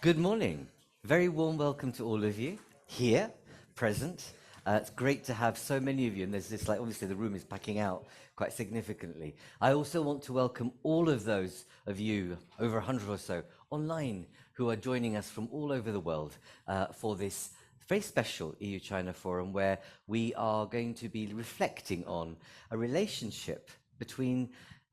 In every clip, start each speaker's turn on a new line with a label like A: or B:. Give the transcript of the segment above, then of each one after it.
A: Good morning. Very warm welcome to all of you here, present. It's great to have so many of you, and there's this, like, obviously the room is packing out quite significantly. I also want to welcome all of those of you, over 100 or so, online, who are joining us from all over the world for this very special EU-China Forum, where we are going to be reflecting on a relationship between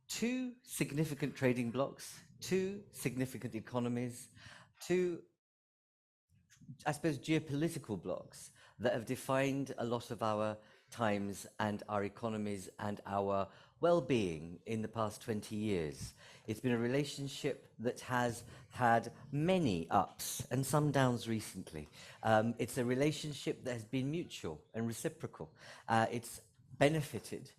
A: two significant trading blocs, two significant economies, two, I suppose, geopolitical blocks that have defined a lot of our times and our economies and our well-being in the past 20 years. It's been a relationship that has had many ups and some downs recently. It's a relationship that has been mutual and reciprocal. It's benefited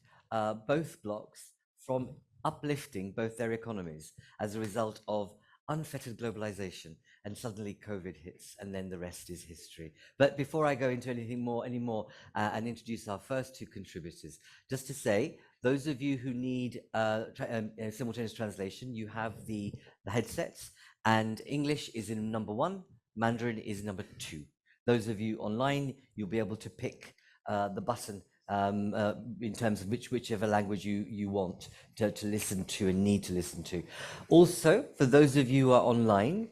A: both blocs from uplifting both their economies as a result of unfettered globalization, and suddenly COVID hits, and then the rest is history. But before I go into any more, and introduce our first two contributors, just to say, those of you who need simultaneous translation, you have the headsets, and English is in number 1, Mandarin is number 2. Those of you online, you'll be able to pick the button in terms of whichever language you want to listen to and need to listen to. Also, for those of you who are online,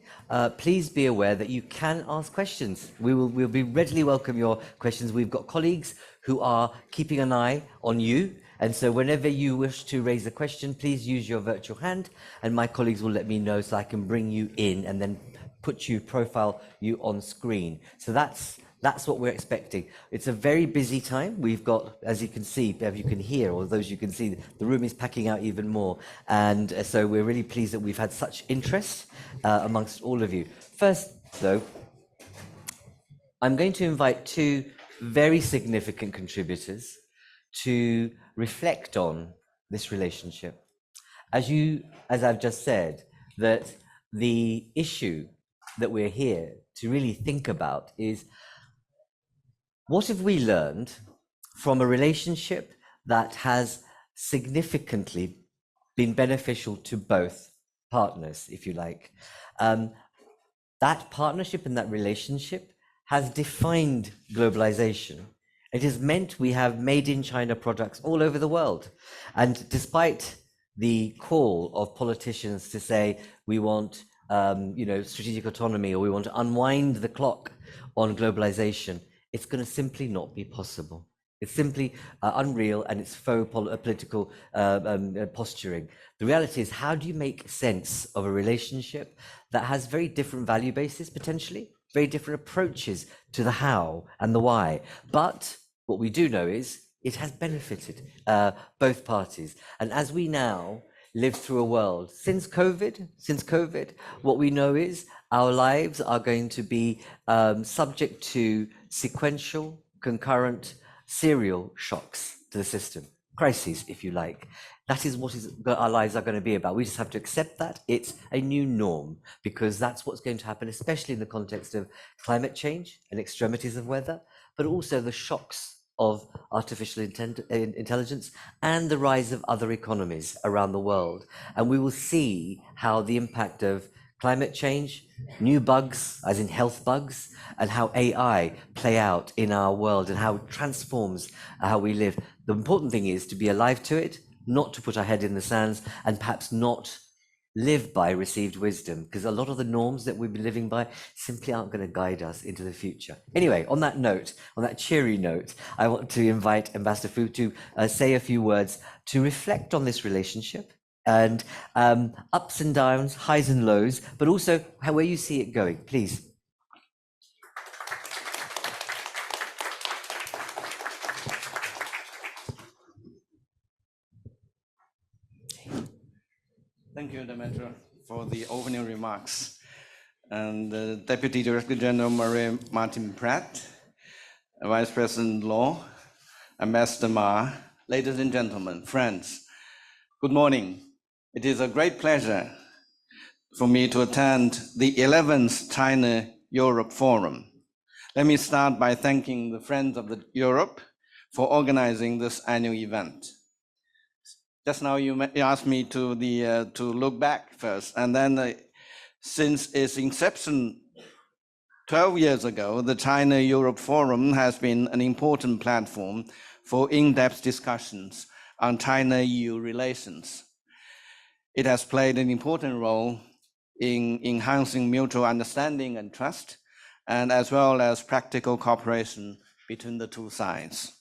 A: please be aware that you can ask questions. We'll be readily welcome your questions. We've got colleagues who are keeping an eye on you. And so whenever you wish to raise a question, please use your virtual hand, and my colleagues will let me know so I can bring you in and then profile you on screen. So that's what we're expecting. It's a very busy time. We've got, as you can see, if you can hear, or those you can see, the room is packing out even more. And so we're really pleased that we've had such interest amongst all of you. First, though, I'm going to invite two very significant contributors to reflect on this relationship. As I've just said, that the issue that we're here to really think about is, what have we learned from a relationship that has significantly been beneficial to both partners, if you like? That partnership and that relationship has defined globalization. It has meant we have made in China products all over the world. And despite the call of politicians to say we want strategic autonomy, or we want to unwind the clock on globalization, it's going to simply not be possible. It's simply unreal, and it's faux political posturing. The reality is, how do you make sense of a relationship that has very different value bases, potentially, very different approaches to the how and the why? But what we do know is it has benefited both parties. And as we now live through a world, since COVID, what we know is our lives are going to be subject to sequential, concurrent, serial shocks to the system, crises, if you like. That is what our lives are going to be about. We just have to accept that it's a new norm, because that's what's going to happen, especially in the context of climate change and extremities of weather, but also the shocks of artificial intelligence and the rise of other economies around the world. And we will see how the impact of climate change, new bugs, as in health bugs, and how AI play out in our world and how it transforms how we live. The important thing is to be alive to it, not to put our head in the sands, and perhaps not live by received wisdom, because a lot of the norms that we've been living by simply aren't going to guide us into the future. Anyway, on that note, on that cheery note, I want to invite Ambassador Fu to say a few words to reflect on this relationship and ups and downs, highs and lows, but also where you see it going, please.
B: Thank you, Demetra, for the opening remarks. And Deputy Director General Maria Martin Pratt, Vice President Law, Ambassador Ma, ladies and gentlemen, friends, good morning. It is a great pleasure for me to attend the 11th China-Europe Forum. Let me start by thanking the Friends of Europe for organizing this annual event. Just now you asked me to look back first, and then since its inception 12 years ago, the China-Europe Forum has been an important platform for in-depth discussions on China-EU relations. It has played an important role in enhancing mutual understanding and trust, and as well as practical cooperation between the two sides.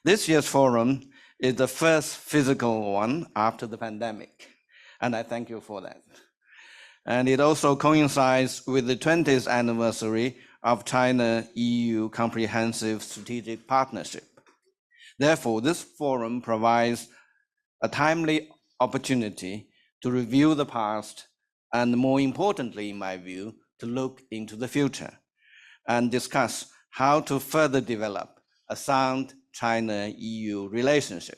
B: This year's forum is the first physical one after the pandemic, and I thank you for that. And it also coincides with the 20th anniversary of China-EU Comprehensive Strategic Partnership. Therefore, this forum provides a timely opportunity to review the past and, more importantly, in my view, to look into the future and discuss how to further develop a sound China-EU relationship.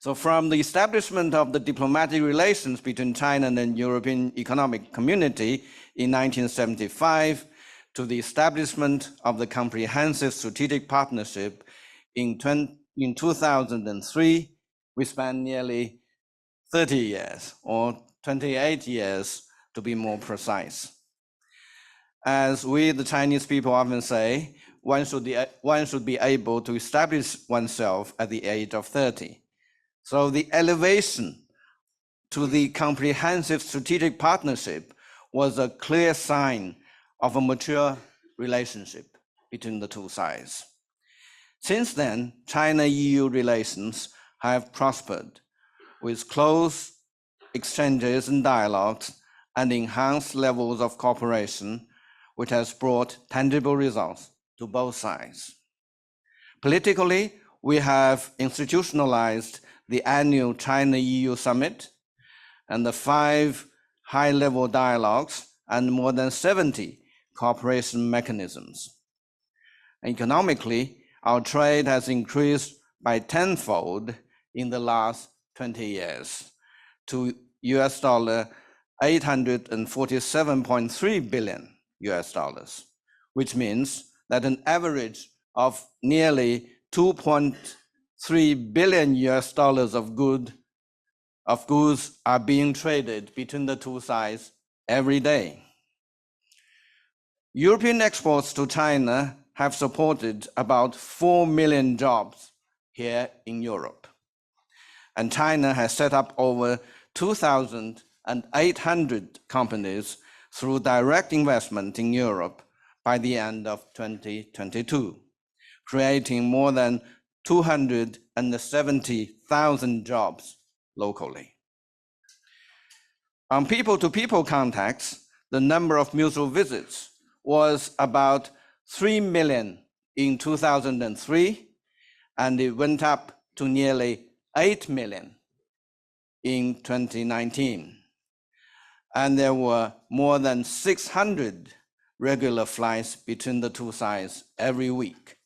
B: So from the establishment of the diplomatic relations between China and the European Economic Community in 1975 to the establishment of the Comprehensive Strategic Partnership in 2003, we spent nearly 30 years, or 28 years to be more precise. As we, the Chinese people, often say, one should be able to establish oneself at the age of 30. So the elevation to the Comprehensive Strategic Partnership was a clear sign of a mature relationship between the two sides. Since then, China-EU relations have prospered with close exchanges and dialogues and enhanced levels of cooperation, which has brought tangible results to both sides. Politically, we have institutionalized the annual China-EU Summit and the 5 high-level dialogues and more than 70 cooperation mechanisms. Economically, our trade has increased by tenfold in the last 20 years to US dollar 847.3 billion US dollars, which means that an average of nearly 2.3 billion US dollars of goods are being traded between the two sides every day. European exports to China have supported about 4 million jobs here in Europe. And China has set up over 2,800 companies through direct investment in Europe by the end of 2022, creating more than 270,000 jobs locally. On people-to-people contacts, the number of mutual visits was about 3 million in 2003, and it went up to nearly 8 million in 2019. And there were more than 600 regular flights between the two sides every week.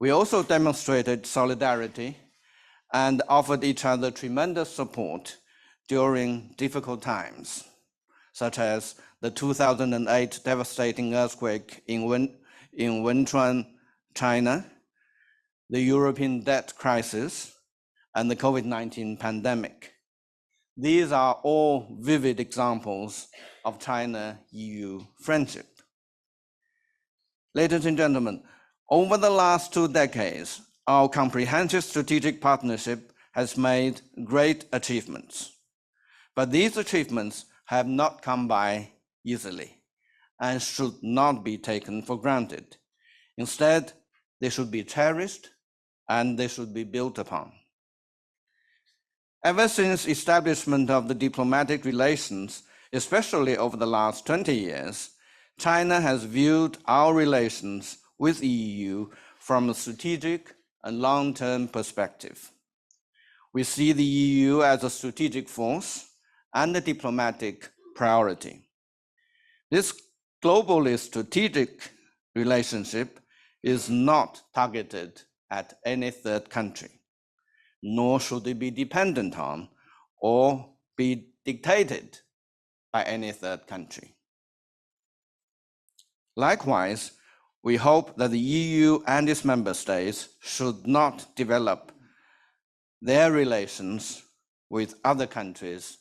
B: We also demonstrated solidarity and offered each other tremendous support during difficult times, such as the 2008 devastating earthquake in Wenchuan, China, the European debt crisis, and the COVID-19 pandemic. These are all vivid examples of China-EU friendship. Ladies and gentlemen, over the last 2 decades, our comprehensive strategic partnership has made great achievements. But these achievements have not come by easily and should not be taken for granted. Instead, they should be cherished and they should be built upon. Ever since establishment of the diplomatic relations, especially over the last 20 years, China has viewed our relations with the EU from a strategic and long-term perspective. We see the EU as a strategic force and a diplomatic priority. This globally strategic relationship is not targeted at any third country, nor should it be dependent on or be dictated by any third country. Likewise, we hope that the EU and its member states should not develop their relations with other countries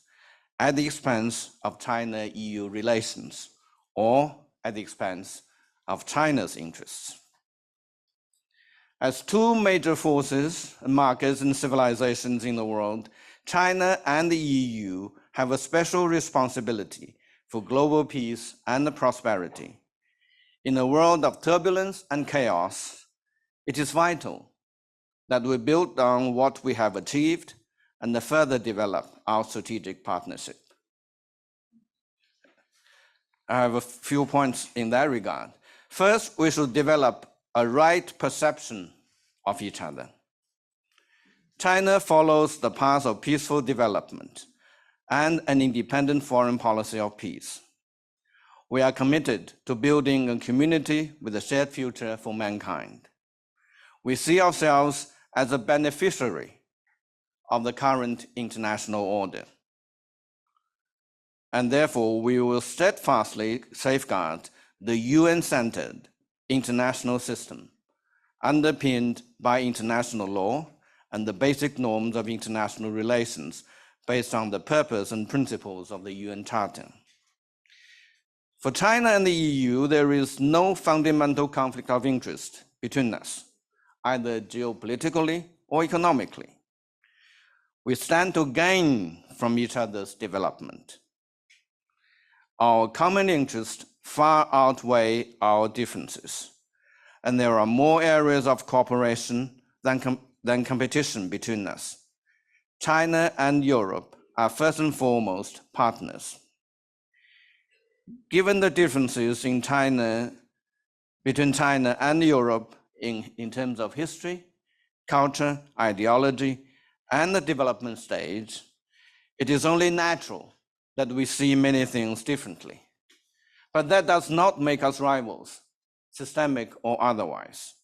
B: at the expense of China-EU relations or at the expense of China's interests. As two major forces, markets, and civilizations in the world, China and the EU have a special responsibility for global peace and prosperity. In a world of turbulence and chaos, it is vital that we build on what we have achieved and further develop our strategic partnership. I have a few points in that regard. First, we should develop a right perception of each other. China follows the path of peaceful development and an independent foreign policy of peace. We are committed to building a community with a shared future for mankind. We see ourselves as a beneficiary of the current international order. And therefore, we will steadfastly safeguard the UN-centered international system, underpinned by international law and the basic norms of international relations based on the purpose and principles of the UN Charter. For China and the EU, there is no fundamental conflict of interest between us, either geopolitically or economically. We stand to gain from each other's development. Our common interests far outweigh our differences, and there are more areas of cooperation than competition between us. China and Europe are first and foremost partners. Given the differences in between China and Europe in terms of history, culture, ideology, and the development stage, it is only natural that we see many things differently. But that does not make us rivals, systemic or otherwise.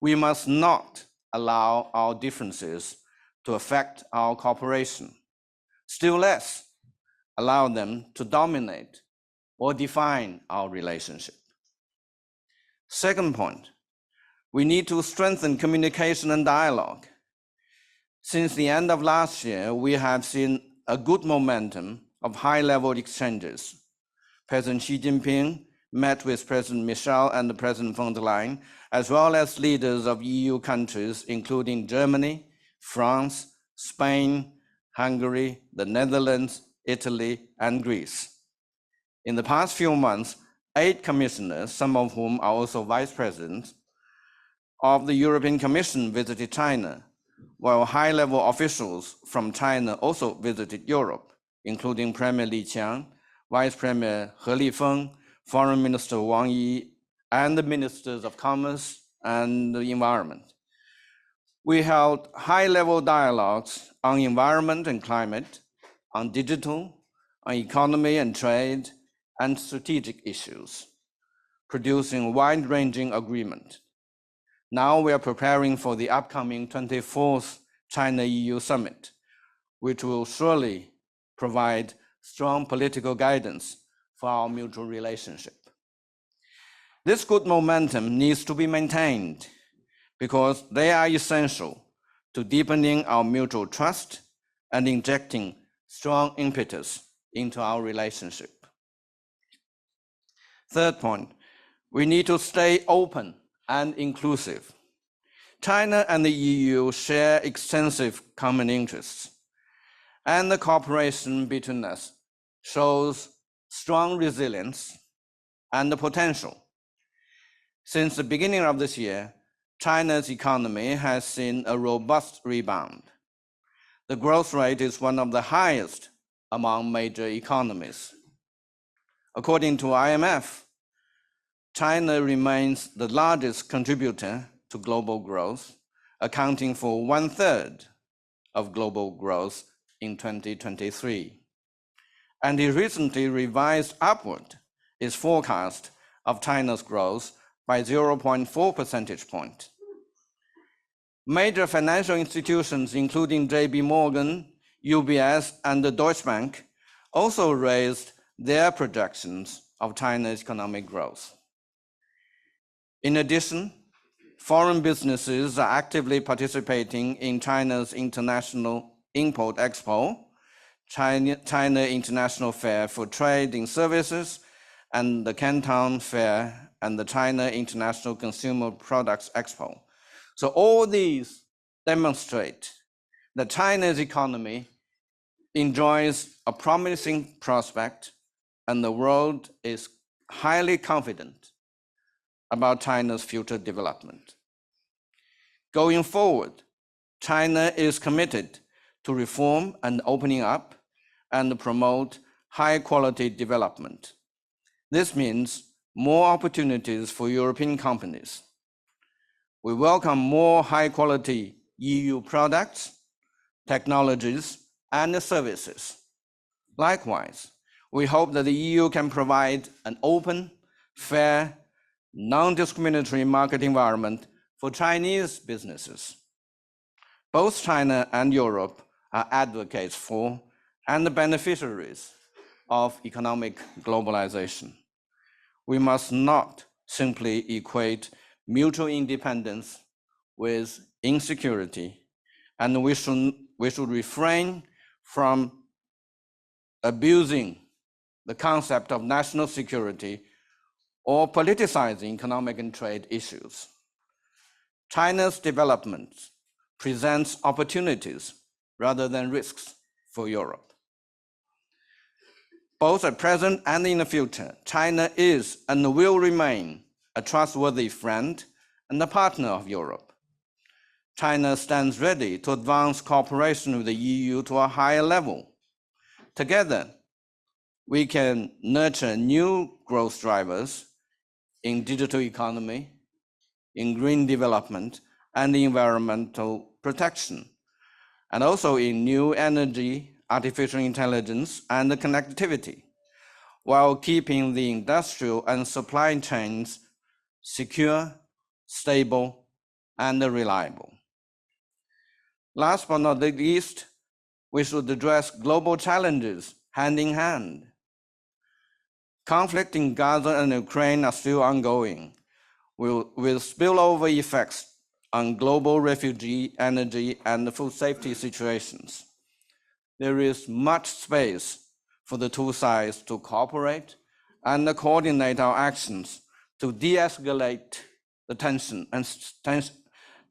B: We must not allow our differences to affect our cooperation, still less allow them to dominate or define our relationship. Second point, we need to strengthen communication and dialogue. Since the end of last year, we have seen a good momentum of high-level exchanges. President Xi Jinping met with President Michel and President von der Leyen, as well as leaders of EU countries, including Germany, France, Spain, Hungary, the Netherlands, Italy, and Greece. In the past few months, 8 commissioners, some of whom are also vice presidents, of the European Commission visited China, while high-level officials from China also visited Europe, including Premier Li Qiang, Vice Premier He Lifeng, Foreign Minister Wang Yi, and the Ministers of Commerce and the Environment. We held high-level dialogues on environment and climate, on digital, on economy and trade, and strategic issues, producing wide-ranging agreement. Now we are preparing for the upcoming 24th China-EU summit, which will surely provide strong political guidance for our mutual relationship. This good momentum needs to be maintained because they are essential to deepening our mutual trust and injecting strong impetus into our relationship. Third point, we need to stay open and inclusive. China and the EU share extensive common interests, and the cooperation between us shows strong resilience and the potential. Since the beginning of this year, China's economy has seen a robust rebound. The growth rate is one of the highest among major economies. According to IMF, China remains the largest contributor to global growth, accounting for 1/3 of global growth in 2023. And it recently revised upward its forecast of China's growth by 0.4 percentage points. Major financial institutions, including JP Morgan, UBS, and the Deutsche Bank, also raised their projections of China's economic growth. In addition, foreign businesses are actively participating in China's International Import-Expo, China International Fair for Trade in Services, and the Canton Fair and the China International Consumer Products Expo. So all these demonstrate that China's economy enjoys a promising prospect, and the world is highly confident about China's future development. Going forward, China is committed to reform and opening up and promote high-quality development. This means more opportunities for European companies. We welcome more high-quality EU products, technologies, and services. Likewise, we hope that the EU can provide an open, fair, non-discriminatory market environment for Chinese businesses. Both China and Europe are advocates for and the beneficiaries of economic globalization. We must not simply equate mutual independence with insecurity, and we should refrain from abusing the concept of national security or politicizing economic and trade issues. China's development presents opportunities rather than risks for Europe. Both at present and in the future, China is and will remain a trustworthy friend and a partner of Europe. China stands ready to advance cooperation with the EU to a higher level. Together, we can nurture new growth drivers in digital economy, in green development, and environmental protection, and also in new energy, artificial intelligence, and connectivity, while keeping the industrial and supply chains secure, stable, and reliable. Last but not least, we should address global challenges hand in hand. Conflict in Gaza and Ukraine are still ongoing, with spillover effects on global refugee, energy, and food safety situations. There is much space for the two sides to cooperate and coordinate our actions to de-escalate the tension and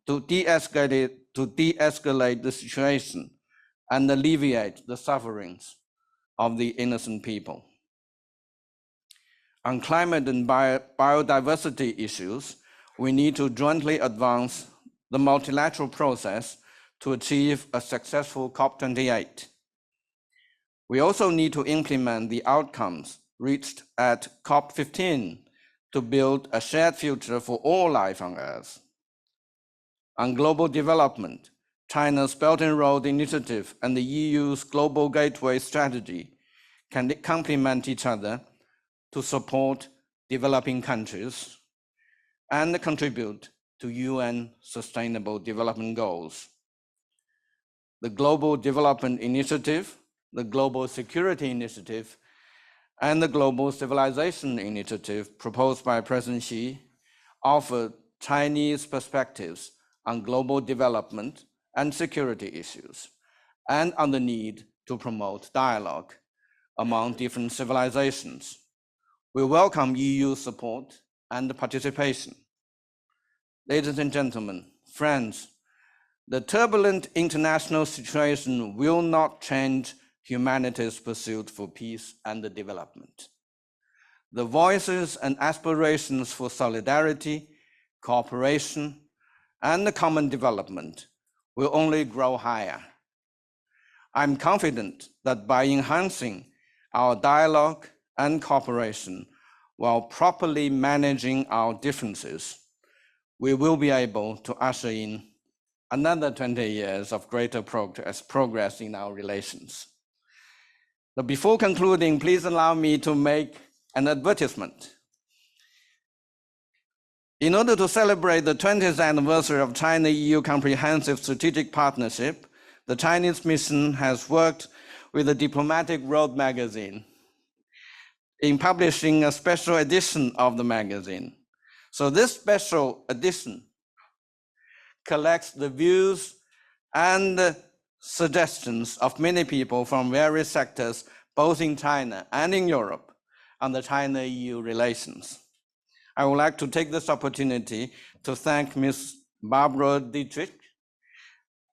B: to de-escalate the situation and alleviate the sufferings of the innocent people. On climate and biodiversity issues, we need to jointly advance the multilateral process to achieve a successful COP28. We also need to implement the outcomes reached at COP15 to build a shared future for all life on Earth. On global development, China's Belt and Road Initiative and the EU's Global Gateway Strategy can complement each other to support developing countries and contribute to UN Sustainable Development Goals. The Global Development Initiative, the Global Security Initiative, and the Global Civilization Initiative proposed by President Xi offer Chinese perspectives on global development and security issues, and on the need to promote dialogue among different civilizations. We welcome EU support and participation. Ladies and gentlemen, friends, the turbulent international situation will not change humanity's pursuit for peace and development. The voices and aspirations for solidarity, cooperation, and common development will only grow higher. I'm confident that by enhancing our dialogue and cooperation while properly managing our differences, we will be able to usher in another 20 years of greater progress in our relations. But before concluding, please allow me to make an advertisement. In order to celebrate the 20th anniversary of China-EU Comprehensive Strategic Partnership, the Chinese mission has worked with the Diplomatic Road magazine in publishing a special edition of the magazine. So this special edition collects the views and suggestions of many people from various sectors, both in China and in Europe, on the China-EU relations. I would like to take this opportunity to thank Ms. Barbara Dietrich,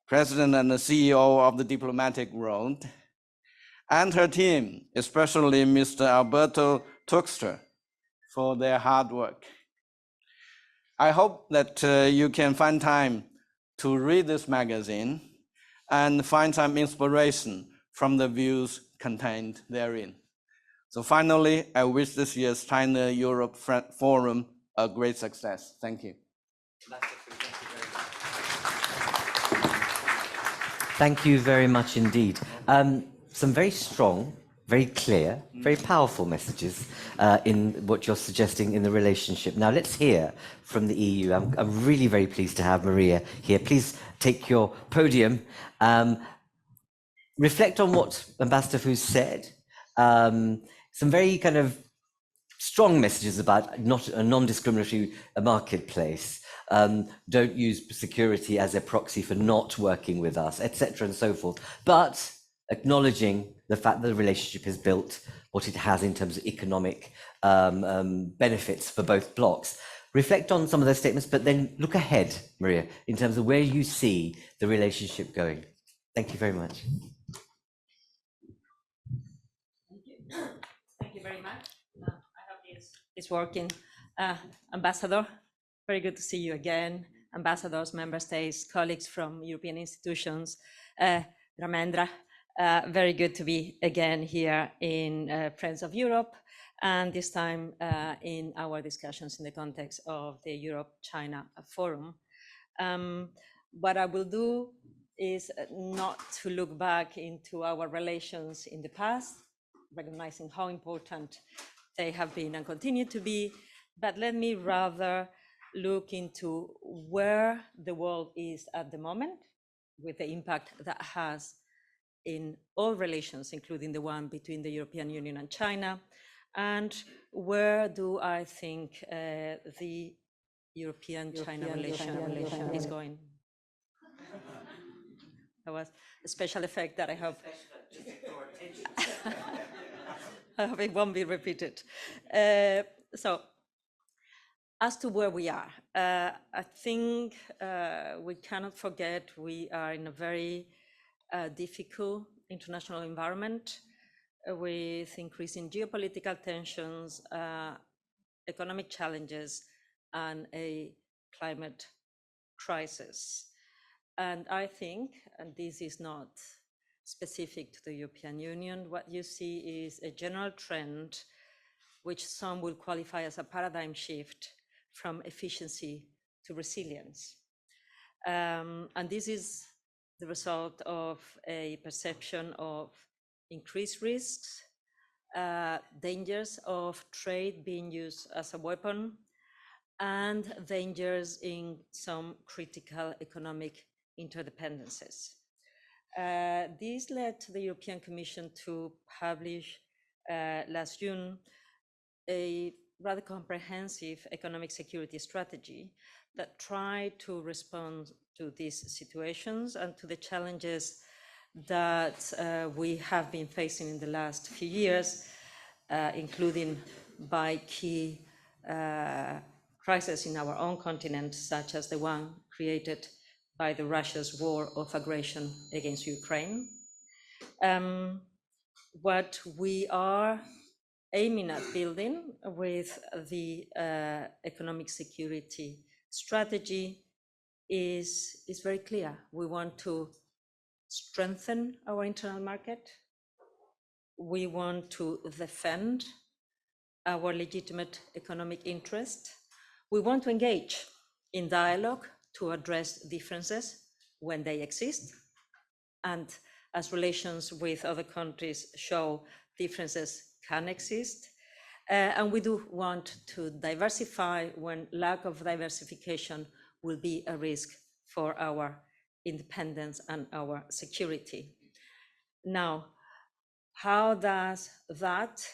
B: President and the CEO of the Diplomatic World, and her team, especially Mr. Alberto Tuxter, for their hard work. I hope that you can find time to read this magazine and find some inspiration from the views contained therein. So finally, I wish this year's China-Europe Forum a great success. Thank you.
A: Thank you very much indeed. Some very strong, very clear, very powerful messages in what you're suggesting in the relationship. Now let's hear from the EU. I'm really very pleased to have Maria here. Please take your podium. Reflect on what Ambassador Fu said. Some very kind of strong messages about not a non-discriminatory marketplace. Don't use security as a proxy for not working with us, etc. and so forth. But acknowledging the fact that the relationship has built what it has in terms of economic benefits for both blocs. Reflect on some of those statements, but then look ahead, Maria, in terms of where you see the relationship going. Thank you very much.
C: Thank you very much. I hope it's working. Ambassador, very good to see you again. Ambassadors, member states, colleagues from European institutions. Ramendra, very good to be again here in Friends of Europe, and this time in our discussions in the context of the Europe-China Forum. What I will do is not to look back into our relations in the past, recognizing how important they have been and continue to be, but let me rather look into where the world is at the moment, with the impact that has in all relations, including the one between the European Union and China, and where do I think the European-China relation is going. That was a special effect that I hope I hope it won't be repeated. So, as to where we are, I think we cannot forget we are in a very difficult international environment with increasing geopolitical tensions, economic challenges, and a climate crisis. And I think, and this is not specific to the European Union, what you see is a general trend which some will qualify as a paradigm shift from efficiency to resilience. And this is the result of a perception of increased risks, dangers of trade being used as a weapon, and dangers in some critical economic interdependencies. This led the European Commission to publish last June a rather comprehensive economic security strategy that tried to respond to these situations and to the challenges that we have been facing in the last few years, including by key crises in our own continent, such as the one created by Russia's war of aggression against Ukraine. What we are aiming at building with the economic security strategy is very clear. We want to strengthen our internal market. We want to defend our legitimate economic interest. We want to engage in dialogue to address differences when they exist. And as relations with other countries show, differences can exist. And we do want to diversify when lack of diversification will be a risk for our independence and our security. Now, how does that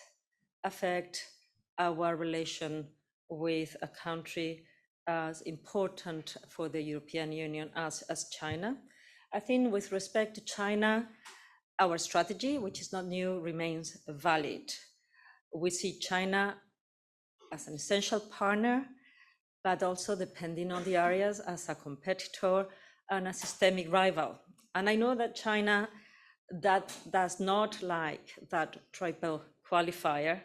C: affect our relation with a country as important for the European Union as China? I think with respect to China, our strategy, which is not new, remains valid. We see China as an essential partner, but also, depending on the areas, as a competitor and a systemic rival. And I know that China that does not like that triple qualifier,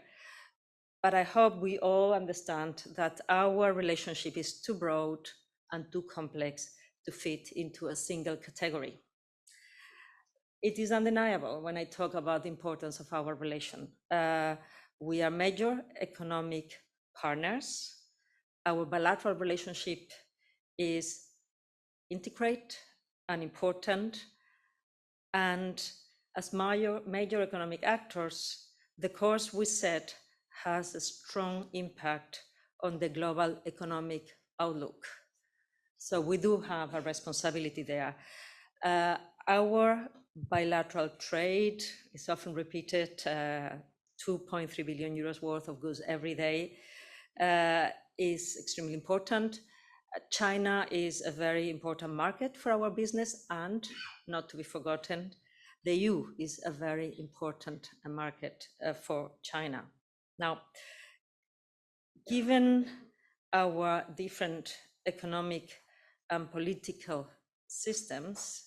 C: but I hope we all understand that our relationship is too broad and too complex to fit into a single category. It is undeniable when I talk about the importance of our relation. We are major economic partners. Our bilateral relationship is integrate and important. And as major economic actors, the course we set has a strong impact on the global economic outlook. So we do have a responsibility there. Our bilateral trade is often repeated, 2.3 billion euros worth of goods every day is extremely important. China is a very important market for our business, and not to be forgotten, the EU is a very important market for China. Now, given our different economic and political systems,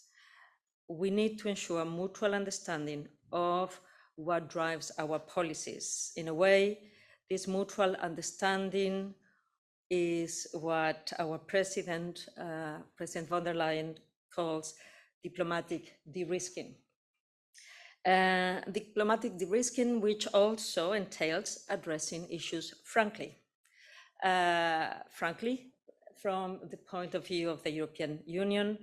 C: we need to ensure mutual understanding of what drives our policies. In a way, this mutual understanding is what our president, President von der Leyen, calls diplomatic de-risking. Diplomatic de-risking, which also entails addressing issues frankly. Frankly, from the point of view of the European Union,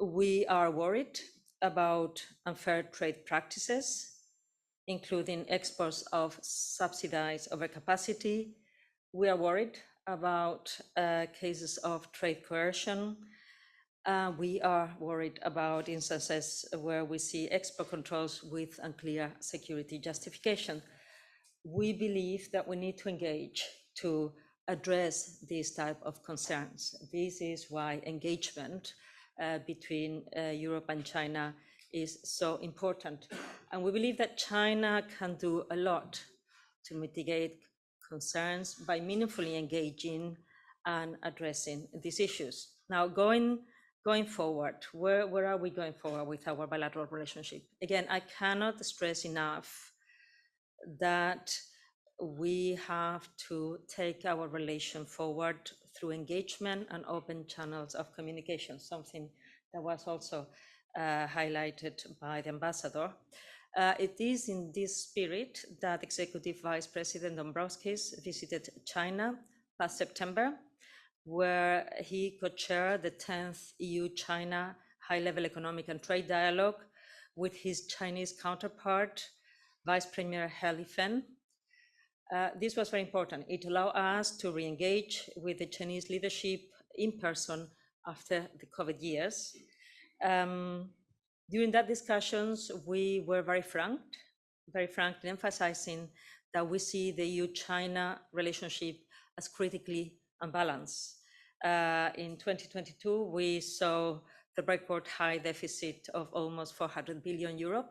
C: we are worried about unfair trade practices, including exports of subsidized overcapacity. We are worried about cases of trade coercion. We are worried about instances where we see export controls with unclear security justification. We believe that we need to engage to address these type of concerns. This is why engagement between Europe and China is so important. And we believe that China can do a lot to mitigate concerns by meaningfully engaging and addressing these issues. Now, going forward, where are we going forward with our bilateral relationship? Again, I cannot stress enough that we have to take our relation forward through engagement and open channels of communication, something that was also highlighted by the ambassador. It is in this spirit that Executive Vice President Dombrovskis visited China last September, where he co-chaired the 10th EU-China high-level economic and trade dialogue with his Chinese counterpart, Vice Premier He Lifeng. This was very important. It allowed us to re-engage with the Chinese leadership in person after the COVID years. During that discussions, we were very frank in emphasizing that we see the EU-China relationship as critically unbalanced. In 2022, we saw the record high deficit of almost 400 billion euro.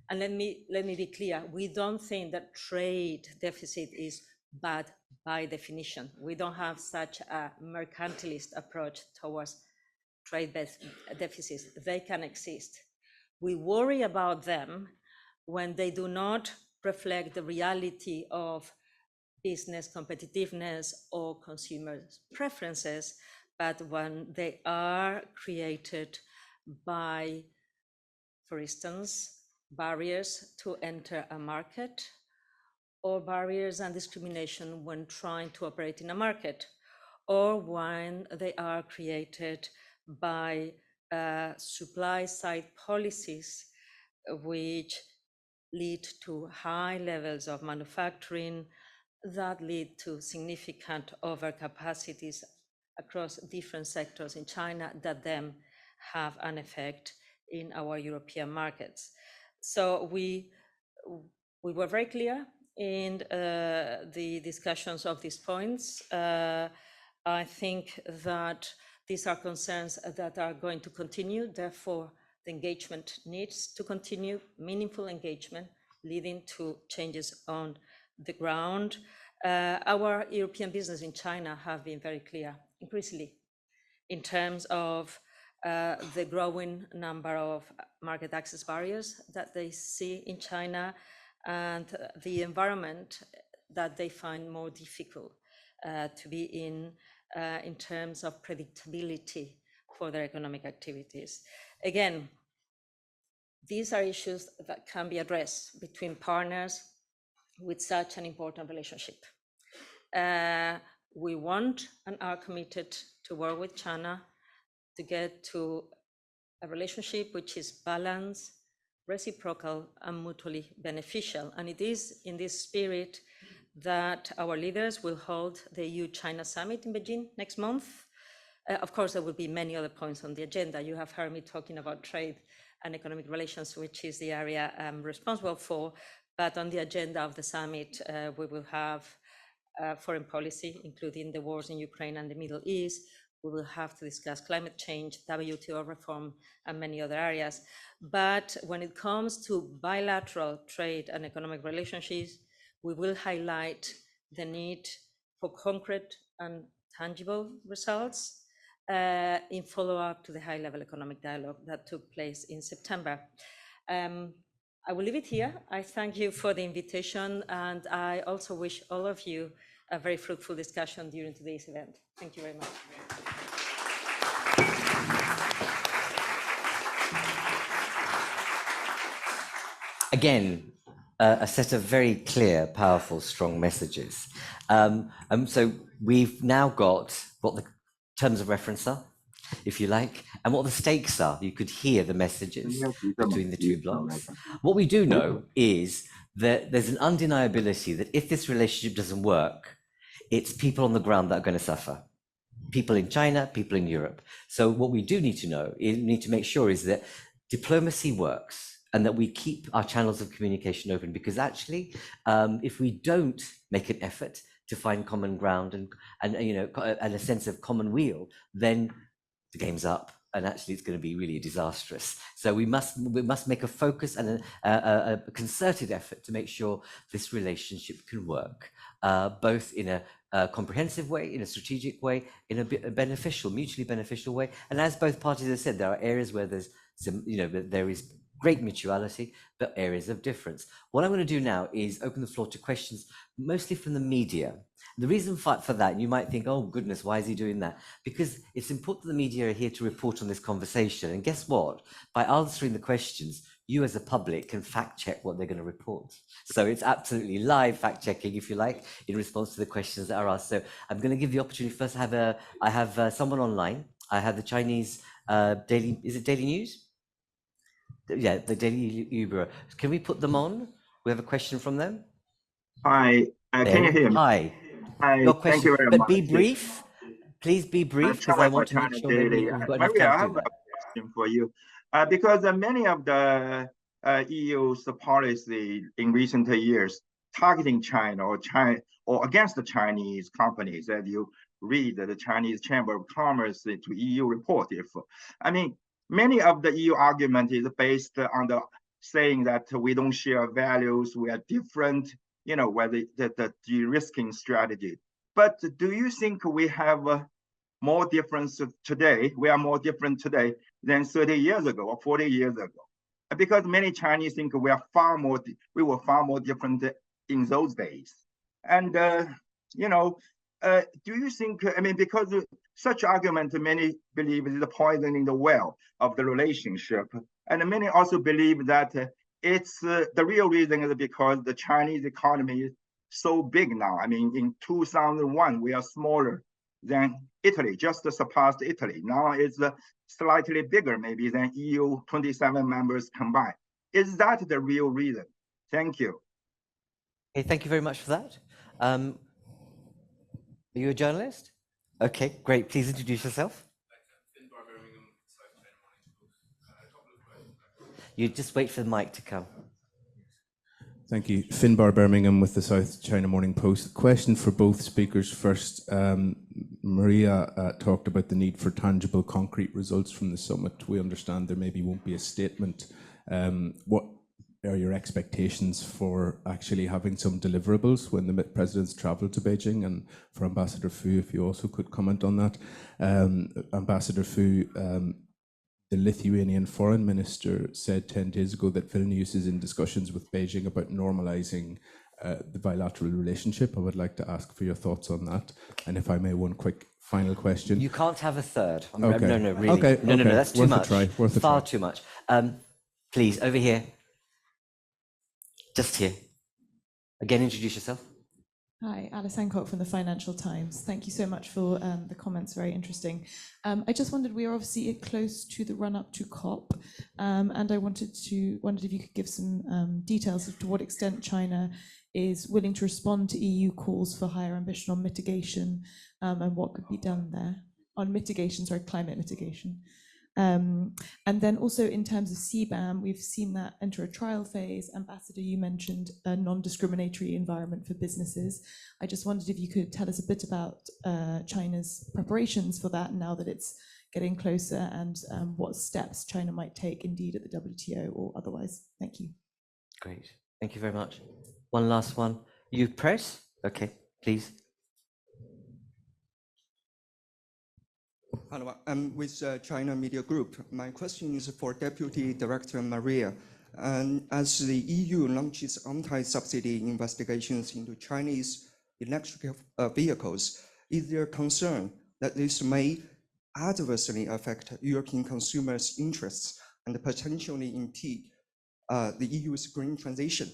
C: And let me be clear, we don't think that trade deficit is bad by definition. We don't have such a mercantilist approach towards trade deficits. They can exist. We worry about them when they do not reflect the reality of business competitiveness or consumer preferences, but when they are created by, for instance, barriers to enter a market, or barriers and discrimination when trying to operate in a market, or when they are created by supply side policies which lead to high levels of manufacturing that lead to significant overcapacities across different sectors in China that then have an effect in our European markets. So we were very clear in the discussions of these points. I think that these are concerns that are going to continue. Therefore, the engagement needs to continue, meaningful engagement leading to changes on the ground, our European business in China have been very clear, increasingly, in terms of the growing number of market access barriers that they see in China and the environment that they find more difficult to be in terms of predictability for their economic activities. Again, these are issues that can be addressed between partners with such an important relationship. We want and are committed to work with China to get to a relationship which is balanced, reciprocal, and mutually beneficial. And it is in this spirit that our leaders will hold the EU-China summit in Beijing next month. Of course, there will be many other points on the agenda. You have heard me talking about trade and economic relations, which is the area I'm responsible for. But on the agenda of the summit, we will have foreign policy, including the wars in Ukraine and the Middle East. We will have to discuss climate change, WTO reform, and many other areas. But when it comes to bilateral trade and economic relationships, we will highlight the need for concrete and tangible results in follow-up to the high-level economic dialogue that took place in September. I will leave it here. I thank you for the invitation, and I also wish all of you a very fruitful discussion during today's event. Thank you very much.
A: Again, a set of very clear, powerful, strong messages. So we've now got what the terms of reference are, if you like, and what the stakes are. You could hear the messages between the two blocks. What we do know is that there's an undeniability that if this relationship doesn't work, it's people on the ground that are going to suffer. People in China, people in Europe. So what we do need to know, need to make sure is that diplomacy works and that we keep our channels of communication open, because actually, if we don't make an effort to find common ground and a sense of common weal, then the game's up, and actually it's going to be really disastrous. So we must make a focus and a concerted effort to make sure this relationship can work, both in a comprehensive way, in a strategic way, in a beneficial, mutually beneficial way. And as both parties have said, there are areas where there's some, there is great mutuality, but areas of difference. What I'm going to do now is open the floor to questions, mostly from the media. The reason for that, you might think, oh goodness, why is he doing that? Because it's important that the media are here to report on this conversation. And guess what? By answering the questions, you as a public can fact check what they're going to report. So it's absolutely live fact checking, if you like, in response to the questions that are asked. So I'm going to give the opportunity first. I have someone online. I have the Chinese Daily, is it Daily News? Yeah, the Daily Uber. Can we put them on? We have a question from them.
D: Hi, can you hear me?
A: Hi.
D: Hi,
A: Your question,
D: thank you very
A: but
D: much.
A: be brief. Please be brief, because I want to make sure that we've got enough
D: Maria, I
A: time to
D: have
A: do that.
D: a question for you. Because many of the EU's policy in recent years targeting China or against the Chinese companies, as you read the Chinese Chamber of Commerce to EU report. Many of the EU argument is based on the saying that we don't share values, we are different, where the de-risking strategy. But do you think we have more difference today? We are more different today than 30 years ago or 40 years ago? Because many Chinese think we were far more different in those days. And do you think? Because such argument, many believe is the poison in the well of the relationship, and many also believe that it's the real reason is because the Chinese economy is so big now. In 2001, we are smaller than Italy, just surpassed Italy. Now it's slightly bigger, maybe, than EU 27 members combined. Is that the real reason? Thank you.
A: Okay, thank you very much for that. Are you a journalist? Okay, great. Please introduce yourself. You just wait for the mic to come.
E: Thank you. Finbar Birmingham with the South China Morning Post. Question for both speakers. First, Maria talked about the need for tangible, concrete results from the summit. We understand there maybe won't be a statement. What are your expectations for actually having some deliverables when the presidents travel to Beijing? And for Ambassador Fu, if you also could comment on that. Ambassador Fu, the Lithuanian foreign minister said 10 days ago that Vilnius is in discussions with Beijing about normalizing the bilateral relationship. I would like to ask for your thoughts on that. And if I may, one quick final question.
A: You can't have a third.
E: Okay.
A: No, really.
E: Okay,
A: No,
E: okay.
A: that's too
E: Worth a
A: much.
E: try, worth a
A: Far
E: try.
A: too much. Please, over here. Just here. Again, introduce yourself.
F: Hi, Alice Hancock from the Financial Times. Thank you so much for the comments, very interesting. I just wondered, we are obviously close to the run-up to COP, and I wondered if you could give some details as to what extent China is willing to respond to EU calls for higher ambition on mitigation, and what could be done there on mitigation, climate mitigation. And then also in terms of CBAM, we've seen that enter a trial phase. Ambassador, you mentioned a non-discriminatory environment for businesses. I just wondered if you could tell us a bit about China's preparations for that now that it's getting closer, and what steps China might take indeed at the WTO or otherwise. Thank you.
A: Great. Thank you very much. One last one. You press? Okay, please.
G: Hello, I'm with China Media Group. My question is for Deputy Director Maria. And as the EU launches anti-subsidy investigations into Chinese electric vehicles, is there concern that this may adversely affect European consumers' interests and potentially impede the EU's green transition?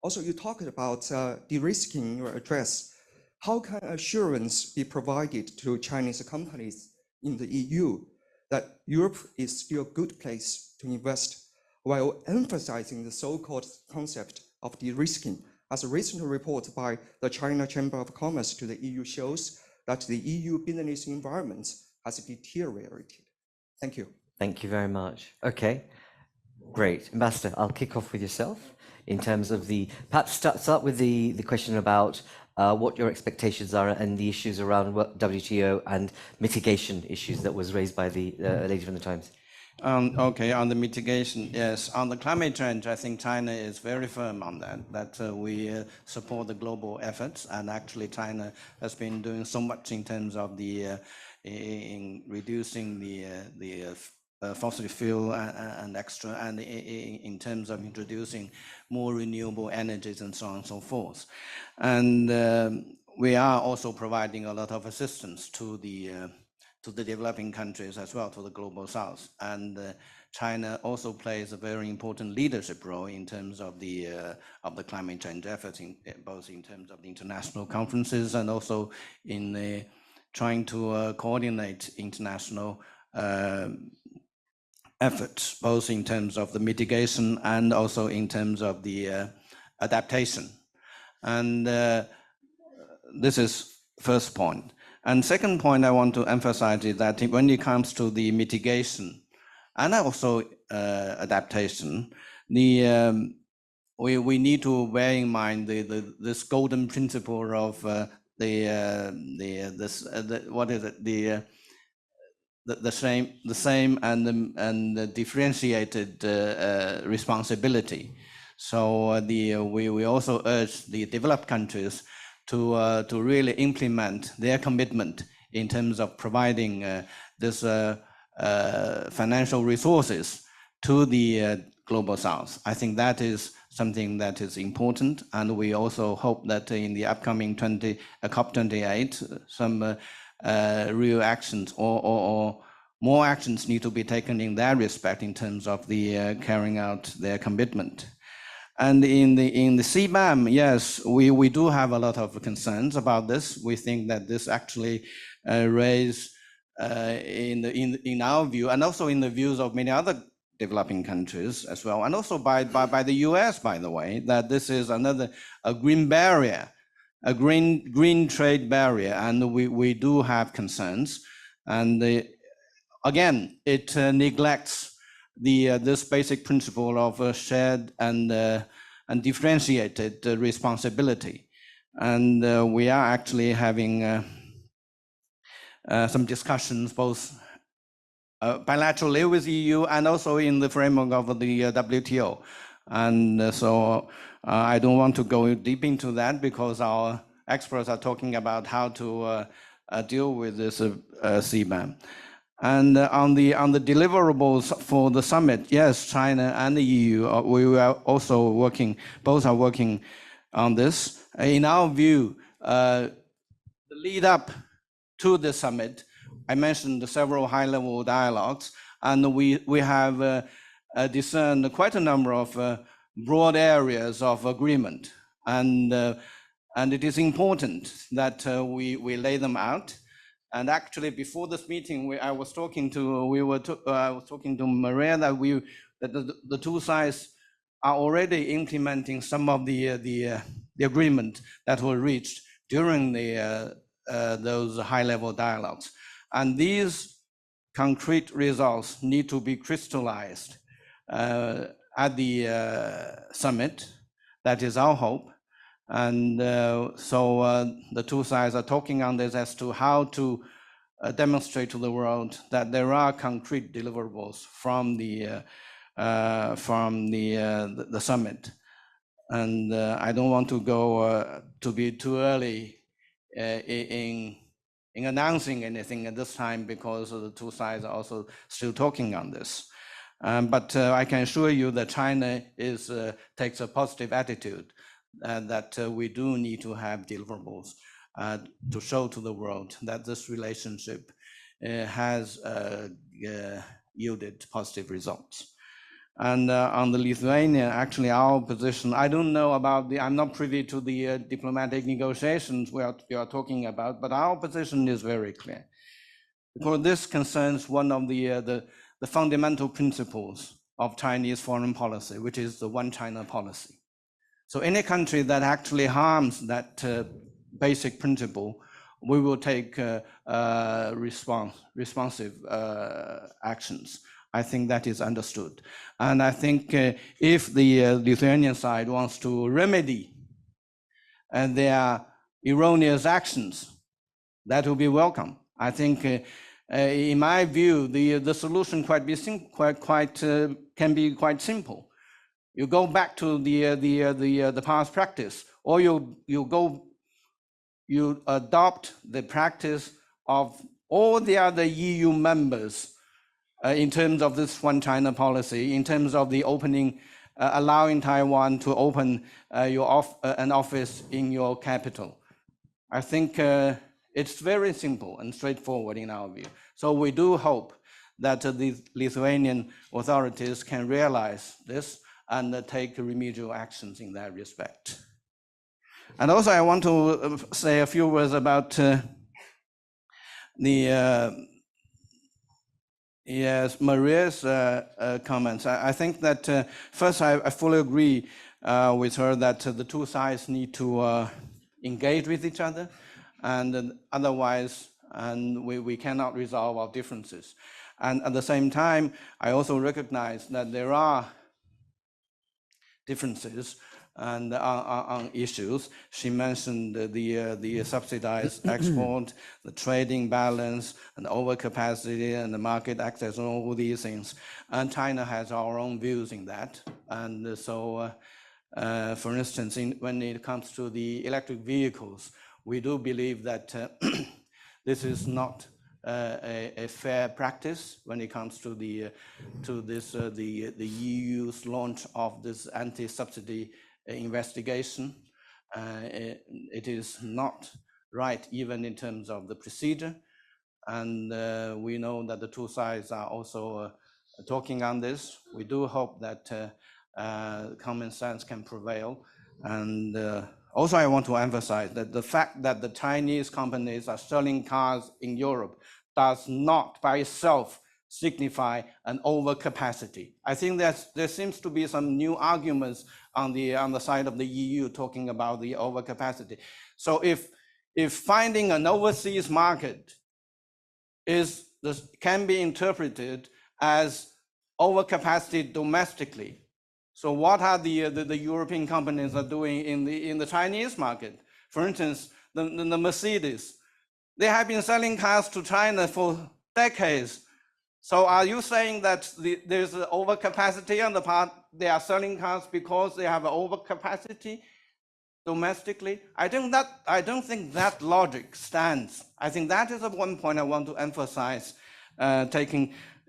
G: Also, you talked about de-risking in your address. How can assurance be provided to Chinese companies in the EU that Europe is still a good place to invest, while emphasizing the so-called concept of de-risking? As a recent report by the China Chamber of Commerce to the EU shows that the EU business environment has deteriorated. Thank you.
A: Thank you very much. Okay, great. Ambassador, I'll kick off with yourself in terms of perhaps start with the question about what your expectations are and the issues around WTO and mitigation issues that was raised by the lady from the Times.
B: Okay, on the mitigation, yes. On the climate change, I think China is very firm on that we support the global efforts, and actually China has been doing so much in terms of in reducing the fossil fuel and extra, and in terms of introducing more renewable energies and so on and so forth. And we are also providing a lot of assistance to the developing countries as well, to the global south. And China also plays a very important leadership role in terms of the climate change efforts, both in terms of the international conferences and also in trying to coordinate international efforts, both in terms of the mitigation and also in terms of the adaptation. And this is first point. And second point I want to emphasize is that when it comes to the mitigation and also adaptation, we need to bear in mind this golden principle of the same and the differentiated responsibility. So we also urge the developed countries to really implement their commitment in terms of providing this financial resources to the global south. I think that is something that is important, and we also hope that in the upcoming COP28, some real actions or more actions need to be taken in that respect in terms of the carrying out their commitment. And in the CBAM, yes, we do have a lot of concerns about this. We think that this actually raised in our view, and also in the views of many other developing countries as well, and also by the US, by the way, that this is a green barrier, a green trade barrier, and we do have concerns. And again, it neglects this basic principle of shared and differentiated responsibility. And we are actually having some discussions both bilaterally with EU and also in the framework of the WTO And so I don't want to go deep into that because our experts are talking about how to deal with this CBAM. And on the deliverables for the summit, yes, China and the EU, we are also working, both are working on this. In our view, the lead up to the summit, I mentioned several high-level dialogues, and we have discerned quite a number of broad areas of agreement, and it is important that we lay them out. And actually, before this meeting, I was talking to Maria that the two sides are already implementing some of the agreement that were reached during those high-level dialogues, and these concrete results need to be crystallized at the summit. That is our hope. And so the two sides are talking on this as to how to demonstrate to the world that there are concrete deliverables from the summit. And I don't want to go to be too early in announcing anything at this time because the two sides are also still talking on this. But I can assure you that China takes a positive attitude. That we do need to have deliverables to show to the world that this relationship has yielded positive results. And on the Lithuania, actually our position, I don't know about I'm not privy to the diplomatic negotiations we are talking about, but our position is very clear. Because this concerns one of the fundamental principles of Chinese foreign policy, which is the one China policy. So any country that actually harms that basic principle, we will take responsive actions. I think that is understood. And I think if the Lithuanian side wants to remedy their erroneous actions, that will be welcome. I think, in my view, the solution can be quite simple. You go back to the past practice, or you adopt the practice of all the other EU members in terms of this one China policy, in terms of the opening, allowing Taiwan to open an office in your capital. I think it's very simple and straightforward in our view. So we do hope that the Lithuanian authorities can realize this and take remedial actions in that respect. And also I want to say a few words about Maria's comments. I think that first I fully agree with her that the two sides need to engage with each other, and otherwise we cannot resolve our differences. And at the same time, I also recognize that there are differences and on issues. She mentioned the subsidized export, the trading balance, and overcapacity, and the market access, and all these things. And China has our own views in that. And so, for instance, when it comes to the electric vehicles, we do believe that this is not a fair practice when it comes to the EU's launch of this anti-subsidy investigation. It is not right even in terms of the procedure, and we know that the two sides are also talking on this. We do hope that common sense can prevail, and also I want to emphasize that the fact that the Chinese companies are selling cars in Europe does not by itself signify an overcapacity. I think that there seems to be some new arguments on the side of the EU talking about the overcapacity. So if finding an overseas market can be interpreted as overcapacity domestically, so what are the European companies are doing in the Chinese market? For instance, the Mercedes, they have been selling cars to China for decades. So are you saying that there's an overcapacity on the part, they are selling cars because they have an overcapacity domestically? I don't think that logic stands. I think that is the one point I want to emphasize,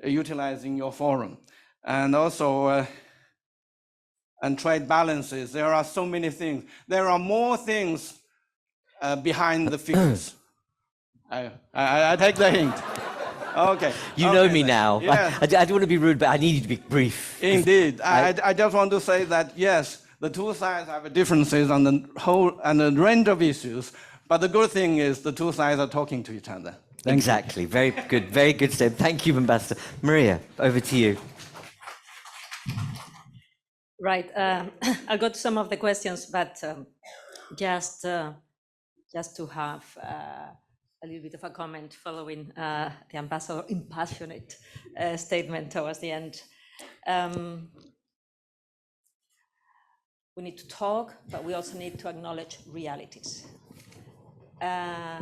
B: utilizing your forum. And also, and trade balances, there are so many things. There are more things behind the figures. I take the hint. Okay.
A: You know
B: okay
A: me
B: then.
A: now.
B: Yeah.
A: I don't want to be rude, but I need you to be brief.
B: Indeed. I just want to say that, yes, the two sides have differences on the whole and a range of issues, but the good thing is the two sides are talking to each other. Thank
A: Exactly. Very good statement. Thank you, Ambassador. Maria, over to you.
C: Right. I'll go to some of the questions, but just to have a little bit of a comment following the ambassador impassionate statement towards the end. We need to talk, but we also need to acknowledge realities. The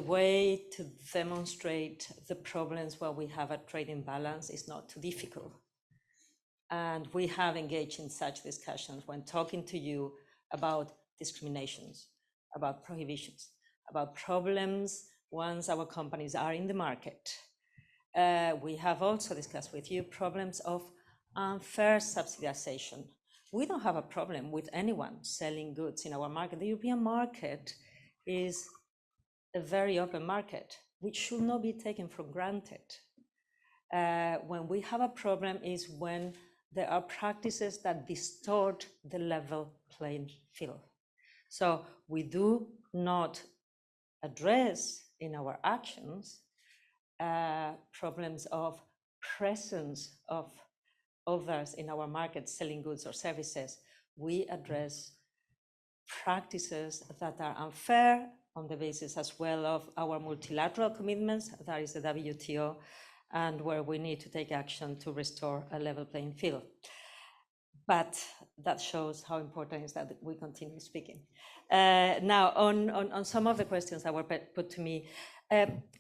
C: way to demonstrate the problems where we have a trade imbalance is not too difficult. And we have engaged in such discussions when talking to you about discriminations, about prohibitions, about problems once our companies are in the market. We have also discussed with you problems of unfair subsidization. We don't have a problem with anyone selling goods in our market. The European market is a very open market, which should not be taken for granted. When we have a problem is when there are practices that distort the level playing field. So we do not address in our actions problems of presence of others in our market selling goods or services. We address practices that are unfair on the basis as well of our multilateral commitments, that is the WTO, and where we need to take action to restore a level playing field. But that shows how important it is that we continue speaking. Now, on some of the questions that were put to me,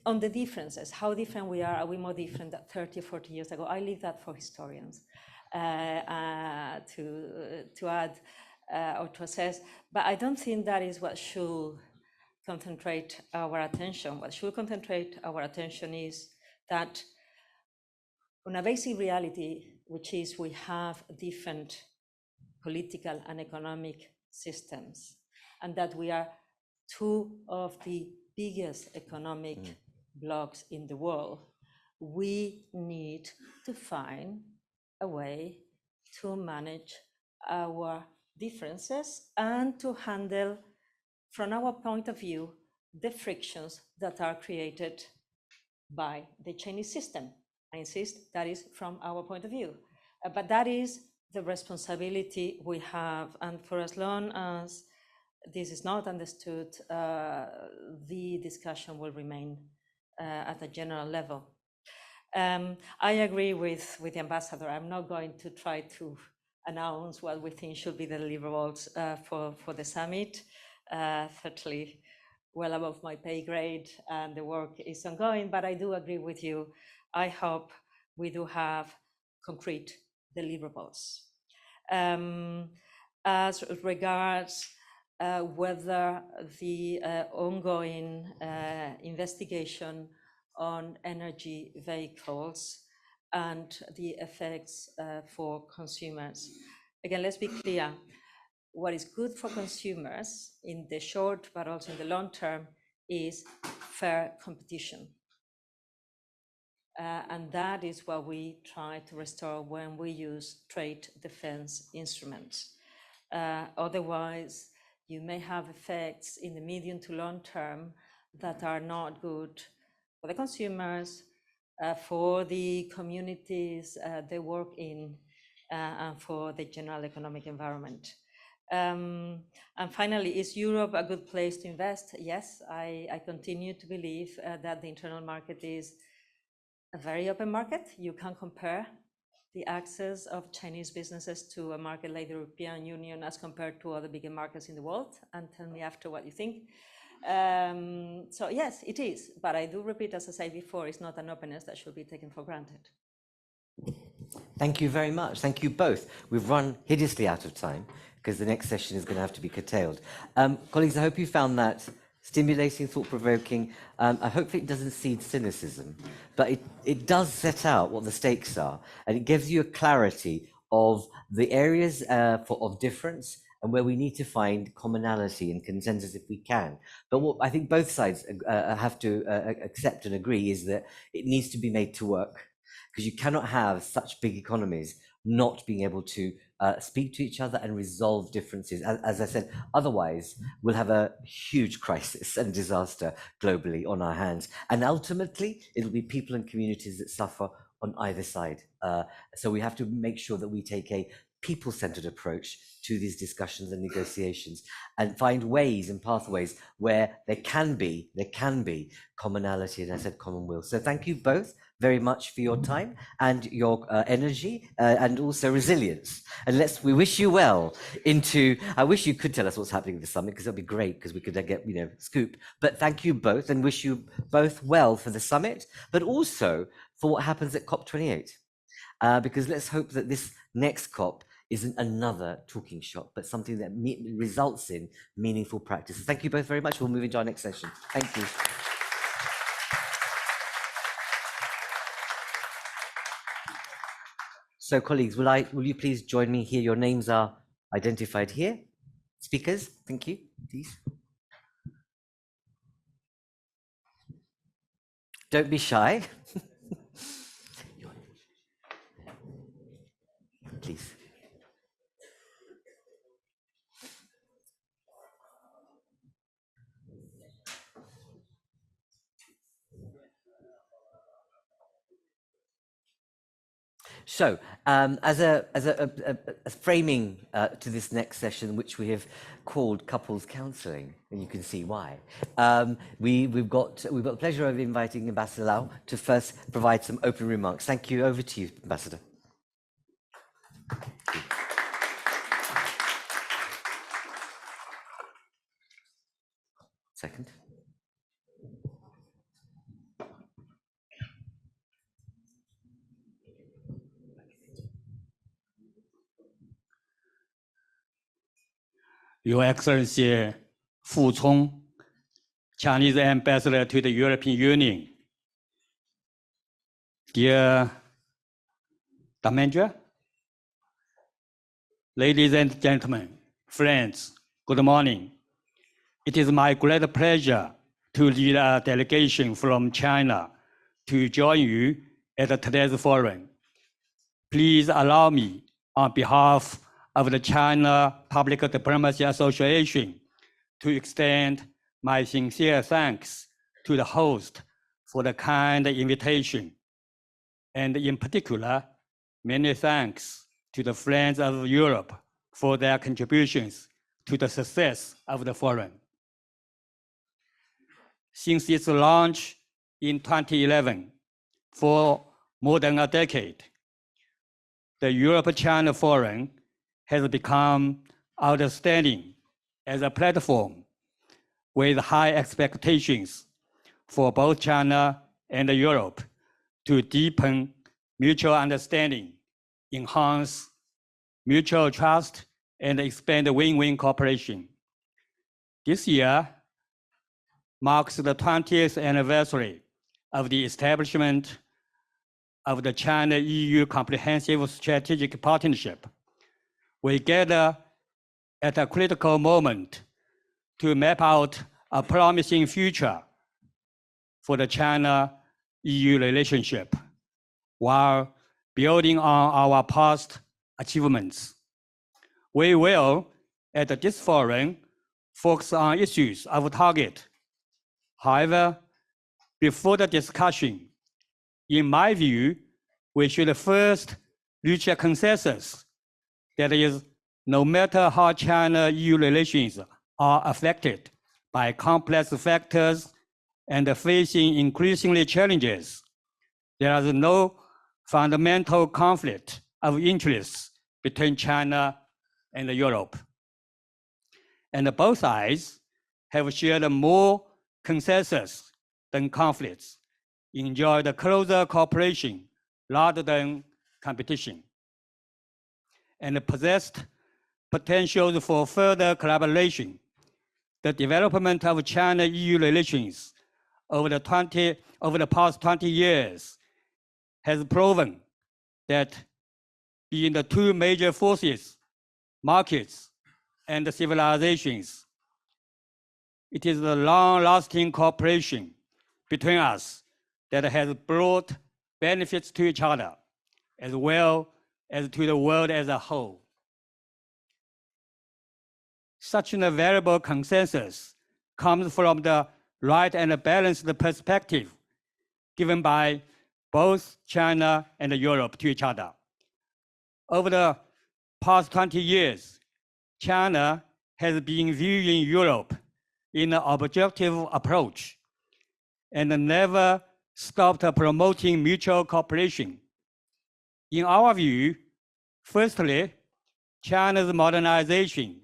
C: on the differences, how different we are we more different than 30 or 40 years ago? I leave that for historians to add or to assess, but I don't think that is what should concentrate our attention. What should concentrate our attention is that on a basic reality, which is we have different political and economic systems, and that we are two of the biggest economic blocs in the world, we need to find a way to manage our differences and to handle, from our point of view, the frictions that are created by the Chinese system. I insist that is from our point of view, but that is the responsibility we have, and for as long as this is not understood, the discussion will remain at a general level. I agree with the ambassador. I'm not going to try to announce what we think should be the deliverables for the summit. Certainly well above my pay grade, and the work is ongoing, but I do agree with you. I hope we do have concrete deliverables. As regards whether the ongoing investigation on energy vehicles and the effects for consumers. Again, let's be clear. What is good for consumers in the short, but also in the long term, is fair competition. And that is what we try to restore when we use trade defense instruments. Otherwise, you may have effects in the medium to long term that are not good for the consumers, for the communities they work in, and for the general economic environment. And finally, is Europe a good place to invest? Yes, I continue to believe that the internal market is a very open market. You can compare the access of Chinese businesses to a market like the European Union as compared to other bigger markets in the world, and tell me after what you think. So yes, it is. But I do repeat, as I said before, it's not an openness that should be taken for granted.
A: Thank you very much. Thank you both. We've run hideously out of time because the next session is going to have to be curtailed. Colleagues, I hope you found that stimulating, thought-provoking. I hope it doesn't seed cynicism, but it does set out what the stakes are, and it gives you a clarity of the areas of difference and where we need to find commonality and consensus if we can. But what I think both sides have to accept and agree is that it needs to be made to work, because you cannot have such big economies not being able to speak to each other and resolve differences. As I said, otherwise we'll have a huge crisis and disaster globally on our hands. And ultimately, it'll be people and communities that suffer on either side. So we have to make sure that we take a people-centered approach to these discussions and negotiations, and find ways and pathways where there can be commonality, and I said common will. So thank you both very much for your time and your energy and also resilience. And we wish you well into, I wish you could tell us what's happening at the summit, because that'd be great, because we could get, scoop. But thank you both, and wish you both well for the summit, but also for what happens at COP28. Because let's hope that this next COP isn't another talking shop, but something that results in meaningful practice. Thank you both very much. We'll move into our next session. Thank you. So colleagues, will you please join me here? Your names are identified here. Speakers, thank you, please. Don't be shy. Please. So, as a framing to this next session, which we have called couples counselling, and you can see why, we've got the pleasure of inviting Ambassador Lau to first provide some opening remarks. Thank you. Over to you, Ambassador. Second.
H: Your Excellency Fu Cong, Chinese Ambassador to the European Union. Dear Manager, ladies and gentlemen, friends, good morning. It is my great pleasure to lead a delegation from China to join you at today's forum. Please allow me, on behalf of the China Public Diplomacy Association, to extend my sincere thanks to the host for the kind invitation, and in particular, many thanks to the Friends of Europe for their contributions to the success of the forum. Since its launch in 2011, for more than a decade, the Europe-China Forum has become outstanding as a platform with high expectations for both China and Europe to deepen mutual understanding, enhance mutual trust, and expand win-win cooperation. This year marks the 20th anniversary of the establishment of the China-EU Comprehensive Strategic Partnership. We gather at a critical moment to map out a promising future for the China-EU relationship while building on our past achievements. We will, at this forum, focus on issues of target. However, before the discussion, in my view, we should first reach a consensus that is, no matter how China-EU relations are affected by complex factors and facing increasingly challenges, there is no fundamental conflict of interests between China and Europe. And both sides have shared more consensus than conflicts, enjoyed closer cooperation rather than competition, and possessed potential for further collaboration. The development of China-EU relations over the past 20 years has proven that being the two major forces, markets, and civilizations, it is the long-lasting cooperation between us that has brought benefits to each other, as well as to the world as a whole. Such an variable consensus comes from the right and balanced perspective given by both China and Europe to each other. Over the past 20 years, China has been viewing Europe in an objective approach and never stopped promoting mutual cooperation. In our view, firstly, China's modernization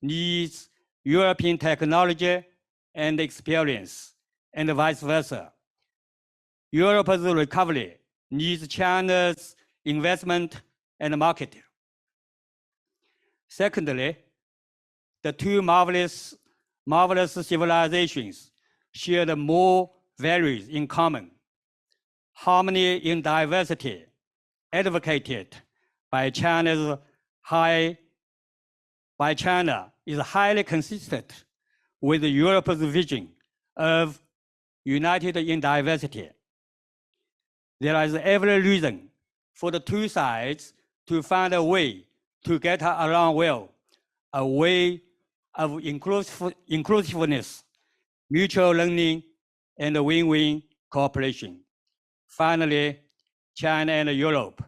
H: needs European technology and experience, and vice versa. Europe's recovery needs China's investment and market. Secondly, the two marvelous civilizations share more values in common. Harmony in diversity, advocated by China, is highly consistent with Europe's vision of united in diversity. There is every reason for the two sides to find a way to get along well, a way of inclusiveness, mutual learning, and win-win cooperation. Finally, China and Europe,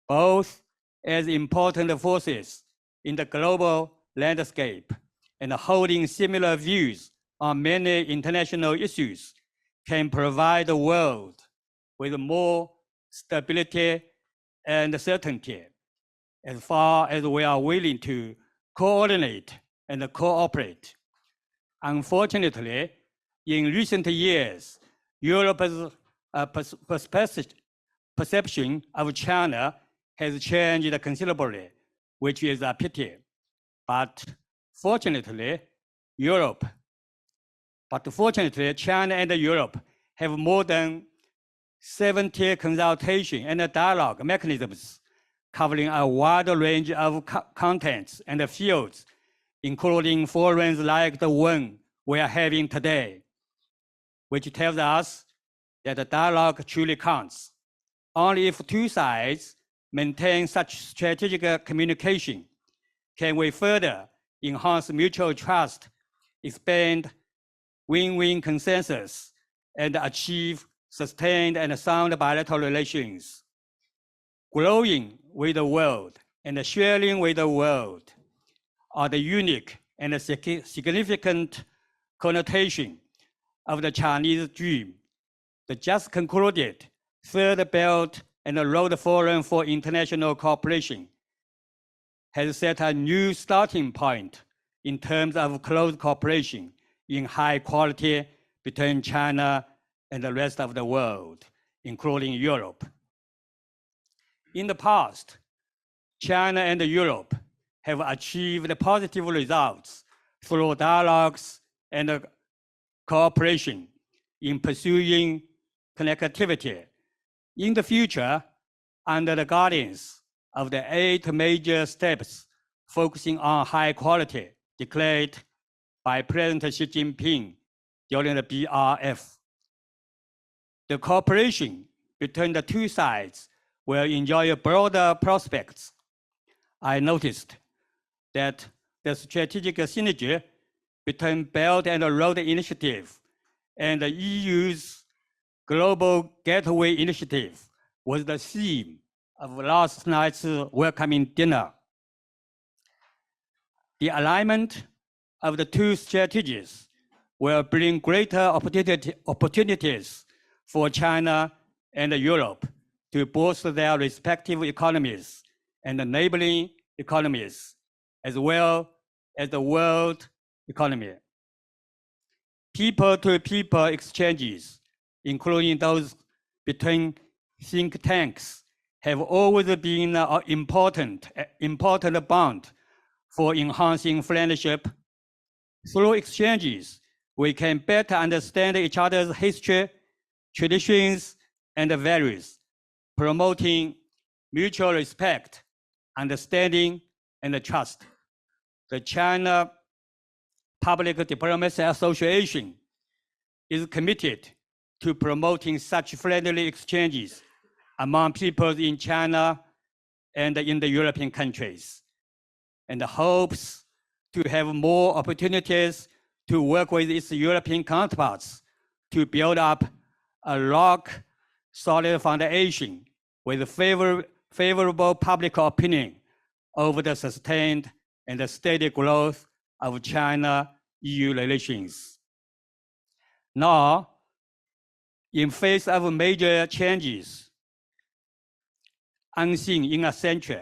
H: both as important forces in the global landscape and holding similar views on many international issues, can provide the world with more stability and certainty as far as we are willing to coordinate and cooperate. Unfortunately, in recent years, Europe's perception of China has changed considerably, which is a pity. But fortunately, China and Europe have more than 70 consultation and dialogue mechanisms covering a wide range of contents and fields, including forums like the one we are having today, which tells us that the dialogue truly counts. Only if two sides maintain such strategic communication can we further enhance mutual trust, expand win-win consensus, and achieve sustained and sound bilateral relations. Growing with the world and sharing with the world are the unique and significant connotation of the Chinese dream. The just concluded Third Belt and Road Forum for International Cooperation has set a new starting point in terms of close cooperation in high quality between China and the rest of the world, including Europe. In the past, China and Europe have achieved positive results through dialogues and cooperation in pursuing connectivity. In the future, under the guidance of the 8 major steps focusing on high quality declared by President Xi Jinping during the BRF, the cooperation between the two sides will enjoy broader prospects. I noticed that the strategic synergy between Belt and Road Initiative and the EU's Global Gateway Initiative was the theme of last night's welcoming dinner. The alignment of the two strategies will bring greater opportunities for China and Europe to boost their respective economies and neighboring economies, as well as the world economy. people-to-people exchanges, including those between think tanks, have always been an important bond for enhancing friendship. Through exchanges, we can better understand each other's history, traditions, and values, promoting mutual respect, understanding, and trust. The China Public Diplomacy Association is committed to promoting such friendly exchanges among people in China and in the European countries, and hopes to have more opportunities to work with its European counterparts to build up a rock-solid foundation with favorable public opinion over the sustained and steady growth of China-EU relations. Now, in face of major changes unseen in a century,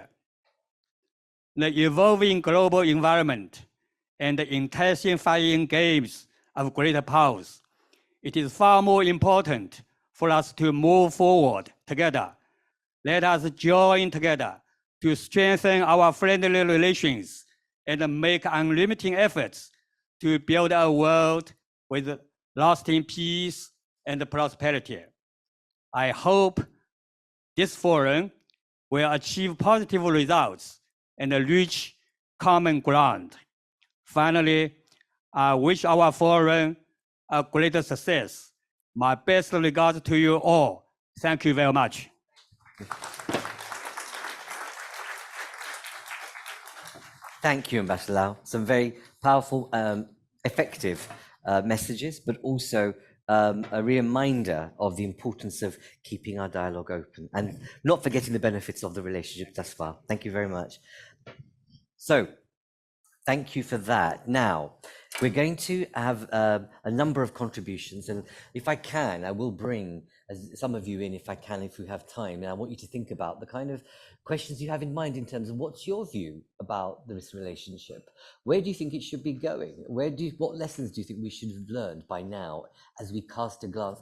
H: the evolving global environment and the intensifying games of great powers, it is far more important for us to move forward together. Let us join together to strengthen our friendly relations and make unremitting efforts to build a world with lasting peace and prosperity. I hope this forum will achieve positive results and reach common ground. Finally, I wish our forum a great success. My best regards to you all. Thank you very much.
A: Thank you, Ambassador Lau. Some very powerful, effective messages, but also a reminder of the importance of keeping our dialogue open and not forgetting the benefits of the relationship thus far. Thank you very much. So, thank you for that. Now, we're going to have a number of contributions, and if I can, I will bring some of you in if I can, if we have time. And I want you to think about the kind of questions you have in mind in terms of what's your view about this relationship? Where do you think it should be going? What lessons do you think we should have learned by now as we cast a glance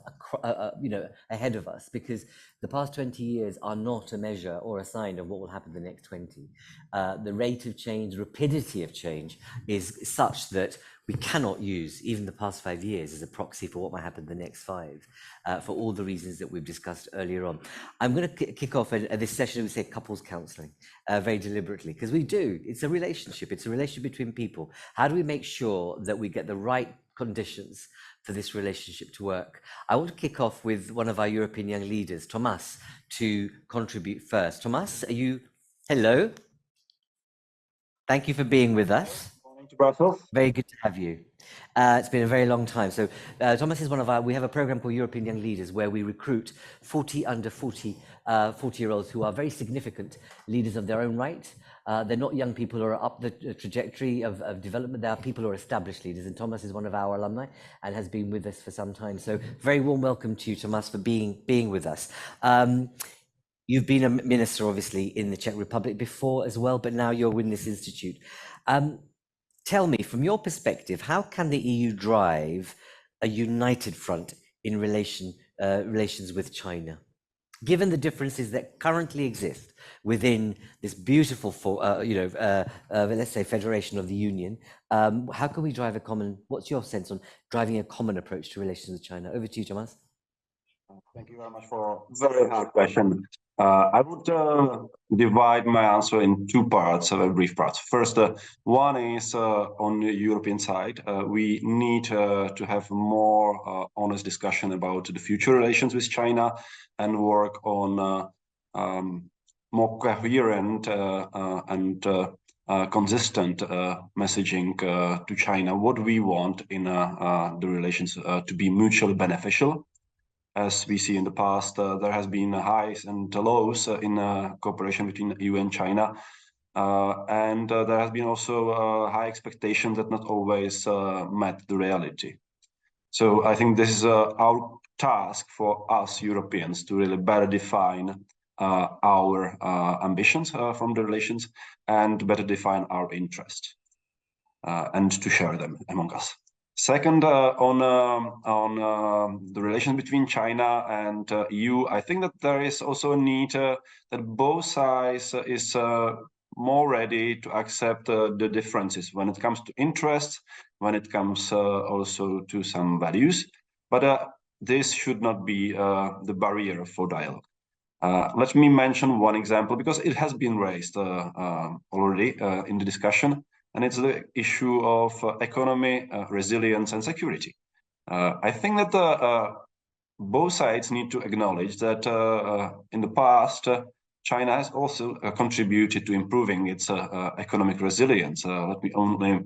A: ahead of us? Because the past 20 years are not a measure or a sign of what will happen in the next 20. The rate of change, rapidity of change is such that we cannot use even the past 5 years as a proxy for what might happen in the next 5, for all the reasons that we've discussed earlier on. I'm going to kick off this session with, say, couples counseling, very deliberately, because we do. It's a relationship between people. How do we make sure that we get the right conditions for this relationship to work? I want to kick off with one of our European young leaders, Thomas, to contribute first. Thomas, are you? Hello. Thank you for being with us.
I: Morning to Brussels.
A: Very good to have you. It's been a very long time. So Thomas is we have a program called European Young Leaders where we recruit 40 under 40-year-olds who are very significant leaders of their own right. They're not young people who are up the trajectory of development. They are people who are established leaders. And Thomas is one of our alumni and has been with us for some time. So very warm welcome to you, Thomas, for being with us. You've been a minister, obviously, in the Czech Republic before as well, but now you're with this institute. Tell me, from your perspective, how can the EU drive a united front in relations with China, given the differences that currently exist within this beautiful, let's say, federation of the Union? How can we drive what's your sense on driving a common approach to relations with China? Over to you, Thomas.
I: Thank you very much for a very hard question. I would divide my answer in two parts, brief parts. First, one is on the European side. We need to have more honest discussion about the future relations with China and work on more coherent and consistent messaging to China, what we want in the relations to be mutually beneficial. As we see in the past, there has been highs and lows in cooperation between EU and China. And there has been also high expectations that not always met the reality. So I think this is our task for us Europeans to really better define our ambitions from the relations and better define our interests and to share them among us. Second, on the relation between China and EU, I think that there is also a need that both sides is more ready to accept the differences when it comes to interests, when it comes also to some values. But this should not be the barrier for dialogue. Let me mention one example because it has been raised already in the discussion, and it's the issue of economy, resilience, and security. I think that both sides need to acknowledge that in the past, China has also contributed to improving its economic resilience. Let me only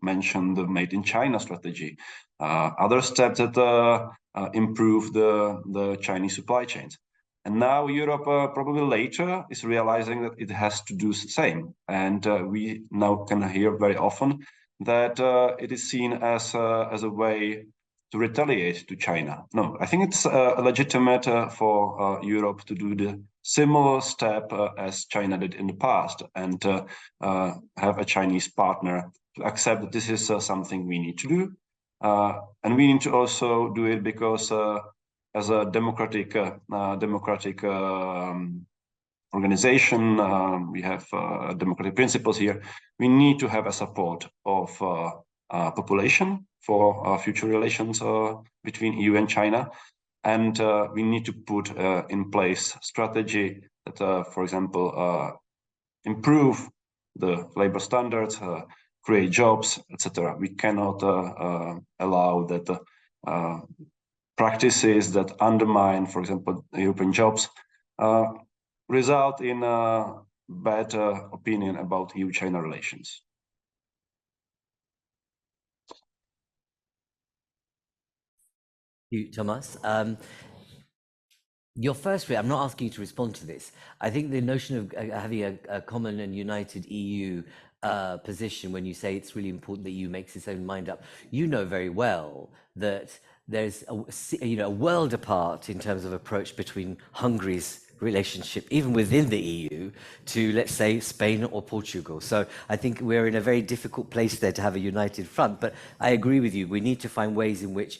I: mention the Made in China strategy. Other steps that improve the Chinese supply chains. And now Europe probably later is realizing that it has to do the same. And we now can hear very often that it is seen as a way to retaliate to China. No, I think it's legitimate for Europe to do the similar step as China did in the past and have a Chinese partner to accept that this is something we need to do. And we need to also do it because as a democratic organization, we have democratic principles here. We need to have a support of population for future relations between EU and China. And we need to put in place strategy that, for example, improve the labor standards, create jobs, etc. We cannot allow that practices that undermine, for example, European jobs result in a bad opinion about EU-China relations.
A: Thank you, Thomas. Your first, I'm not asking you to respond to this. I think the notion of having a common and united EU position, when you say it's really important that EU makes its own mind up, you know very well that there's a world apart in terms of approach between Hungary's relationship, even within the EU, to, let's say, Spain or Portugal. So I think we're in a very difficult place there to have a united front. But I agree with you. We need to find ways in which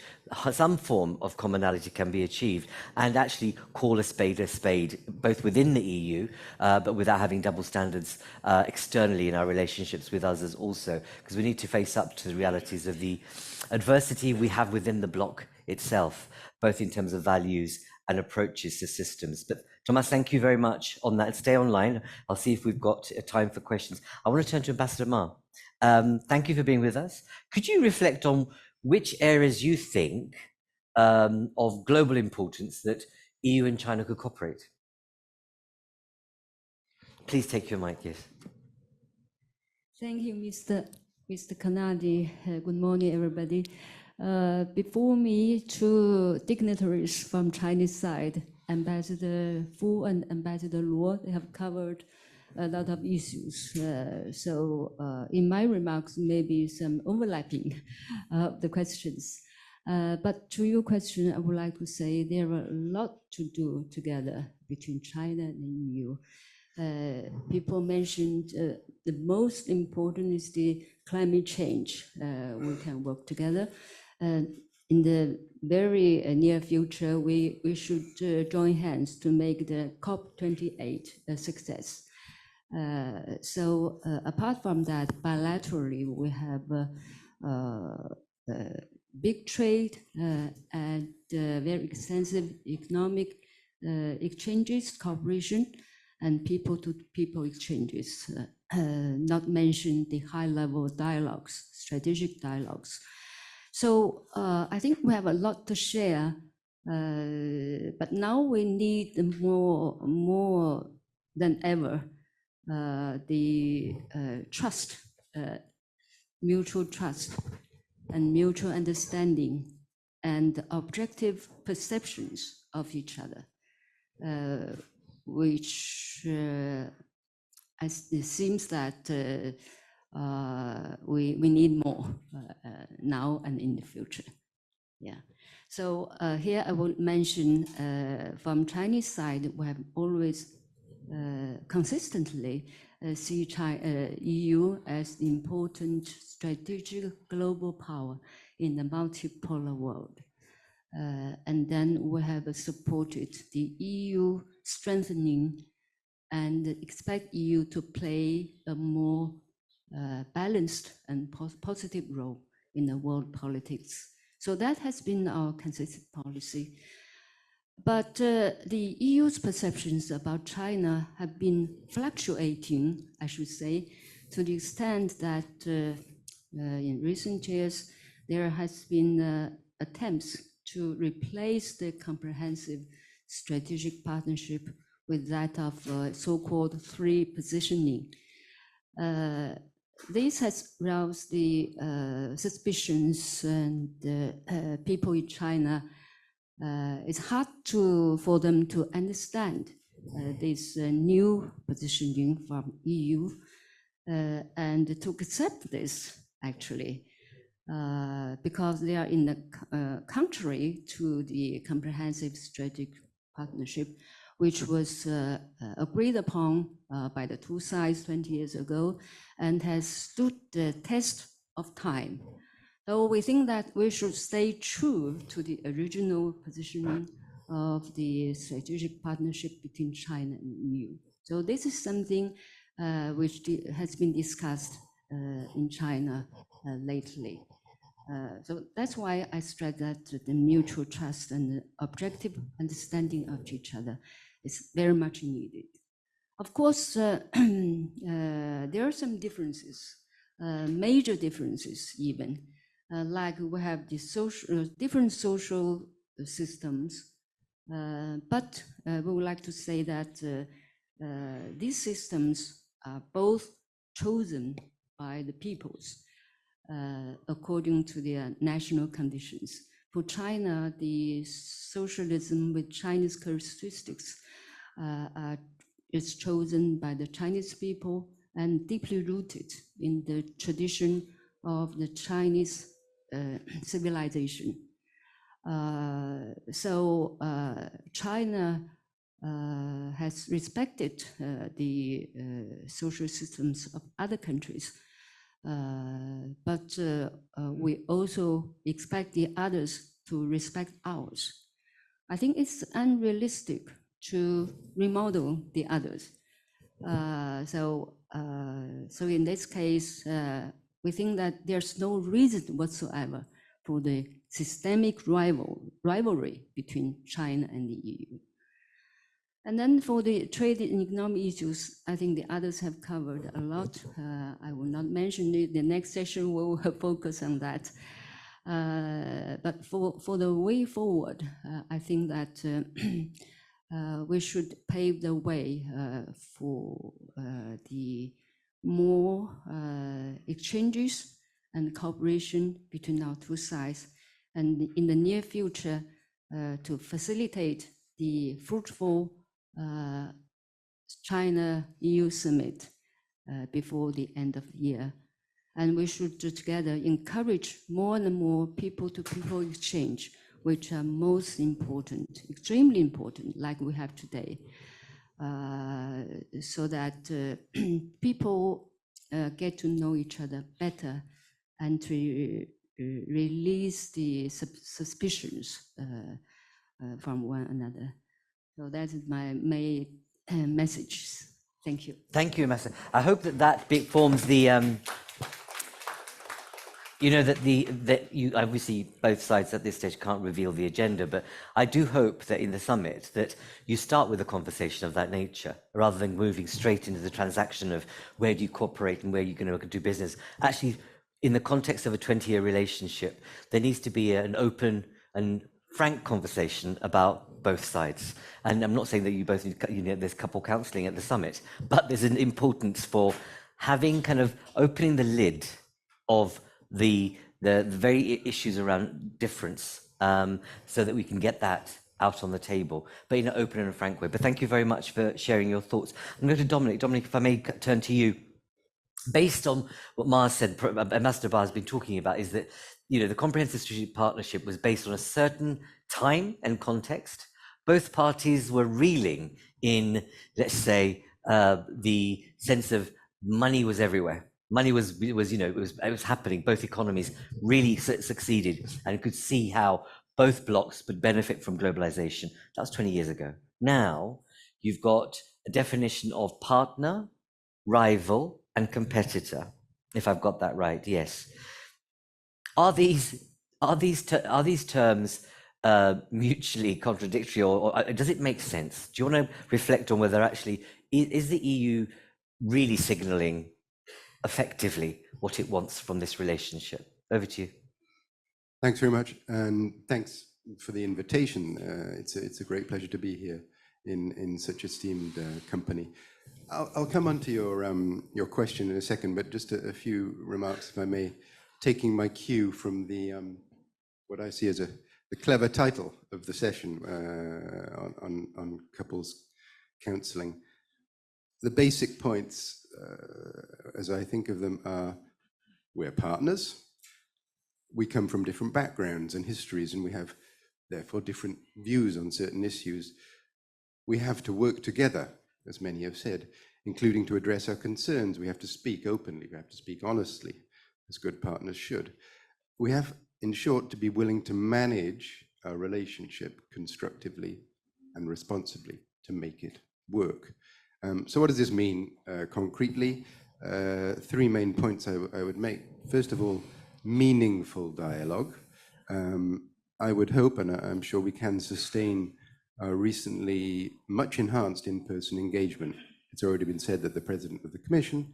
A: some form of commonality can be achieved and actually call a spade, both within the EU, but without having double standards externally in our relationships with others also, because we need to face up to the realities of the adversity we have within the bloc itself, both in terms of values and approaches to systems. But Thomas, thank you very much on that. Stay online. I'll see if we've got time for questions. I want to turn to Ambassador Ma. Thank you for being with us. Could you reflect on which areas you think of global importance that EU and China could cooperate? Please take your mic, yes.
J: Thank you, Mr. Kanadi. Good morning, everybody. Before me, two dignitaries from Chinese side, Ambassador Fu and Ambassador Luo, they have covered a lot of issues. So in my remarks, maybe some overlapping of the questions. But to your question, I would like to say there are a lot to do together between China and EU. People mentioned the most important is the climate change. We can work together. In the very near future, we should join hands to make the COP28 a success. So apart from that, bilaterally, we have big trade and very extensive economic exchanges, cooperation, and people-to-people exchanges, not mention the high-level dialogues, strategic dialogues. So I think we have a lot to share, but now we need more than ever the trust, mutual trust and mutual understanding and objective perceptions of each other, which it seems that we need more now and in the future. Yeah. So here I will mention from Chinese side, we have always consistently see EU as the important strategic global power in the multipolar world. And then we have supported the EU strengthening and expect EU to play a more balanced and positive role in the world politics. So that has been our consistent policy. But the EU's perceptions about China have been fluctuating, I should say, to the extent that in recent years, there has been attempts to replace the comprehensive strategic partnership with that of so-called three positioning. This has roused the suspicions, and people in China, it's hard for them to understand this new positioning from EU and to accept this, actually, because they are in the contrary to the comprehensive strategic partnership, which was agreed upon by the two sides 20 years ago and has stood the test of time. So we think that we should stay true to the original positioning of the strategic partnership between China and EU. So this is something which has been discussed in China lately. So that's why I stress that the mutual trust and the objective understanding of each other is very much needed. Of course, there are some differences, major differences even, like we have the different social systems, but we would like to say that these systems are both chosen by the peoples according to their national conditions. For China, the socialism with Chinese characteristics is chosen by the Chinese people and deeply rooted in the tradition of the Chinese civilization. So China has respected the social systems of other countries, but we also expect the others to respect ours. I think it's unrealistic to remodel the others. So in this case, we think that there's no reason whatsoever for the systemic rivalry between China and the EU. And then for the trade and economic issues, I think the others have covered a lot. I will not mention it. The next session will focus on that. But for the way forward, I think that we should pave the way for the more exchanges and cooperation between our two sides, and in the near future to facilitate the fruitful China-EU summit before the end of the year. And we should together encourage more and more people-to-people exchange, which are most important, extremely important, like we have today, so that people get to know each other better and to release the suspicions from one another. So that is my main message. Thank you.
A: Thank you, Ambassador. I hope that bit forms the, you know, that you obviously both sides at this stage can't reveal the agenda, but I do hope that in the summit that you start with a conversation of that nature rather than moving straight into the transaction of where do you cooperate and where you're going to do business. Actually, in the context of a 20-year relationship, there needs to be an open and frank conversation about both sides. And I'm not saying that you both need, you know, there's couple counseling at the summit, but there's an importance for having kind of opening the lid of the very issues around difference, so that we can get that out on the table, but in an open and frank way. But thank you very much for sharing your thoughts. I'm going to Dominic. Dominic, if I may turn to you. Based on what Mars said, Ambassador Barr has been talking about, is that, you know, the comprehensive strategic partnership was based on a certain time and context. Both parties were reeling in, let's say, the sense of money was everywhere. Money was it was happening. Both economies really succeeded, and could see how both blocks would benefit from globalization. That was 20 years ago. Now you've got a definition of partner, rival, and competitor. If I've got that right, yes. Are these terms mutually contradictory, or does it make sense? Do you want to reflect on whether actually is the EU really signaling effectively what it wants from this relationship? Over to you.
K: Thanks very much, and thanks for the invitation. It's a great pleasure to be here in such esteemed company. I'll come on to your question in a second, but just a few remarks, if I may, taking my cue from the what I see as the clever title of the session on couples counseling. The basic points, as I think of them, are we're partners. We come from different backgrounds and histories, and we have therefore different views on certain issues. We have to work together, as many have said, including to address our concerns. We have to speak openly, we have to speak honestly, as good partners should. We have, in short, to be willing to manage our relationship constructively and responsibly to make it work. So what does this mean concretely? Three main points I would make. First of all, meaningful dialogue. I would hope, and I'm sure we can sustain our recently much enhanced in-person engagement. It's already been said that the President of the Commission,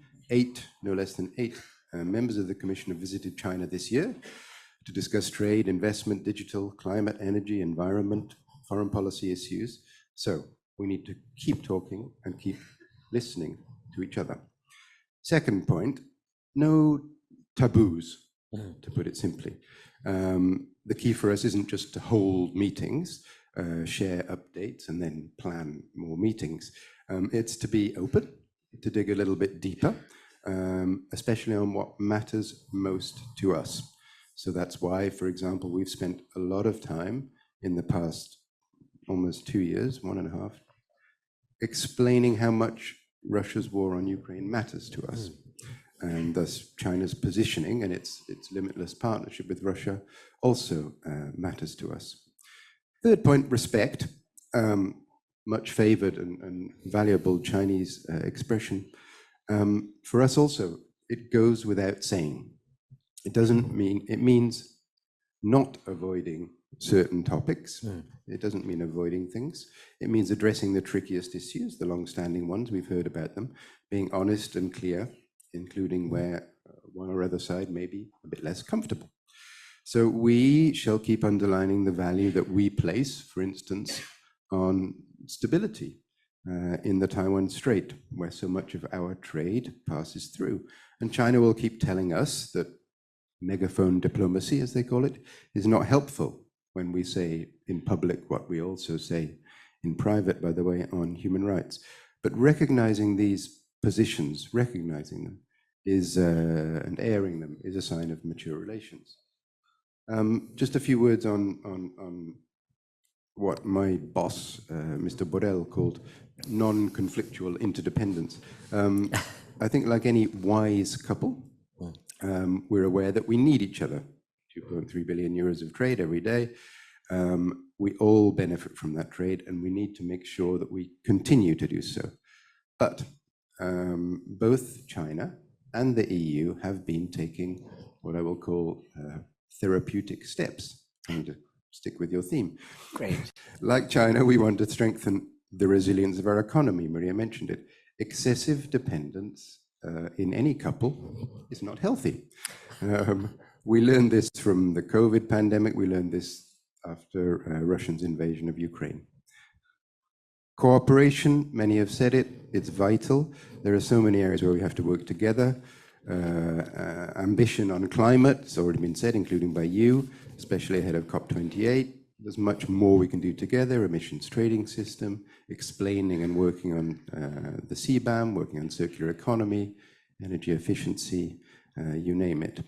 K: no less than eight members of the Commission have visited China this year to discuss trade, investment, digital, climate, energy, environment, foreign policy issues. So we need to keep talking and keep listening to each other. Second point, no taboos, to put it simply. The key for us isn't just to hold meetings, share updates, and then plan more meetings. It's to be open, to dig a little bit deeper, especially on what matters most to us. So that's why, for example, we've spent a lot of time in the past almost 2 years, 1.5, explaining how much Russia's war on Ukraine matters to us. And thus China's positioning and its limitless partnership with Russia also matters to us. Third point, respect. Much favored and valuable Chinese expression. For us also, it goes without saying. It means not avoiding certain topics. It doesn't mean avoiding things. It means addressing the trickiest issues, the long-standing ones, we've heard about them, being honest and clear, including where one or other side may be a bit less comfortable. So we shall keep underlining the value that we place, for instance, on stability in the Taiwan Strait, where so much of our trade passes through. And China will keep telling us that megaphone diplomacy, as they call it, is not helpful when we say in public what we also say in private, by the way, on human rights. But recognizing these positions, recognizing them, is and airing them is a sign of mature relations. Just a few words on what my boss, Mr. Borrell, called non-conflictual interdependence. I think like any wise couple, we're aware that we need each other. 2.3 billion euros of trade every day. We all benefit from that trade, and we need to make sure that we continue to do so. But both China and the EU have been taking what I will call therapeutic steps. And stick with your theme.
A: Great.
K: Like China, we want to strengthen the resilience of our economy. Maria mentioned it. Excessive dependence in any couple is not healthy. We learned this from the COVID pandemic. We learned this after Russia's invasion of Ukraine. Cooperation, many have said it, it's vital. There are so many areas where we have to work together. Ambition on climate, it's already been said, including by you, especially ahead of COP28. There's much more we can do together, emissions trading system, explaining and working on the CBAM, working on circular economy, energy efficiency, you name it.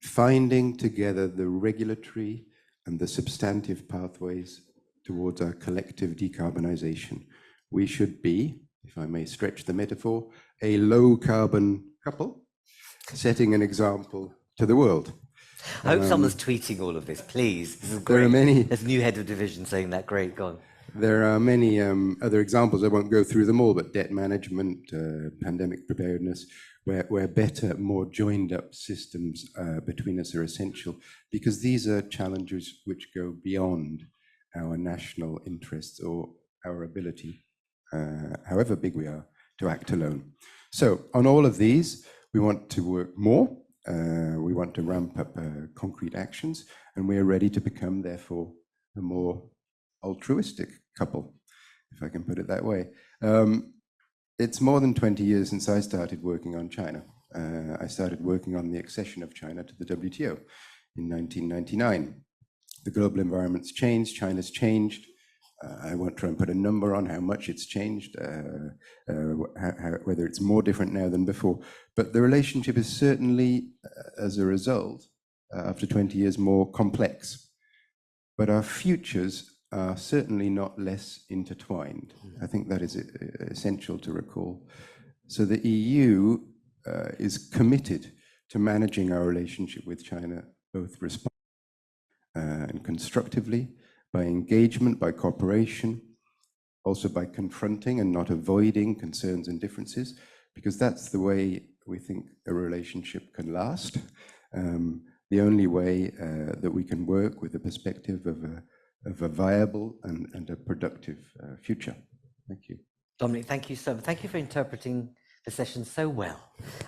K: Finding together the regulatory and the substantive pathways towards our collective decarbonization. We should be, if I may stretch the metaphor, a low carbon couple, setting an example to the world.
A: I hope someone's tweeting all of this, please. This is great.
K: There are many.
A: There's a new head of division saying that. Great, go on.
K: There are many other examples. I won't go through them all, but debt management, pandemic preparedness, where better, more joined up systems between us are essential, because these are challenges which go beyond our national interests or our ability, however big we are, to act alone. So on all of these, we want to work more. We want to ramp up concrete actions, and we are ready to become, therefore, a more altruistic couple, if I can put it that way. It's more than 20 years since I started working on China. I started working on the accession of China to the WTO in 1999. The global environment's changed, China's changed. I won't try and put a number on how much it's changed, whether it's more different now than before. But the relationship is certainly, as a result, after 20 years, more complex. But our futures are certainly not less intertwined. I think that is essential to recall. So the EU is committed to managing our relationship with China, both responsibly and constructively, by engagement, by cooperation, also by confronting and not avoiding concerns and differences, because that's the way we think a relationship can last. The only way that we can work with the perspective of a viable and a productive future. Thank you.
A: Dominic, thank you so much. Thank you for interpreting the session so well.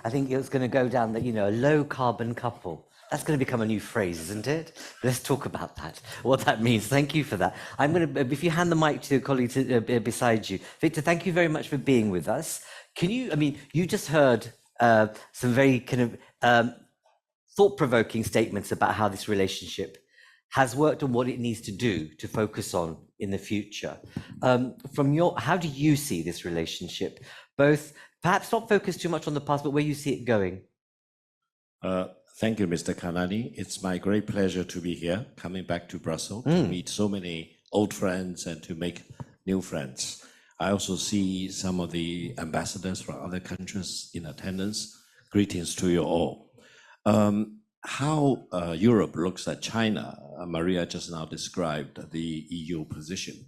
A: I think it's going to go down that, a low carbon couple. That's going to become a new phrase, isn't it? Let's talk about that, what that means. Thank you for that. I'm going to, if you hand the mic to a colleague beside you. Victor, thank you very much for being with us. Can you, you just heard some very kind of thought-provoking statements about how this relationship has worked and what it needs to do to focus on in the future. How do you see this relationship? Both, perhaps not focus too much on the past, but where you see it going.
L: Thank you, Mr. Kanani. It's my great pleasure to be here, coming back to Brussels to meet so many old friends and to make new friends. I also see some of the ambassadors from other countries in attendance. Greetings to you all. How Europe looks at China, Maria just now described the EU position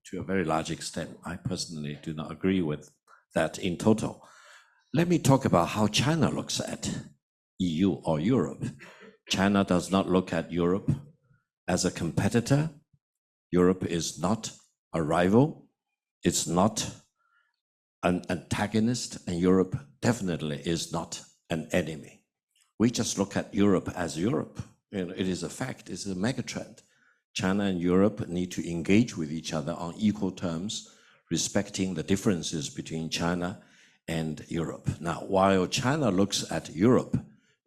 L: to a very large extent. I personally do not agree with that in total. Let me talk about how China looks at EU or Europe. China does not look at Europe as a competitor. Europe is not a rival. It's not an antagonist, and Europe definitely is not an enemy. We just look at Europe as Europe. It is a fact, it's a megatrend. China and Europe need to engage with each other on equal terms, respecting the differences between China and Europe. Now, while China looks at Europe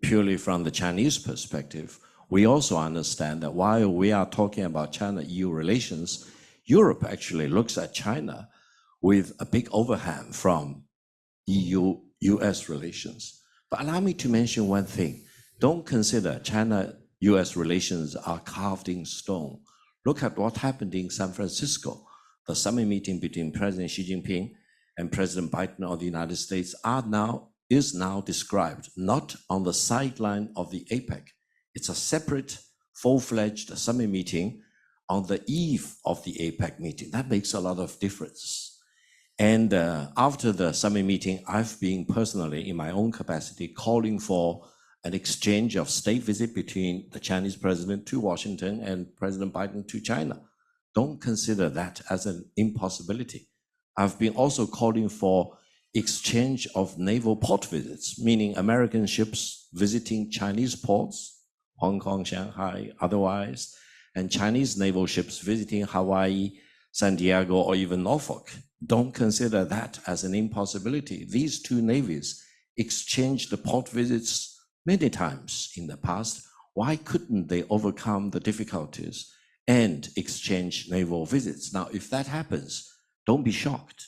L: purely from the Chinese perspective, we also understand that while we are talking about China-EU relations, Europe actually looks at China with a big overhang from EU-US relations. But allow me to mention one thing. Don't consider China-US relations are carved in stone. Look at what happened in San Francisco. The summit meeting between President Xi Jinping and President Biden of the United States is now described not on the sideline of the APEC. It's a separate, full-fledged summit meeting on the eve of the APEC meeting. That makes a lot of difference. And after the summit meeting, I've been personally, in my own capacity, calling for an exchange of state visit between the Chinese president to Washington and President Biden to China. Don't consider that as an impossibility. I've been also calling for exchange of naval port visits, meaning American ships visiting Chinese ports, Hong Kong, Shanghai, otherwise, and Chinese naval ships visiting Hawaii, San Diego, or even Norfolk. Don't consider that as an impossibility. These two navies exchanged the port visits many times in the past. Why couldn't they overcome the difficulties and exchange naval visits? Now, if that happens, don't be shocked,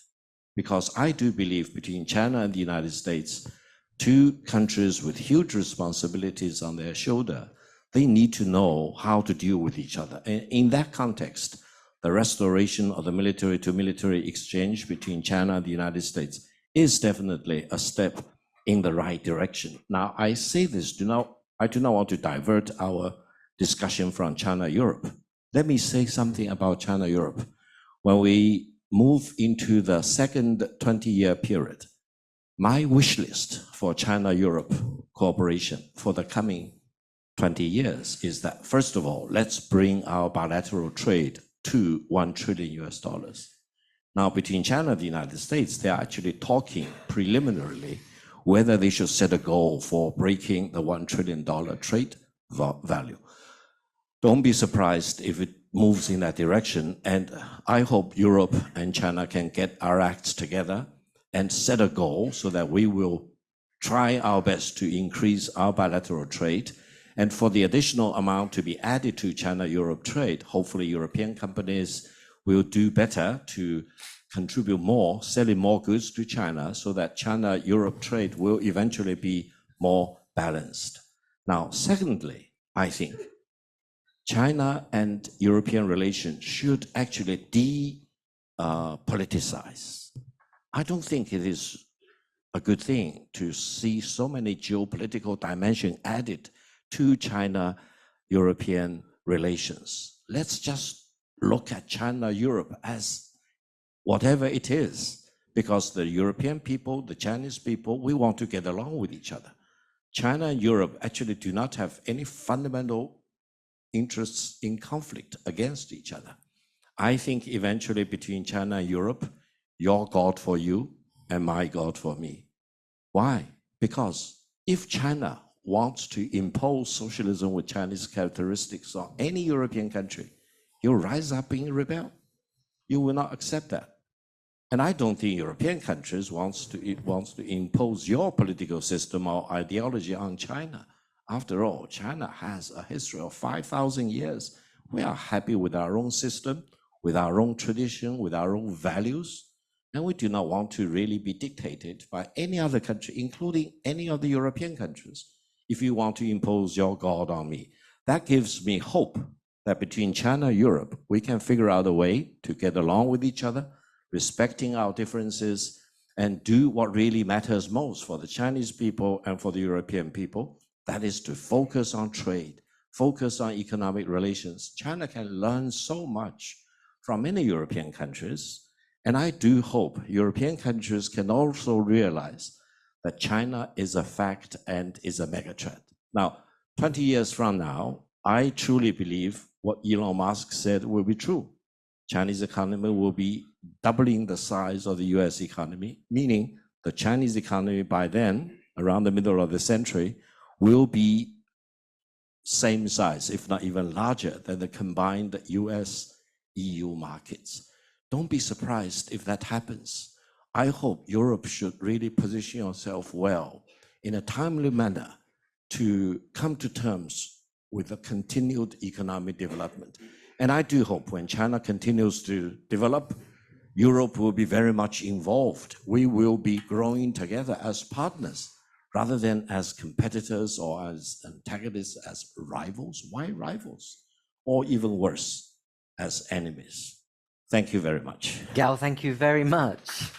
L: because I do believe between China and the United States, two countries with huge responsibilities on their shoulder, they need to know how to deal with each other. And in that context, the restoration of the military-to-military exchange between China and the United States is definitely a step in the right direction. Now, I say this, I do not want to divert our discussion from China-Europe. Let me say something about China-Europe. When we move into the second 20-year period, my wish list for China-Europe cooperation for the coming 20 years is that, first of all, let's bring our bilateral trade to $1 trillion US. Now, between China and the United States, they are actually talking preliminarily whether they should set a goal for breaking the $1 trillion trade value. Don't be surprised if it moves in that direction. And I hope Europe and China can get our acts together and set a goal so that we will try our best to increase our bilateral trade. And for the additional amount to be added to China-Europe trade, hopefully European companies will do better to contribute more, selling more goods to China so that China-Europe trade will eventually be more balanced. Now, secondly, I think China and European relations should actually depoliticize. I don't think it is a good thing to see so many geopolitical dimensions added to China-European relations. Let's just look at China-Europe as whatever it is, because the European people, the Chinese people, we want to get along with each other. China and Europe actually do not have any fundamental interests in conflict against each other. I think eventually between China and Europe, your God for you and my God for me. Why? Because if China wants to impose socialism with Chinese characteristics on any European country, you'll rise up and rebel. You will not accept that. And I don't think European countries wants to impose your political system or ideology on China. After all, China has a history of 5,000 years. We are happy with our own system, with our own tradition, with our own values, and we do not want to really be dictated by any other country, including any of the European countries, if you want to impose your God on me. That gives me hope that between China and Europe, we can figure out a way to get along with each other, respecting our differences, and do what really matters most for the Chinese people and for the European people. That is to focus on trade, focus on economic relations. China can learn so much from many European countries. And I do hope European countries can also realize that China is a fact and is a megatrend. Now, 20 years from now, I truly believe what Elon Musk said will be true. Chinese economy will be doubling the size of the US economy, meaning the Chinese economy by then, around the middle of the century, will be same size, if not even larger than the combined US-EU markets. Don't be surprised if that happens. I hope Europe should really position yourself well in a timely manner to come to terms with the continued economic development. And I do hope when China continues to develop, Europe will be very much involved. We will be growing together as partners rather than as competitors or as antagonists, as rivals. Why rivals? Or even worse, as enemies. Thank you very much.
A: Gao, thank you very much.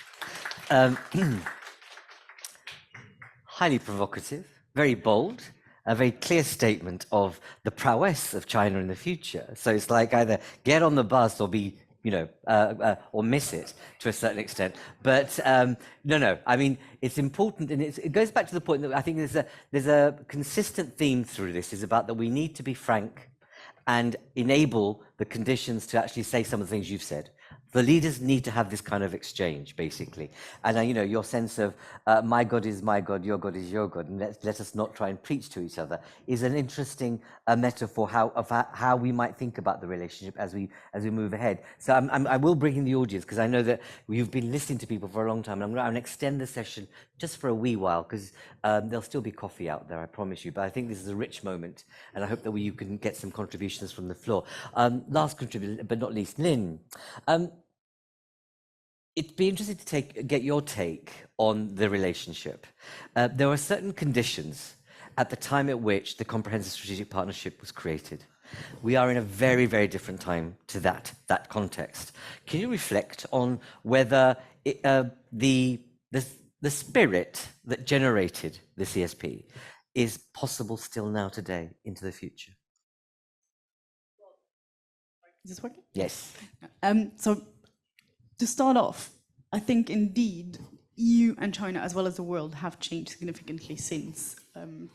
A: Highly provocative, very bold, a very clear statement of the prowess of China in the future. So it's like either get on the bus or be, or miss it to a certain extent. But no, I mean, it's important, and it goes back to the point that I think there's a consistent theme through this, is about that we need to be frank and enable the conditions to actually say some of the things you've said. The leaders need to have this kind of exchange, basically. And, your sense of my God is my God, your God is your God, and let us not try and preach to each other, is an interesting metaphor of how we might think about the relationship as we move ahead. So I will bring in the audience, because I know that you've been listening to people for a long time. And I'm going to extend the session just for a wee while, because there'll still be coffee out there, I promise you. But I think this is a rich moment, and I hope that you can get some contributions from the floor. Last contributor, but not least, Lynn. It'd be interesting to get your take on the relationship. There were certain conditions at the time at which the Comprehensive Strategic Partnership was created. We are in a very, very different time to that context. Can you reflect on whether the spirit that generated the CSP is possible still now today into the future?
M: Is this working?
A: Yes.
M: So to start off, I think indeed EU and China, as well as the world, have changed significantly since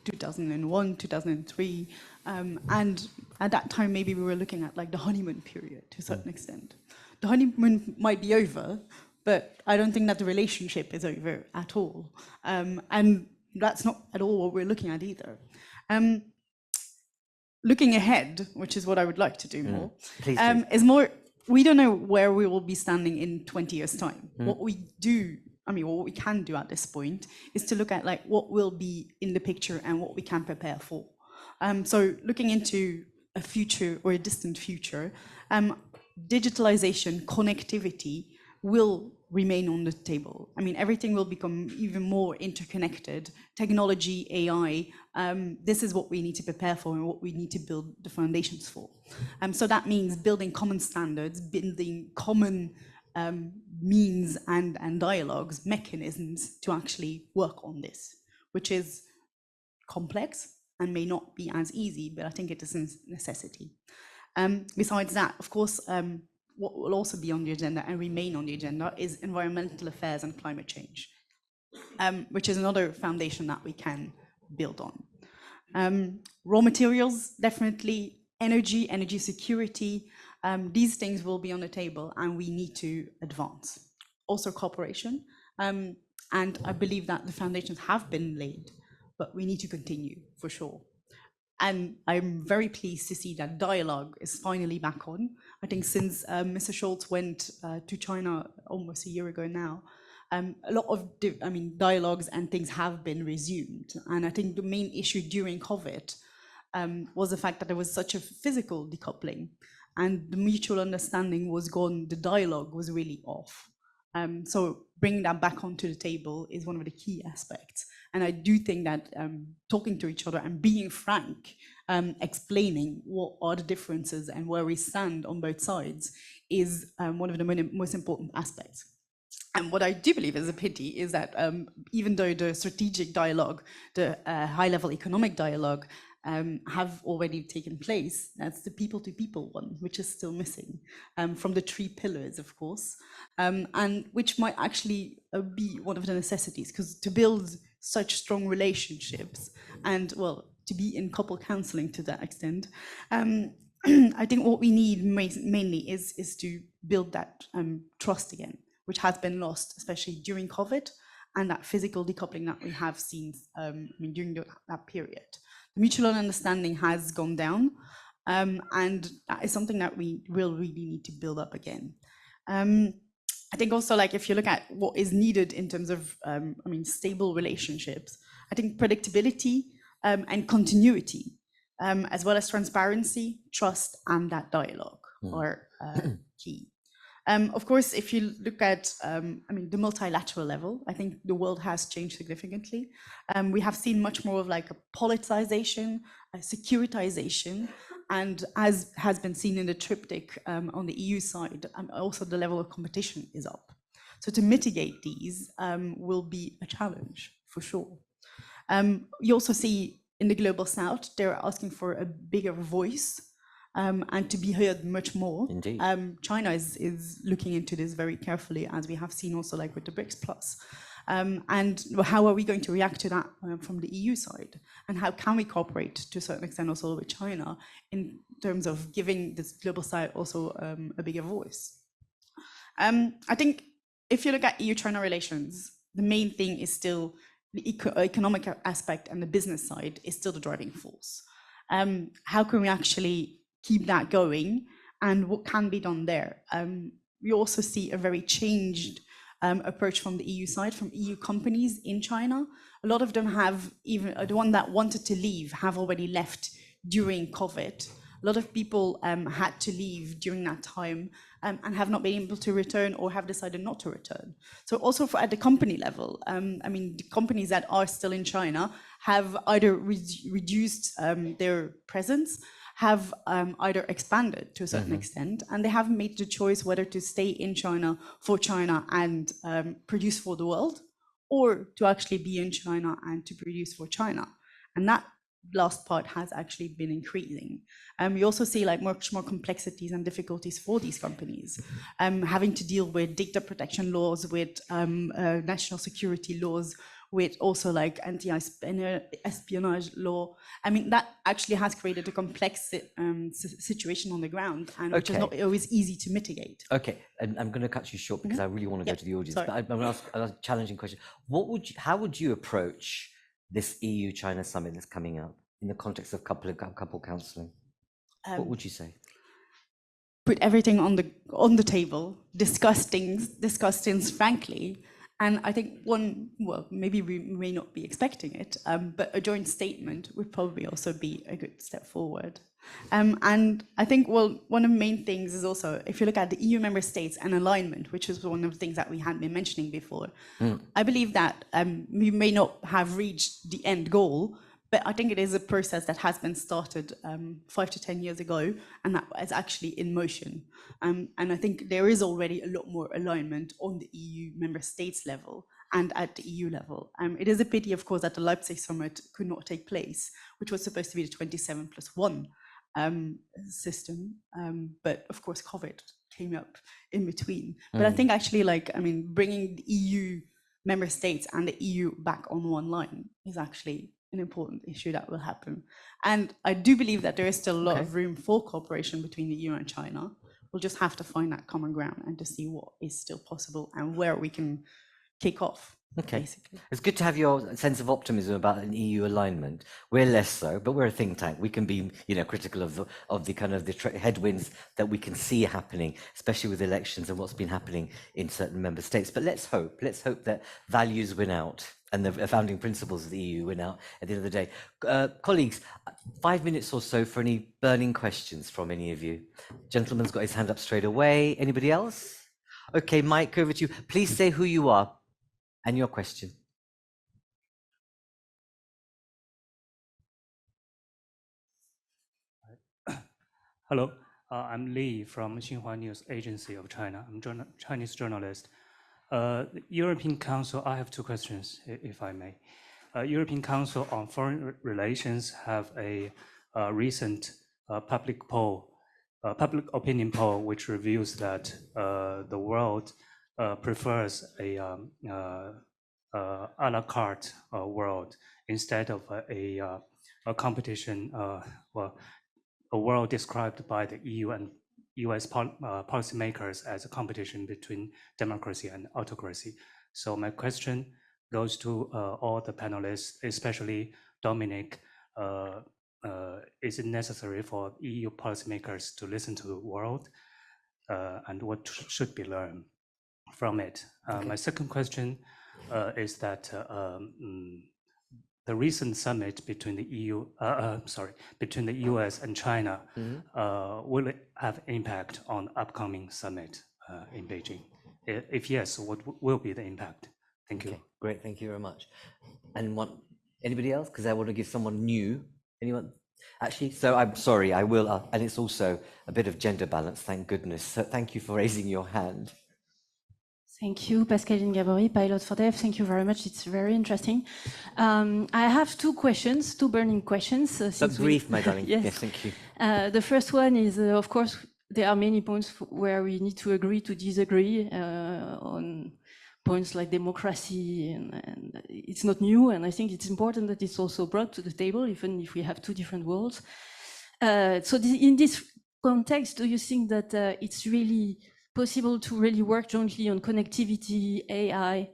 M: 2001, 2003. And at that time, maybe we were looking at like the honeymoon period to a certain extent. The honeymoon might be over, but I don't think that the relationship is over at all. And that's not at all what we're looking at either. Looking ahead, which is what I would like to do more, is more, we don't know where we will be standing in 20 years' time. What we do, what we can do at this point is to look at like what will be in the picture and what we can prepare for. So looking into a future or a distant future, digitalization, connectivity will remain on the table. Everything will become even more interconnected. Technology, AI, this is what we need to prepare for and what we need to build the foundations for. So that means building common standards, building common means and dialogues, mechanisms to actually work on this, which is complex and may not be as easy, but I think it is a necessity. Besides that, of course, what will also be on the agenda and remain on the agenda is environmental affairs and climate change, which is another foundation that we can build on. Raw materials, definitely, energy security, these things will be on the table and we need to advance. Also cooperation, and I believe that the foundations have been laid, but we need to continue for sure. And I'm very pleased to see that dialogue is finally back on. I think since Mr. Scholz went to China almost a year ago now, a lot of dialogues and things have been resumed. And I think the main issue during COVID was the fact that there was such a physical decoupling and the mutual understanding was gone, the dialogue was really off. So bringing that back onto the table is one of the key aspects. And I do think that talking to each other and being frank, explaining what are the differences and where we stand on both sides is one of the most important aspects. And what I do believe is a pity is that even though the strategic dialogue, the high-level economic dialogue have already taken place, that's the people-to-people one, which is still missing from the 3 pillars, of course, and which might actually be one of the necessities, because to build such strong relationships and, well, to be in couple counseling to that extent, I think what we need mainly is to build that trust again, which has been lost, especially during COVID, and that physical decoupling that we have seen during that period. The mutual understanding has gone down, and that is something that we will really need to build up again. I think also, like, if you look at what is needed in terms of, stable relationships, I think predictability and continuity, as well as transparency, trust, and that dialogue are key. Of course, if you look at the multilateral level, I think the world has changed significantly. We have seen much more of like a politicization, a securitization, and as has been seen in the triptych on the EU side, also the level of competition is up. So to mitigate these will be a challenge for sure. You also see in the global south, they're asking for a bigger voice and to be heard much more.
A: Indeed.
M: China is looking into this very carefully, as we have seen also like with the BRICS Plus. And how are we going to react to that from the EU side? And how can we cooperate to a certain extent also with China in terms of giving this global side also a bigger voice? I think if you look at EU-China relations, the main thing is still the economic aspect, and the business side is still the driving force. How can we actually keep that going, and what can be done there? We also see a very changed approach from the EU side, from EU companies in China. A lot of them have, even the one that wanted to leave, have already left during COVID. A lot of people had to leave during that time and have not been able to return or have decided not to return. So also at the company level, the companies that are still in China have either reduced their presence, have either expanded to a certain extent, and they have made the choice whether to stay in China for China and produce for the world, or to actually be in China and to produce for China. And that last part has actually been increasing. We also see like much more complexities and difficulties for these companies, having to deal with data protection laws, with national security laws, with also like anti-espionage law. I mean, that actually has created a complex situation on the ground, and which is not always easy to mitigate.
A: Okay, and I'm going to cut you short because I really want to go to the audience.
M: Sorry.
A: But I'm going to ask a challenging question. How would you approach this EU-China summit that's coming up in the context of couple counselling? What would you say?
M: Put everything on the table, discuss things frankly. And I think maybe we may not be expecting it, but a joint statement would probably also be a good step forward. And I think, one of the main things is also, if you look at the EU member states and alignment, which is one of the things that we had been mentioning before, I believe that we may not have reached the end goal, but I think it is a process that has been started 5 to 10 years ago, and that is actually in motion. And I think there is already a lot more alignment on the EU member states level and at the EU level. It is a pity, of course, that the Leipzig summit could not take place, which was supposed to be the 27+1 system. But of course, COVID came up in between. But I think actually, bringing the EU member states and the EU back on one line is actually an important issue that will happen. And I do believe that there is still a lot of room for cooperation between the EU and China. We'll just have to find that common ground and to see what is still possible and where we can kick off.
A: Okay,
M: basically.
A: It's good to have your sense of optimism about an EU alignment. We're less so, but we're a think tank. We can be, critical of the kind of the headwinds that we can see happening, especially with elections and what's been happening in certain member states. But let's hope that values win out and the founding principles of the EU win out at the end of the day. Colleagues, 5 minutes or so for any burning questions from any of you. Gentleman's got his hand up straight away. Anybody else? Okay, Mike, over to you. Please say who you are and your question.
N: Hello, I'm Li from Xinhua News Agency of China. I'm a Chinese journalist. The European Council, I have two questions, if I may. European Council on Foreign Relations have a recent public opinion poll, which reveals that the world prefers a a la carte world instead of a competition, a world described by the EU and US policymakers as a competition between democracy and autocracy. So my question goes to all the panelists, especially Dominic. Is it necessary for EU policymakers to listen to the world, and what should be learned from it? My second question is that the recent summit between the US and China, will it have impact on upcoming summit in Beijing? If yes, what will be the impact? Thank you.
A: Okay, great, thank you very much. And anybody else? Because I want to give someone new. Anyone? Actually, so I'm sorry, I will, and it's also a bit of gender balance, thank goodness. So thank you for raising your hand.
O: Thank you, Pascaline Gabory, Pilot for Dev. Thank you very much. It's very interesting. I have two questions, two burning questions.
A: But brief, my darling.
O: Yes.
A: Yes, thank you.
O: The first one is, of course, there are many points where we need to agree to disagree on points like democracy, and it's not new. And I think it's important that it's also brought to the table, even if we have two different worlds. In this context, do you think that it's really possible to really work jointly on connectivity, AI?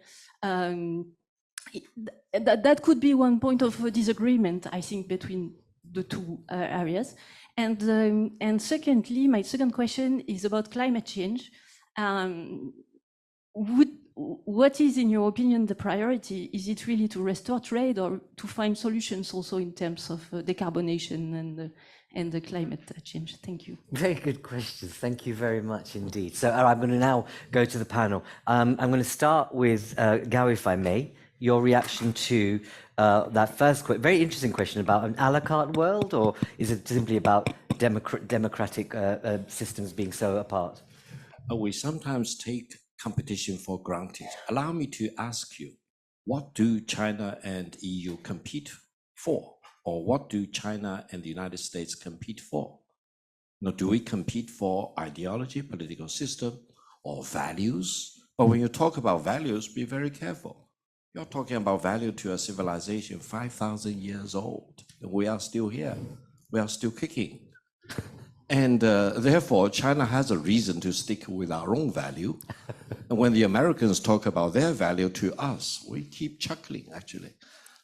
O: That could be one point of disagreement, I think, between the two areas. And secondly, my second question is about climate change. What is, in your opinion, the priority? Is it really to restore trade or to find solutions also in terms of decarbonation and the climate change? Thank you.
A: Very good questions. Thank you very much indeed. So I'm going to now go to the panel. I'm going to start with Gao, if I may. your reaction to that first very interesting question about an a la carte world, or is it simply about democratic systems being so apart?
L: We sometimes take competition for granted. Allow me to ask you, what do China and EU compete for? Or what do China and the United States compete for? Now, do we compete for ideology, political system, or values? But when you talk about values, be very careful. You're talking about value to a civilization 5,000 years old. And we are still here. We are still kicking. And therefore, China has a reason to stick with our own value. And when the Americans talk about their value to us, we keep chuckling, actually.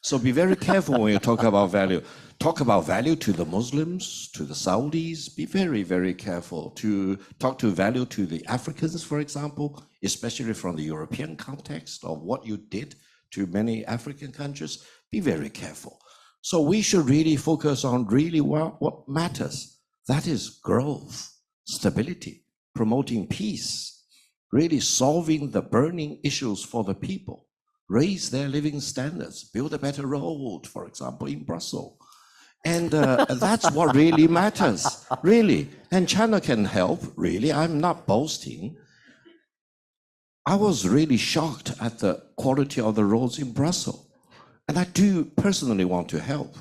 L: So be very careful when you talk about value. Talk about value to the Muslims, to the Saudis. Be very, very careful to talk to value to the Africans, for example, especially from the European context of what you did to many African countries. Be very careful. So we should really focus on really what matters. That is growth, stability, promoting peace, really solving the burning issues for the people, raise their living standards, build a better road, for example, in Brussels. And that's what really matters, really. And China can help, really. I'm not boasting. I was really shocked at the quality of the roads in Brussels. And I do personally want to help.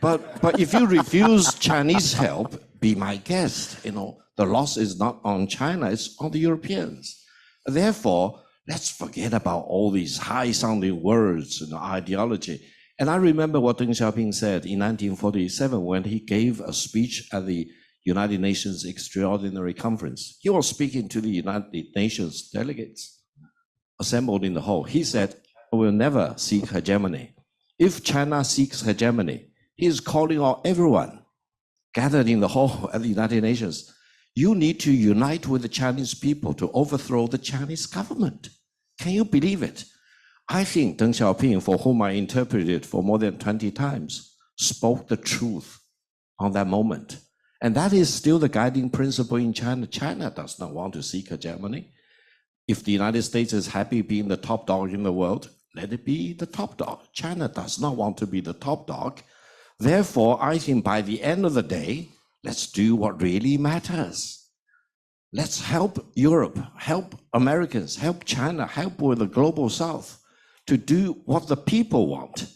L: But if you refuse Chinese help, be my guest. The loss is not on China, it's on the Europeans. Therefore, let's forget about all these high-sounding words and ideology. And I remember what Deng Xiaoping said in 1947 when he gave a speech at the United Nations Extraordinary Conference. He was speaking to the United Nations delegates assembled in the hall. He said, "I will never seek hegemony. If China seeks hegemony," he is calling on everyone gathered in the hall at the United Nations. You need to unite with the Chinese people to overthrow the Chinese government. Can you believe it? I think Deng Xiaoping, for whom I interpreted for more than 20 times, spoke the truth on that moment. And that is still the guiding principle in China. China does not want to seek hegemony. If the United States is happy being the top dog in the world, let it be the top dog. China does not want to be the top dog. Therefore, I think by the end of the day, let's do what really matters. Let's help Europe, help Americans, help China, help with the global South to do what the people want.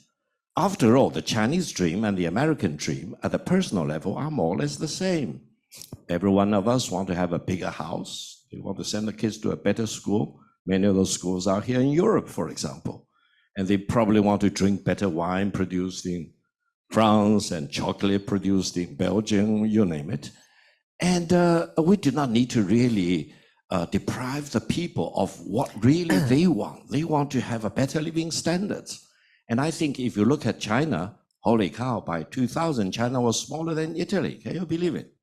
L: After all, the Chinese dream and the American dream at the personal level are more or less the same. Every one of us want to have a bigger house. They want to send the kids to a better school. Many of those schools are here in Europe, for example. And they probably want to drink better wine produced in France and chocolate produced in Belgium, you name it. And we do not need to really deprive the people of what really they want. They want to have a better living standards. And I think if you look at China, holy cow, by 2000, China was smaller than Italy. Can you believe it?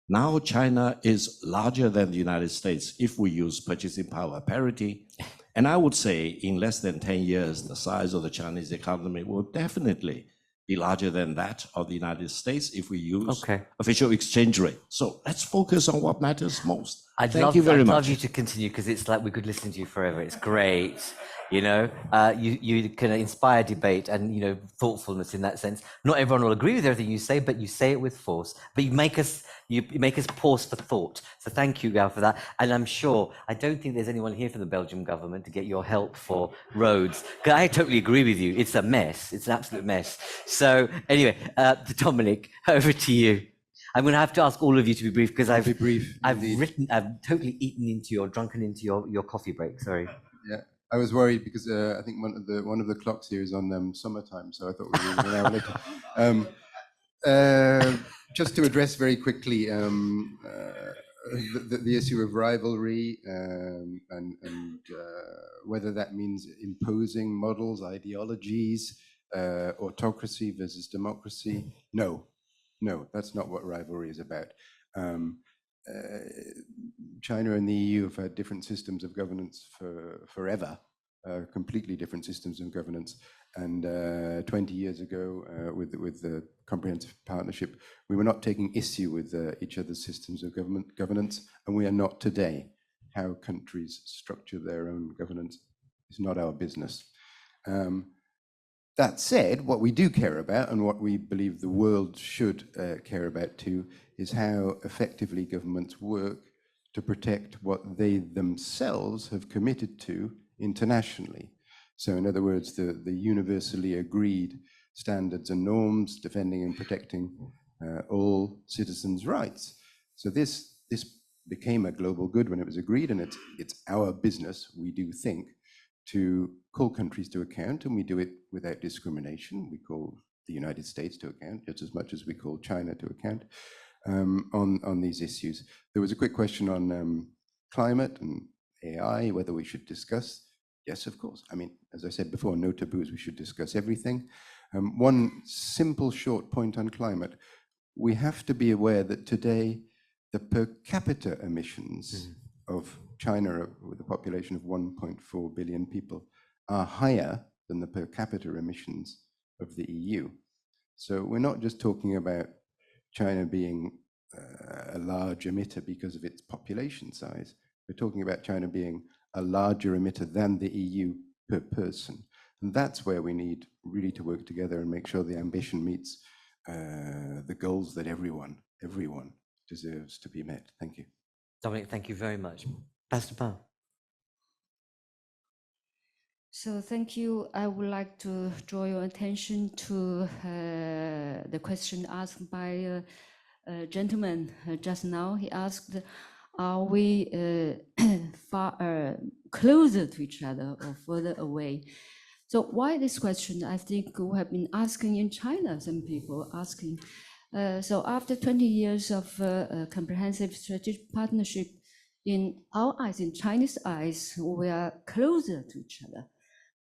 L: Now China is larger than the United States if we use purchasing power parity. And I would say in less than 10 years, the size of the Chinese economy will definitely be larger than that of the United States if we use official exchange rate. So let's focus on what matters most. Thank you very much.
A: I'd love you to continue because it's like we could listen to you forever. It's great. You can inspire debate and thoughtfulness in that sense. Not everyone will agree with everything you say, but you say it with force. But you make us pause for thought. So thank you, Gao, for that. And I'm sure I don't think there's anyone here from the Belgian government to get your help for roads. Because I totally agree with you. It's a mess. It's an absolute mess. So anyway, Dominic, over to you. I'm going to have to ask all of you to be brief because I've totally drunken into your coffee break. Sorry.
K: Yeah. I was worried because I think one of the clocks here is on summertime, so I thought we were an hour later. Just to address very quickly the issue of rivalry and whether that means imposing models, ideologies, autocracy versus democracy. No, that's not what rivalry is about. China and the EU have had different systems of governance forever, completely different systems of governance. And 20 years ago, with the comprehensive partnership, we were not taking issue with each other's systems of governance, and we are not today. How countries structure their own governance is not our business. That said, what we do care about and what we believe the world should care about too is how effectively governments work to protect what they themselves have committed to internationally. So in other words, the universally agreed standards and norms defending and protecting all citizens' rights. So this became a global good when it was agreed, and it's our business, we do think, to call countries to account, and we do it without discrimination. We call the United States to account just as much as we call China to account on these issues. There was a quick question on climate and AI, whether we should discuss. Yes, of course. I mean, as I said before, no taboos, we should discuss everything. One simple short point on climate. We have to be aware that today the per capita emissions of China, with a population of 1.4 billion people, are higher than the per capita emissions of the EU. So we're not just talking about China being a large emitter because of its population size. We're talking about China being a larger emitter than the EU per person. And that's where we need really to work together and make sure the ambition meets the goals that everyone deserves to be met. Thank you.
A: Dominic, thank you very much. Pastor Pao.
J: So thank you. I would like to draw your attention to the question asked by a gentleman just now. He asked, are we far closer to each other or further away? So why this question? I think we have been asking in China, some people asking. So after 20 years of comprehensive strategic partnership, in our eyes, in Chinese eyes, we are closer to each other.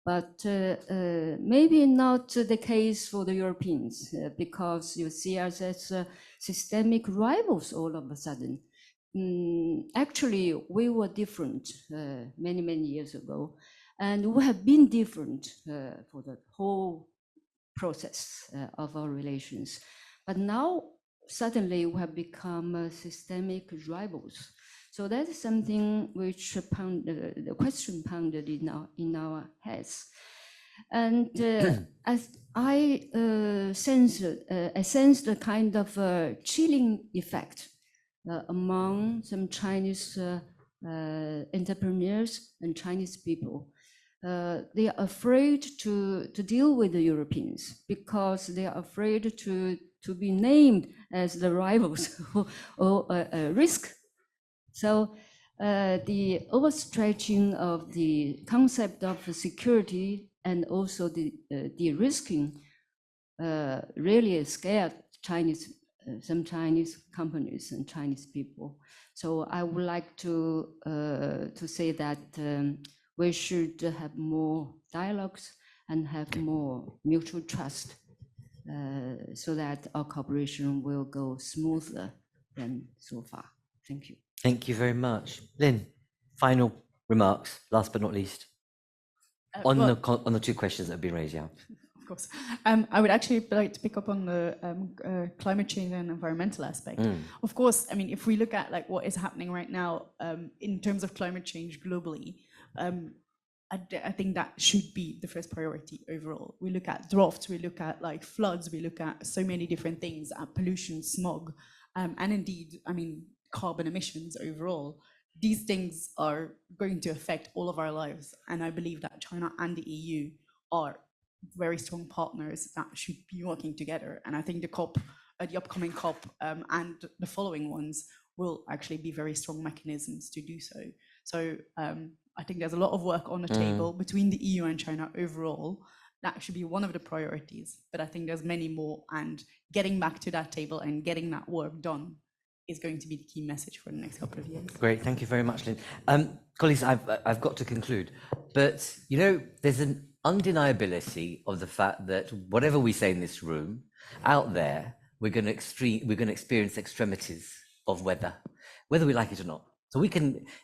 J: But maybe not the case for the Europeans, because you see us as systemic rivals all of a sudden. Actually, we were different many, many years ago, and we have been different for the whole process of our relations. But now, suddenly, we have become systemic rivals. So that is something which the question pounded in our heads. And as I sensed a kind of chilling effect among some Chinese entrepreneurs and Chinese people. They are afraid to deal with the Europeans because they are afraid to be named as the rivals or a risk. So the overstretching of the concept of security and also the de-risking really scared some Chinese companies and Chinese people. So I would like to say that we should have more dialogues and have more mutual trust so that our cooperation will go smoother than so far. Thank you.
A: Thank you very much. Lynn, final remarks, last but not least, on the two questions that have been raised, yeah.
M: Of course. I would actually like to pick up on the climate change and environmental aspect. Of course, I mean, if we look at like what is happening right now in terms of climate change globally, I think that should be the first priority overall. We look at droughts, we look at like floods, we look at so many different things, pollution, smog, and indeed, I mean, carbon emissions overall. These things are going to affect all of our lives. And I believe that China and the EU are very strong partners that should be working together. And I think the upcoming COP and the following ones will actually be very strong mechanisms to do so. So I think there's a lot of work on the table between the EU and China overall. That should be one of the priorities, but I think there's many more, and getting back to that table and getting that work done is going to be the key message for the next couple of years.
A: Great, thank you very much, Lynn. Colleagues, I've got to conclude, but you know, there's an undeniability of the fact that whatever we say in this room, out there, we're going to experience extremities of weather, whether we like it or not. So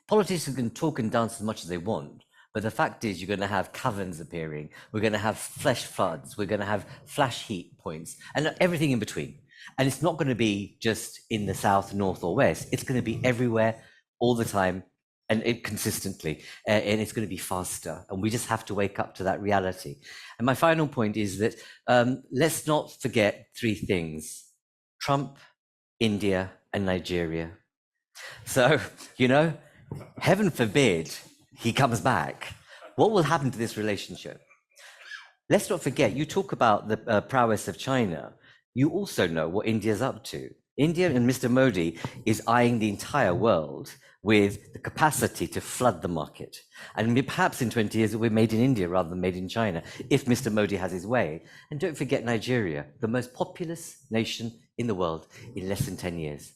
A: politicians can talk and dance as much as they want, but the fact is you're going to have caverns appearing, we're going to have flash floods, we're going to have flash heat points, and everything in between. And it's not going to be just in the south, north, or west. It's going to be everywhere, all the time, and it consistently, and it's going to be faster. And we just have to wake up to that reality. And my final point is that let's not forget three things: Trump, India, and Nigeria. So, you know, heaven forbid he comes back. What will happen to this relationship? Let's not forget, you talk about the prowess of China. You also know what India's up to. India and Mr. Modi is eyeing the entire world with the capacity to flood the market. And perhaps in 20 years, we're made in India rather than made in China, if Mr. Modi has his way. And don't forget Nigeria, the most populous nation in the world in less than 10 years.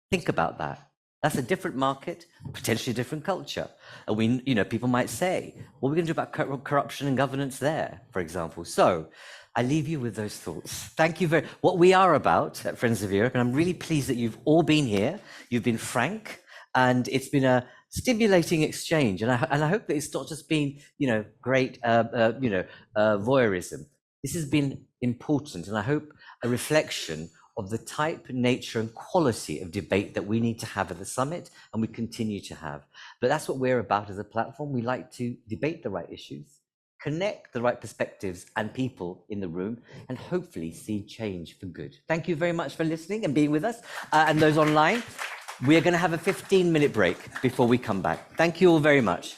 A: Think about that. That's a different market, potentially a different culture. And we, you know, people might say, what are we going to do about corruption and governance there, for example? So I leave you with those thoughts. Thank you very much. What we are about at Friends of Europe, and I'm really pleased that you've all been here. You've been frank, and it's been a stimulating exchange. And I hope that it's not just been, you know, great, voyeurism. This has been important, and I hope a reflection of the type, nature, and quality of debate that we need to have at the summit, and we continue to have. But that's what we're about as a platform. We like to debate the right issues, connect the right perspectives and people in the room, and hopefully see change for good. Thank you very much for listening and being with us. And those online, we are going to have a 15-minute break before we come back. Thank you all very much.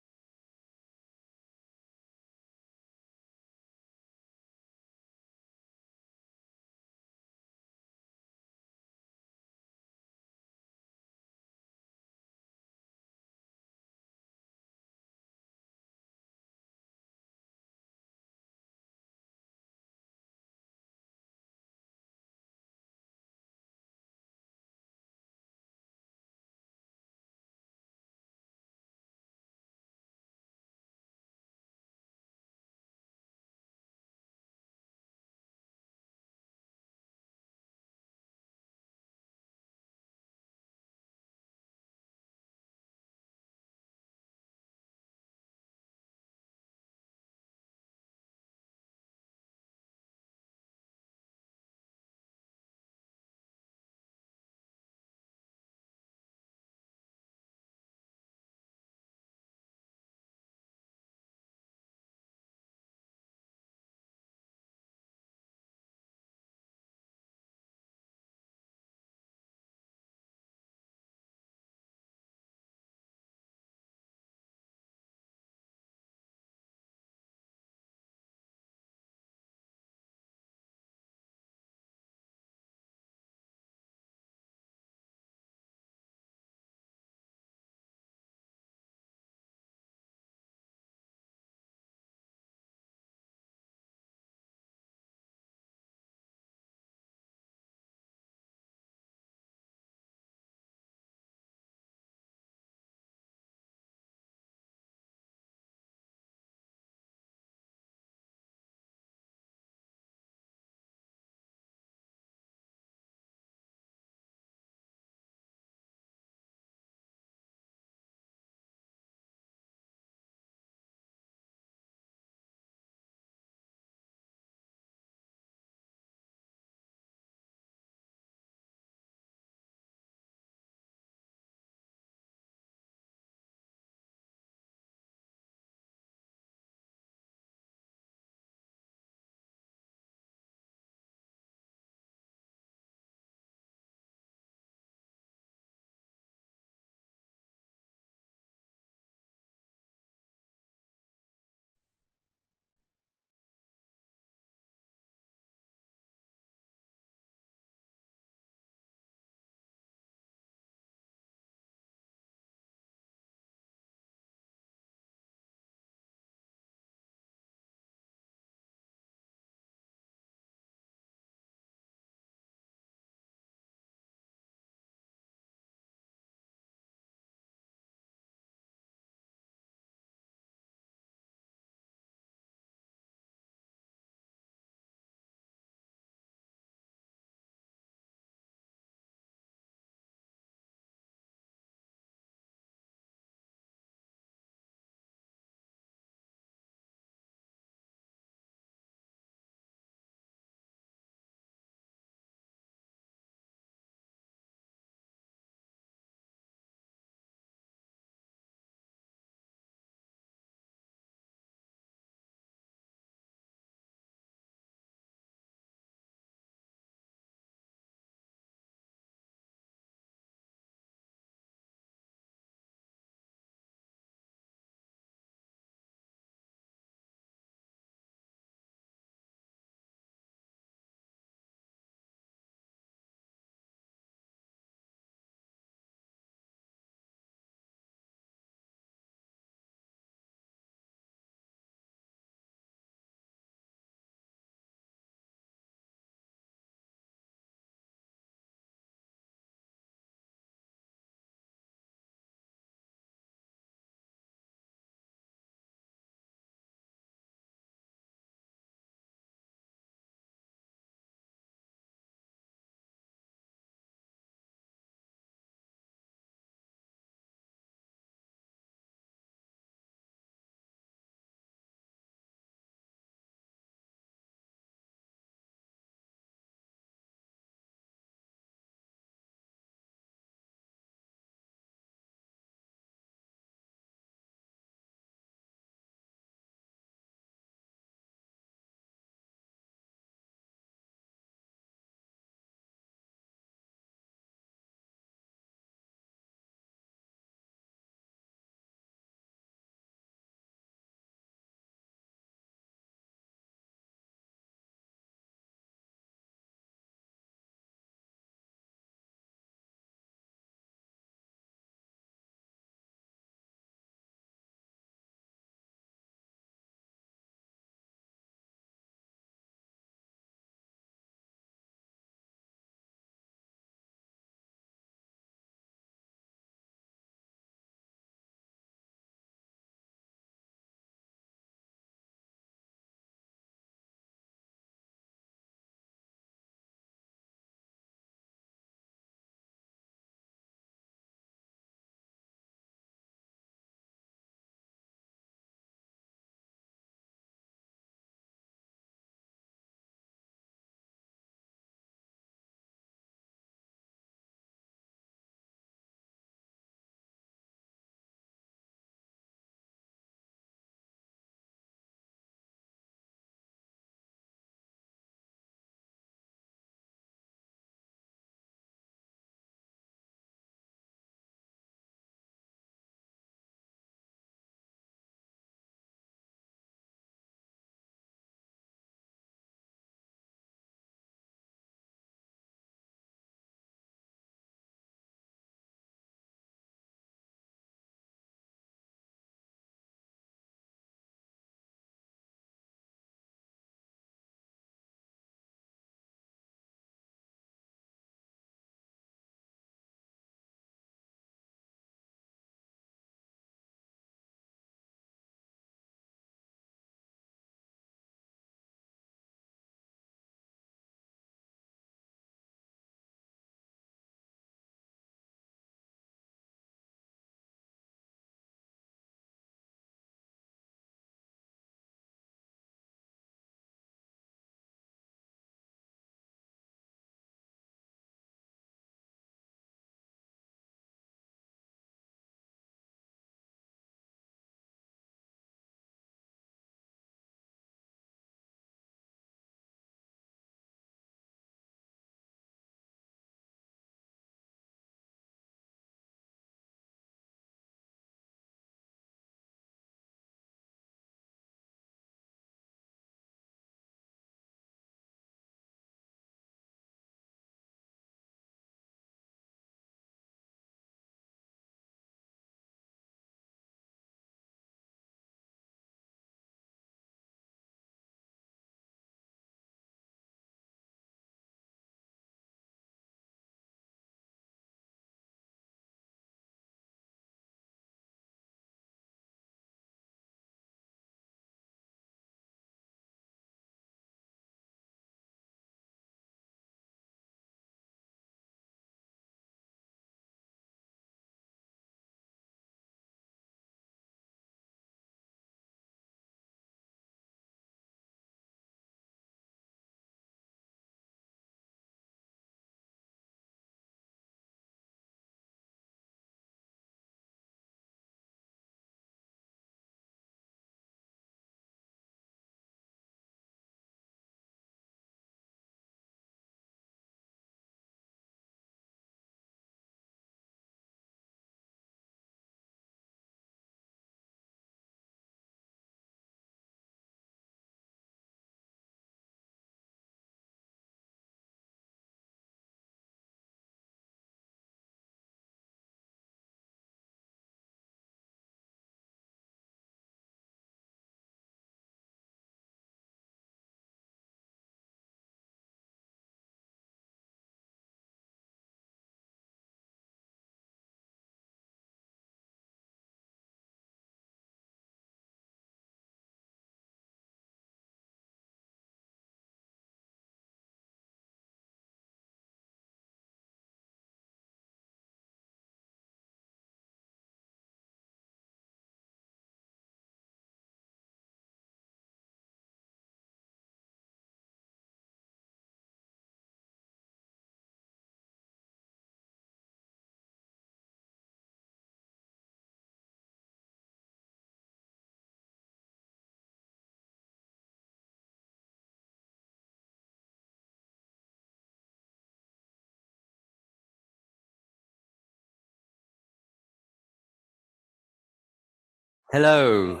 A: Hello.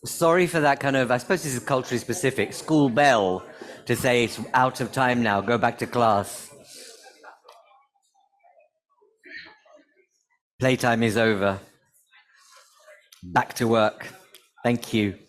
A: Sorry for that kind of, I suppose this is culturally specific, school bell to say it's out of time now, go back to class. Playtime is over. Back to work. Thank you.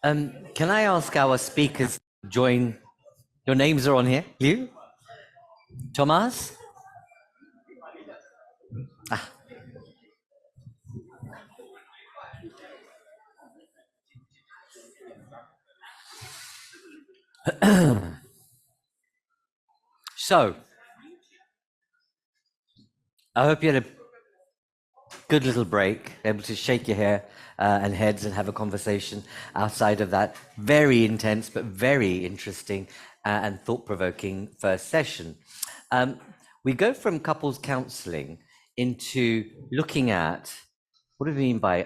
A: Can I ask our speakers to join? Your names are on here. You? Thomas? Ah. So, I hope you had a good little break, able to shake your hair and heads and have a conversation outside of that very intense but very interesting and thought-provoking first session. We go from couples counseling into looking at what do we mean by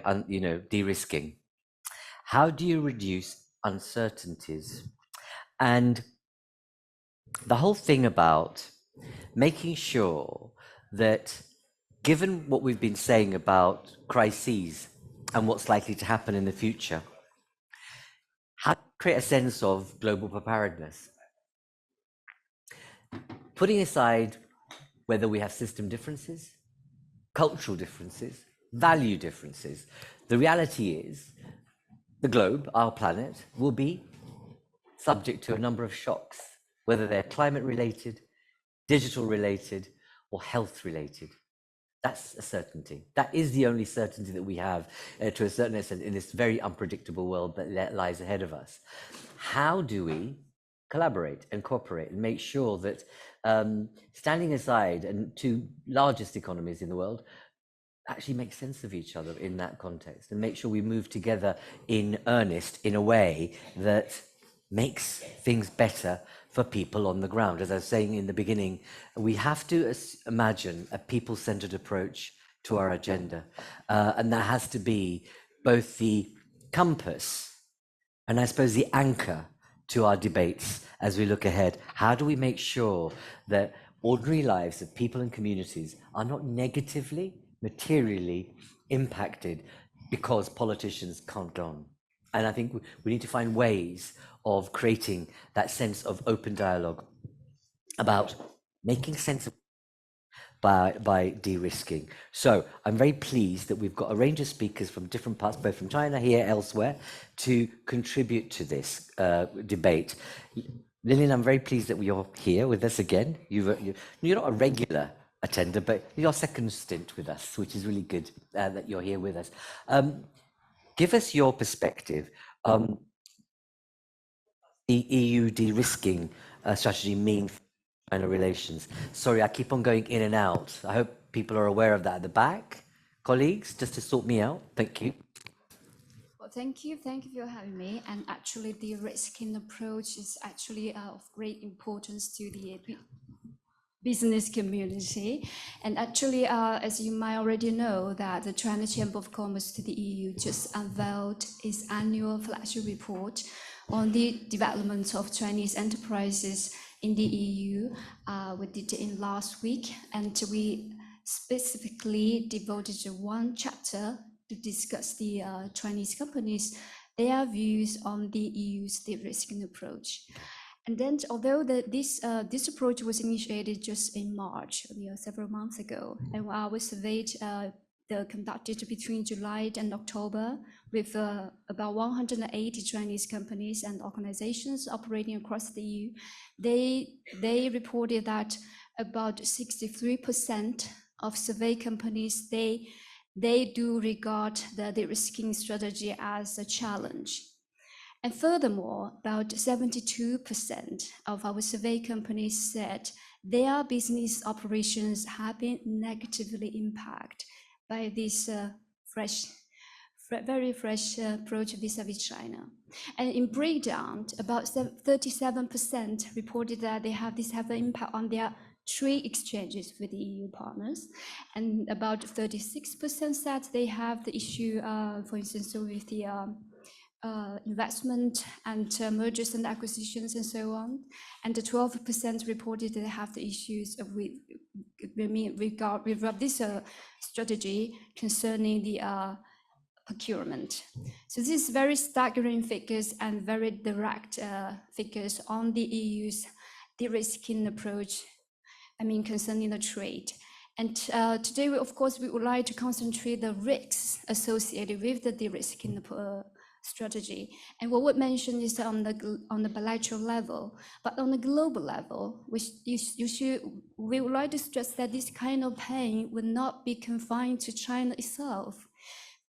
A: de-risking? How do you reduce uncertainties? And the whole thing about making sure that given what we've been saying about crises and what's likely to happen in the future, how to create a sense of global preparedness? Putting aside whether we have system differences, cultural differences, value differences, the reality is the globe, our planet, will be subject to a number of shocks, whether they're climate related, digital related, or health related. That's a certainty. That is the only certainty that we have to a certain extent in this very unpredictable world that lies ahead of us. How do we collaborate and cooperate and make sure that standing aside and two largest economies in the world actually make sense of each other in that context and make sure we move together in earnest in a way that makes things better for people on the ground? As I was saying in the beginning, we have to imagine a people-centered approach to our agenda. And that has to be both the compass and I suppose the anchor to our debates as we look ahead. How do we make sure that ordinary lives of people and communities are not negatively, materially impacted because politicians can't go on? And I think we need to find ways of creating that sense of open dialogue about making sense of by de-risking. So I'm very pleased that we've got a range of speakers from different parts, both from China, here, elsewhere, to contribute to this debate. Lillian, I'm very pleased that you're here with us again. You're not a regular attender, but your second stint with us, which is really good that you're here with us. Give us your perspective. The EU de-risking strategy mean for China relations? Sorry, I keep on going in and out. I hope people are aware of that at the back. Colleagues, just to sort me out. Thank you.
P: Well, thank you for having me. And actually, the risking approach is actually of great importance to the business community. And actually, as you might already know, that the China Chamber of Commerce to the EU just unveiled its annual flagship report on the development of Chinese enterprises in the EU. We did it in last week, and we specifically devoted one chapter to discuss the Chinese companies, their views on the EU's de-risking approach. And then, although this approach was initiated just in March, several months ago, and our survey conducted between July and October with about 180 Chinese companies and organizations operating across the EU, they reported that about 63% of survey companies, they do regard the de-risking strategy as a challenge. And furthermore, about 72% of our survey companies said their business operations have been negatively impacted by this very fresh approach vis-à-vis China. And in breakdown, about 37% reported that they have an impact on their trade exchanges with the EU partners, and about 36% said they have the issue, for instance, with the investment and mergers and acquisitions and so on. And the 12% reported they have the issues with this strategy concerning the procurement. So this is very staggering figures and very direct figures on the EU's de-risking approach, concerning the trade. And today, of course, we would like to concentrate the risks associated with the de-risking strategy. And what we mentioned is on the bilateral level, but on the global level, we would like to stress that this kind of pain will not be confined to China itself.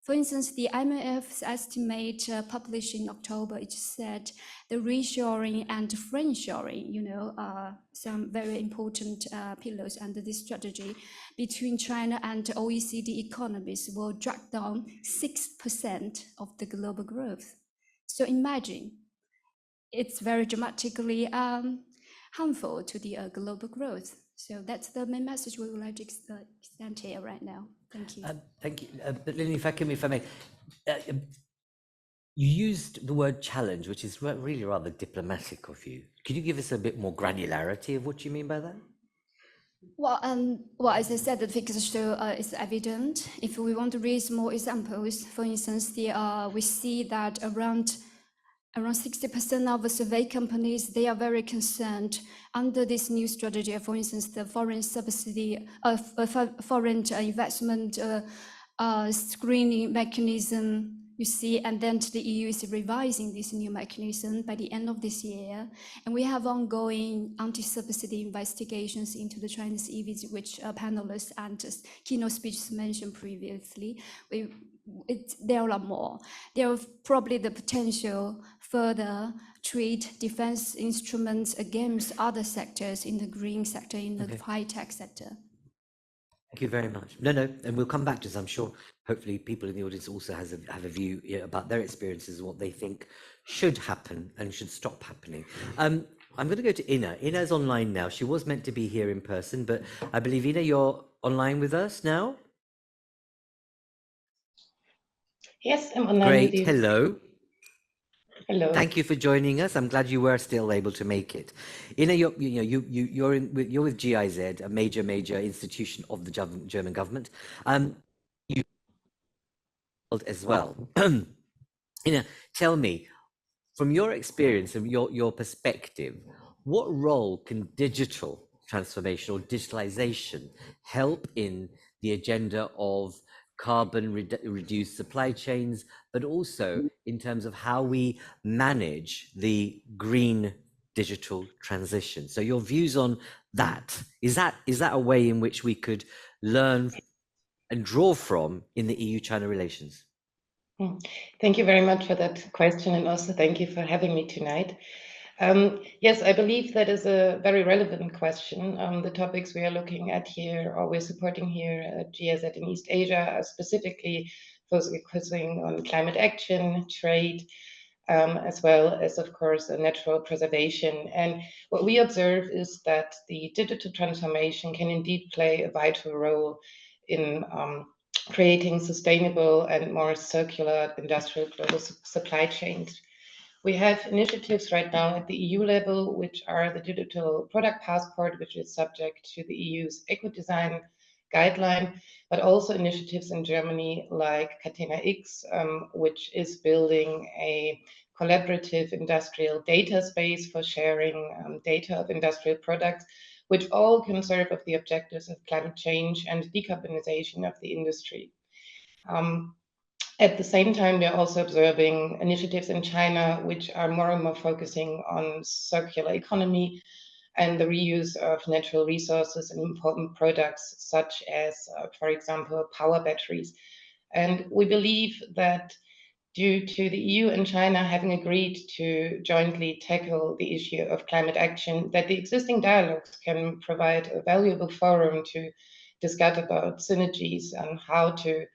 P: For instance, the IMF's estimate published in October, it said the reshoring and friendshoring, some very important pillars under this strategy between China and OECD economies will drag down 6% of the global growth. So imagine, it's very dramatically harmful to the global growth. So that's the main message we would like to extend here right now. Thank you.
A: Thank you. But Lily, if I may, you used the word challenge, which is really rather diplomatic of you. Could you give us a bit more granularity of what you mean by that?
P: Well, as I said, the figures show it's evident. If we want to raise more examples, for instance, we see that around 60% of the survey companies, they are very concerned under this new strategy. For instance, the foreign subsidy of foreign investment screening mechanism, you see, and then the EU is revising this new mechanism by the end of this year. And we have ongoing anti-subsidy investigations into the Chinese EVs, which panelists and keynote speeches mentioned previously. There are a lot more. There are probably the potential further trade defense instruments against other sectors in the green sector, in the high-tech sector.
A: Thank you very much. No, and we'll come back to this. I'm sure hopefully people in the audience also have a view about their experiences and what they think should happen and should stop happening. I'm going to go to Ina. Ina's online now. She was meant to be here in person, but I believe, Ina, you're online with us now?
Q: Yes, I'm online.
A: Great. Hello.
Q: Hello.
A: Thank you for joining us. I'm glad you were still able to make it. Ina, you're with GIZ, a major institution of the German government. You as well. Ina, tell me, from your experience and your perspective, what role can digital transformation or digitalization help in the agenda of carbon reduced supply chains, but also in terms of how we manage the green digital transition? So your views on that, is that a way in which we could learn and draw from in the EU-China relations?
Q: Thank you very much for that question, and also thank you for having me tonight. Yes, I believe that is a very relevant question. The topics we are looking at here, or we're supporting here at GIZ in East Asia, are specifically focusing on climate action, trade, as well as, of course, natural preservation. And what we observe is that the digital transformation can indeed play a vital role in creating sustainable and more circular industrial global supply chains. We have initiatives right now at the EU level, which are the Digital Product Passport, which is subject to the EU's eco-design guideline, but also initiatives in Germany like Catena X, which is building a collaborative industrial data space for sharing data of industrial products, which all can serve of the objectives of climate change and decarbonization of the industry. At the same time, we are also observing initiatives in China, which are more and more focusing on circular economy and the reuse of natural resources and important products, such as, for example, power batteries. And we believe that due to the EU and China having agreed to jointly tackle the issue of climate action, that the existing dialogues can provide a valuable forum to discuss about synergies and how to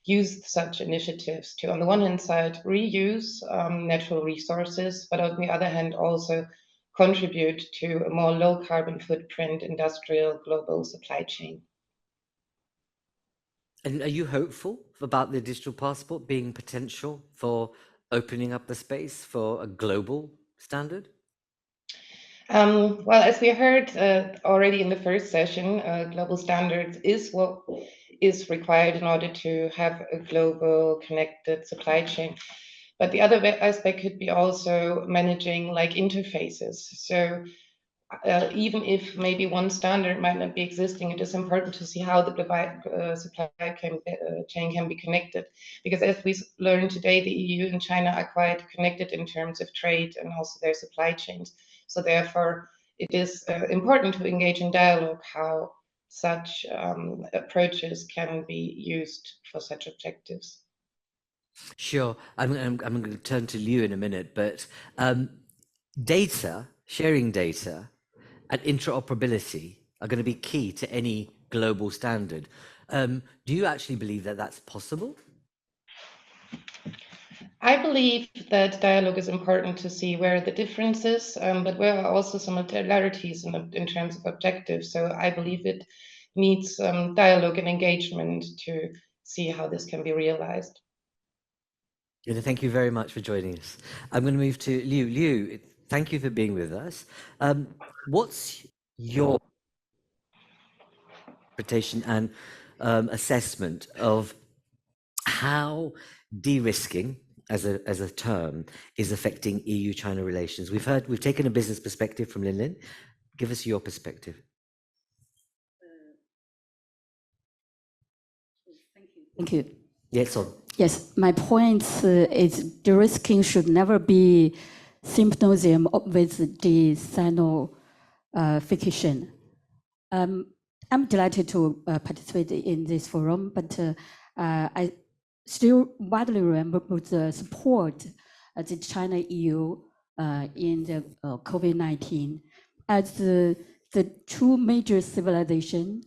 Q: use such initiatives to, on the one hand side, reuse natural resources, but on the other hand also contribute to a more low carbon footprint industrial global supply chain.
A: And are you hopeful about the digital passport being potential for opening up the space for a global standard?
Q: Well, as we heard already in the first session, global standards is what is required in order to have a global connected supply chain. But the other aspect could be also managing like interfaces. So even if maybe one standard might not be existing, it is important to see how the supply chain can be connected. Because as we learned today, the EU and China are quite connected in terms of trade and also their supply chains. So therefore, it is important to engage in dialogue how such approaches can be used for such objectives.
A: Sure, I'm going to turn to Liu in a minute, but data, sharing data, and interoperability are going to be key to any global standard. Do you actually believe that that's possible?
Q: I believe that dialogue is important to see where the differences, but where are also some similarities in terms of objectives. So I believe it needs dialogue and engagement to see how this can be realized.
A: Thank you very much for joining us. I'm going to move to Liu. Liu, thank you for being with us. What's your interpretation and assessment of how de-risking as a term is affecting EU-China relations? We've taken a business perspective from Lin. Give us your perspective.
R: Thank you.
A: Yes, on.
R: Yes, my point is de-risking should never be symptonym with the Sino-fiction. I'm delighted to participate in this forum, but I still widely remember the support of the China-EU in the COVID-19 as the two major civilization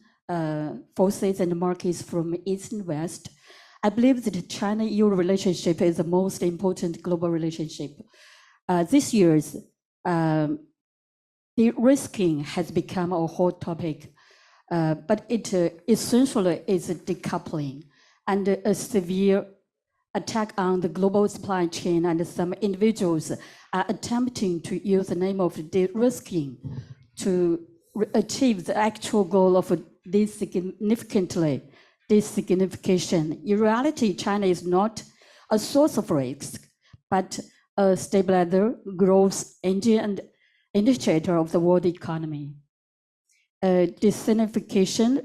R: forces and markets from East and West. I believe that the China-EU relationship is the most important global relationship. This year's de-risking has become a hot topic, but it essentially is a decoupling and a severe attack on the global supply chain, and some individuals are attempting to use the name of de-risking to achieve the actual goal of designification. In reality, China is not a source of risk, but a stabilizer, growth engine, and initiator of the world economy. Designification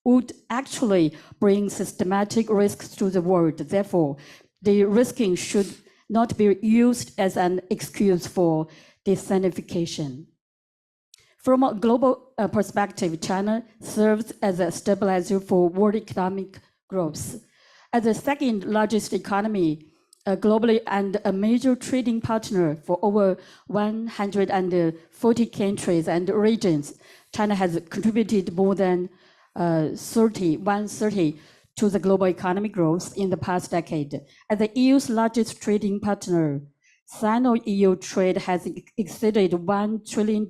R: would actually bring systematic risks to the world. Therefore, the risking should not be used as an excuse for designification. From a global perspective, China serves as a stabilizer for world economic growth. As the second largest economy globally and a major trading partner for over 140 countries and regions, China has contributed more than 130 to the global economic growth in the past decade. As the EU's largest trading partner, Sino-EU trade has exceeded $1 trillion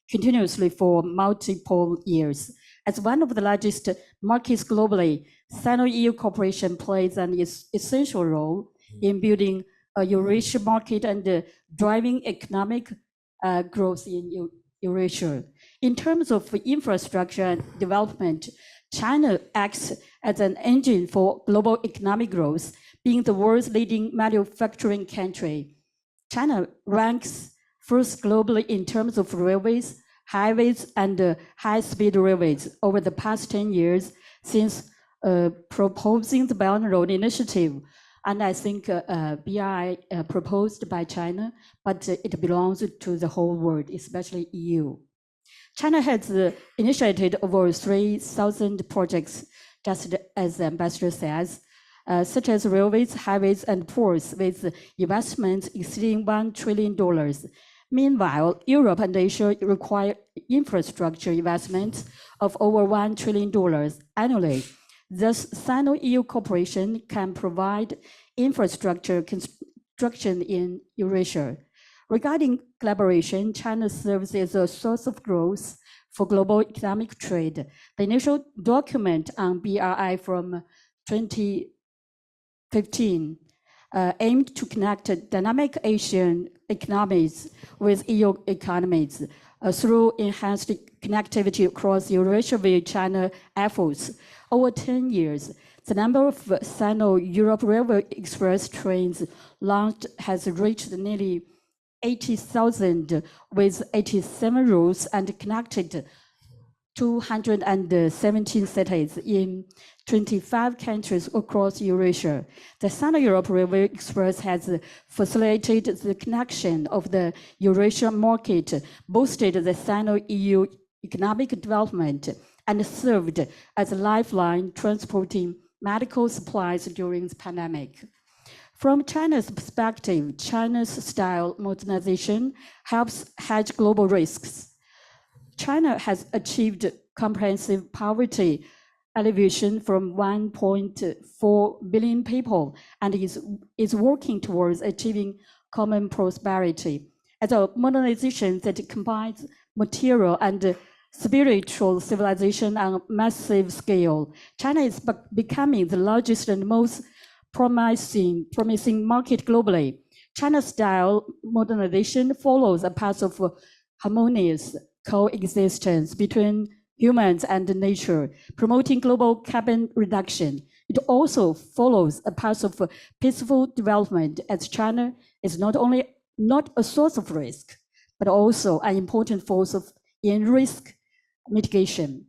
R: continuously for multiple years. As one of the largest markets globally, Sino-EU cooperation plays an essential role in building a Eurasia market and driving economic growth in Eurasia. In terms of infrastructure and development, China acts as an engine for global economic growth, being the world's leading manufacturing country. China ranks first globally in terms of railways, highways, and high-speed railways over the past 10 years since proposing the Belt and Road Initiative. And I think BRI proposed by China, but it belongs to the whole world, especially EU. China has initiated over 3,000 projects, just as the ambassador says, such as railways, highways, and ports, with investments exceeding $1 trillion. Meanwhile, Europe and Asia require infrastructure investments of over $1 trillion annually. Thus, Sino-EU cooperation can provide infrastructure construction in Eurasia. Regarding collaboration, China serves as a source of growth for global economic trade. The initial document on BRI from 2015 aimed to connect dynamic Asian economies with EU economies through enhanced connectivity across Eurasia via China efforts. Over 10 years, the number of Sino-Europe Railway Express trains launched has reached nearly 80,000 with 87 routes and connected 217 cities in 25 countries across Eurasia. The Sino-Europe Railway Express has facilitated the connection of the Eurasia market, boosted the Sino-EU economic development, and served as a lifeline transporting medical supplies during the pandemic. From China's perspective, China's style modernization helps hedge global risks. China has achieved comprehensive poverty alleviation from 1.4 billion people and is working towards achieving common prosperity. As a modernization that combines material and spiritual civilization on a massive scale, China is becoming the largest and most promising market globally. China's style modernization follows a path of harmonious coexistence between humans and nature, promoting global carbon reduction. It also follows a path of peaceful development, as China is not a source of risk, but also an important force in risk mitigation.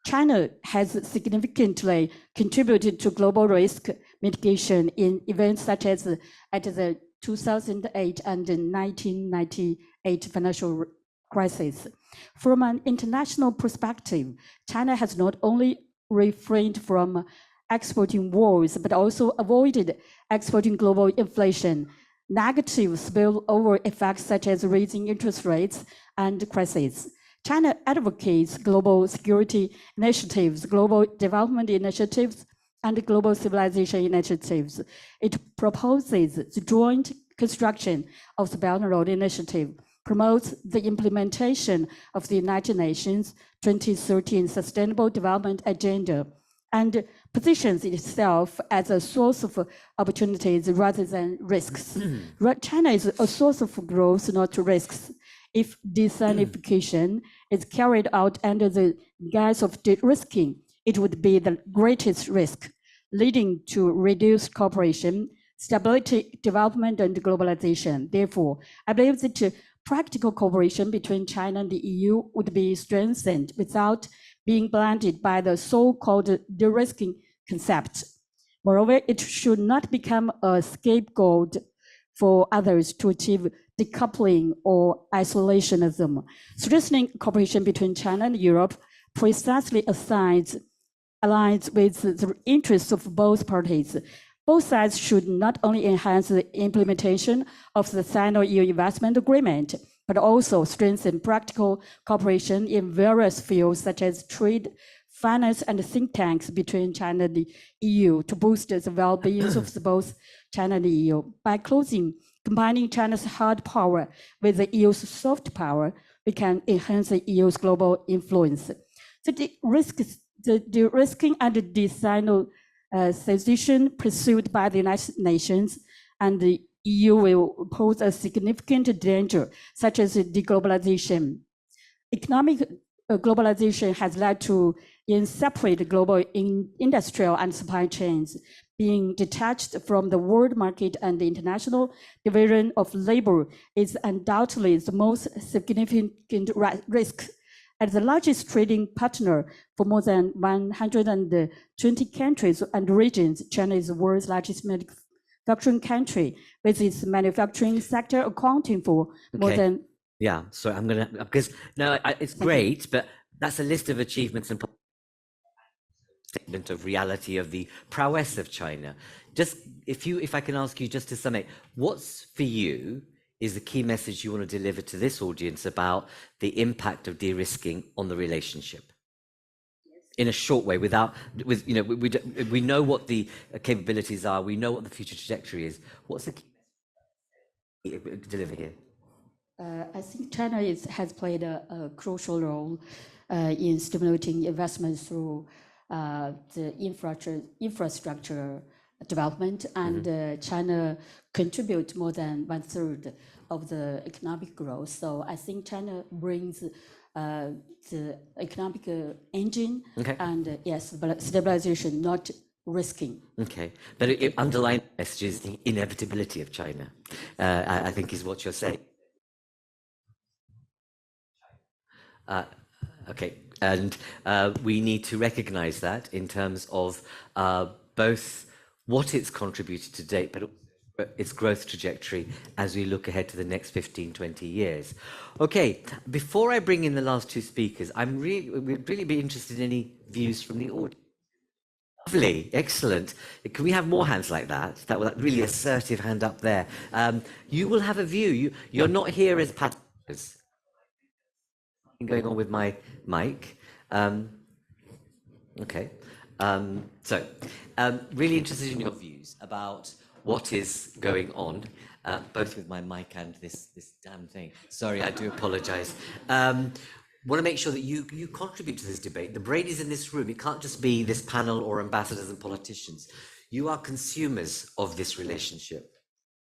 R: China has significantly contributed to global risk mitigation in events such as at the 2008 and 1998 financial crisis. From an international perspective, China has not only refrained from exporting wars, but also avoided exporting global inflation, negative spillover effects such as raising interest rates and crises. China advocates global security initiatives, global development initiatives, and global civilization initiatives. It proposes the joint construction of the Belt and Road Initiative, promotes the implementation of the United Nations 2013 Sustainable Development Agenda, and positions itself as a source of opportunities rather than risks. China is a source of growth, not risks. If designification is carried out under the guise of de-risking, it would be the greatest risk, leading to reduced cooperation, stability, development, and globalization. Therefore, I believe that practical cooperation between China and the EU would be strengthened without being blinded by the so-called de-risking concept. Moreover, it should not become a scapegoat for others to achieve decoupling or isolationism. Strengthening cooperation between China and Europe precisely aligns with the interests of both parties. Both sides should not only enhance the implementation of the Sino-EU investment agreement, but also strengthen practical cooperation in various fields such as trade, finance, and think tanks between China and the EU to boost the well-being of both China and the EU. By combining China's hard power with the EU's soft power, we can enhance the EU's global influence. So the risking and design pursued by the United Nations and the EU will pose a significant danger, such as deglobalization. Economic globalization has led to separate global industrial and supply chains, being detached from the world market, and the international division of labor is undoubtedly the most significant risk. As the largest trading partner for more than 120 countries and regions, China is the world's largest manufacturing country, with its manufacturing sector accounting for more than...
A: Yeah, so I'm going to, because no, it's great, but that's a list of achievements and statement of reality of the prowess of China. Just if I can ask you just to sum it, what's for you is the key message you want to deliver to this audience about the impact of de-risking on the relationship? in a short way, we know what the capabilities are, we know what the future trajectory is. What's the key message deliver here?
R: I think China has played a crucial role in stimulating investment through the infrastructure development, and China contributes more than 1/3 of the economic growth. So I think China brings the economic engine and yes, stabilization, not risking.
A: Okay, but it underlying message is the inevitability of China, I think is what you're saying. Okay, and we need to recognize that in terms of both what it's contributed to date, but its growth trajectory as we look ahead to the next 15, 20 years. Okay, before I bring in the last two speakers, we'd really be interested in any views from the audience. Lovely, excellent. Can we have more hands like that? That really assertive hand up there. You will have a view. You're not here as passengers. Going on with my mic. Okay. So, really interested in your views about what is going on, both with my mic and this damn thing. Sorry, I do apologize. Want to make sure that you contribute to this debate. The brain is in this room. It can't just be this panel or ambassadors and politicians. You are consumers of this relationship.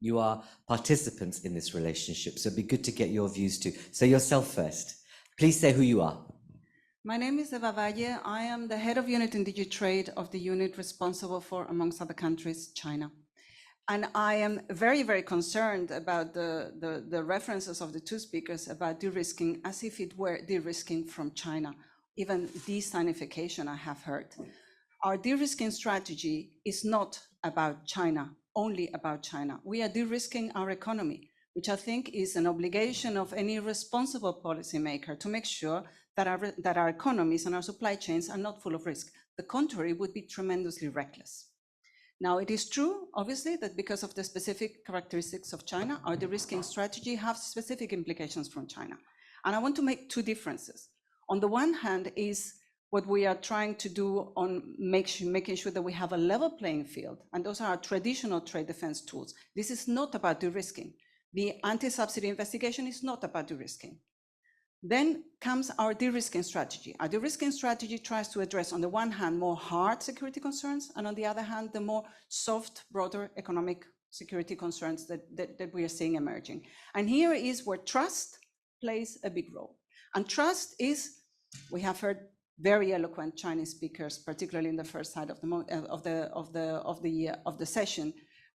A: You are participants in this relationship. So it'd be good to get your views too. So yourself first. Please say who you are.
S: My name is Eva Valle. I am the head of unit in DigiTrade of the unit responsible for, amongst other countries, China. And I am very, very concerned about the references of the two speakers about de-risking, as if it were de-risking from China, even de-Sinification I have heard. Our de-risking strategy is not about China, only about China. We are de-risking our economy, which I think is an obligation of any responsible policymaker to make sure that our economies and our supply chains are not full of risk. The contrary would be tremendously reckless. Now, it is true, obviously, that because of the specific characteristics of China, our de-risking strategy has specific implications from China. And I want to make two differences. On the one hand is what we are trying to do on making sure that we have a level playing field, and those are our traditional trade defense tools. This is not about de-risking. The anti-subsidy investigation is not about de-risking. Then comes our de-risking strategy. Our de-risking strategy tries to address, on the one hand, more hard security concerns, and on the other hand, the more soft, broader economic security concerns that we are seeing emerging. And here is where trust plays a big role. And trust is, we have heard very eloquent Chinese speakers, particularly in the first side of the session,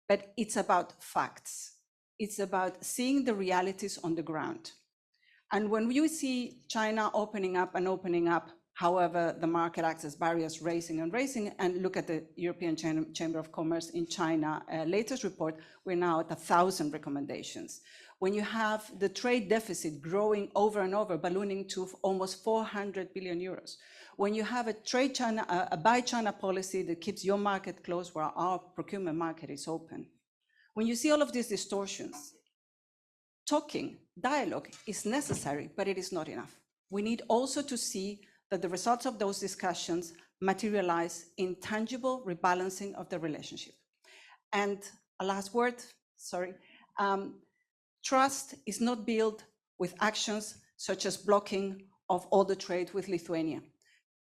S: but it's about facts. It's about seeing the realities on the ground. And when you see China opening up, however, the market access barriers raising, and look at the European Chamber of Commerce in China latest report, we're now at 1,000 recommendations. When you have the trade deficit growing over and over, ballooning to almost 400 billion euros, when you have a buy China policy that keeps your market closed where our procurement market is open, when you see all of these distortions, dialogue is necessary, but it is not enough. We need also to see that the results of those discussions materialize in tangible rebalancing of the relationship. And a last word, sorry. Trust is not built with actions such as blocking of all the trade with Lithuania.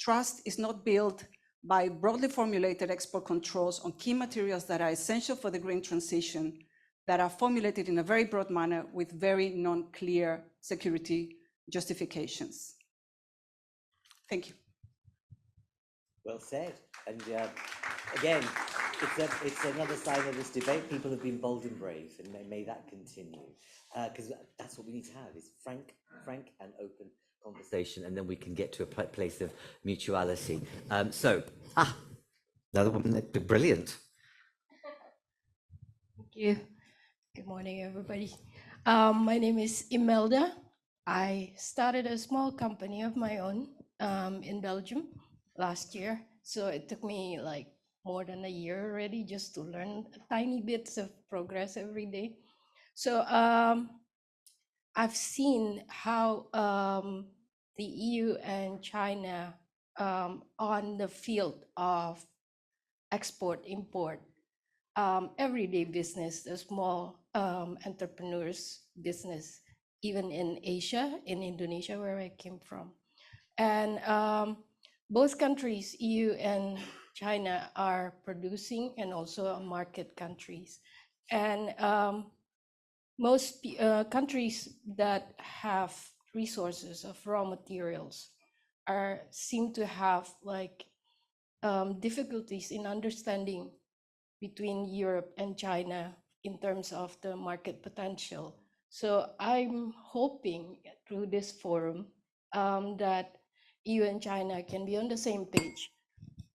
S: Trust is not built by broadly formulated export controls on key materials that are essential for the green transition, that are formulated in a very broad manner with very non-clear security justifications. Thank you.
A: Well said. And again, it's another sign of this debate. People have been bold and brave, and may that continue. Because that's what we need to have, is frank and open conversation, and then we can get to a place of mutuality. Another woman, brilliant.
T: Thank you. Good morning, everybody. My name is Imelda. I started a small company of my own in Belgium last year. So it took me like more than a year already just to learn tiny bits of progress every day. So I've seen how the EU and China on the field of export-import, everyday business, the small entrepreneurs business, even in Asia, in Indonesia, where I came from. And both countries, EU and China, are producing and also market countries. And most countries that have resources of raw materials seem to have like difficulties in understanding between Europe and China in terms of the market potential. So I'm hoping through this forum that EU and China can be on the same page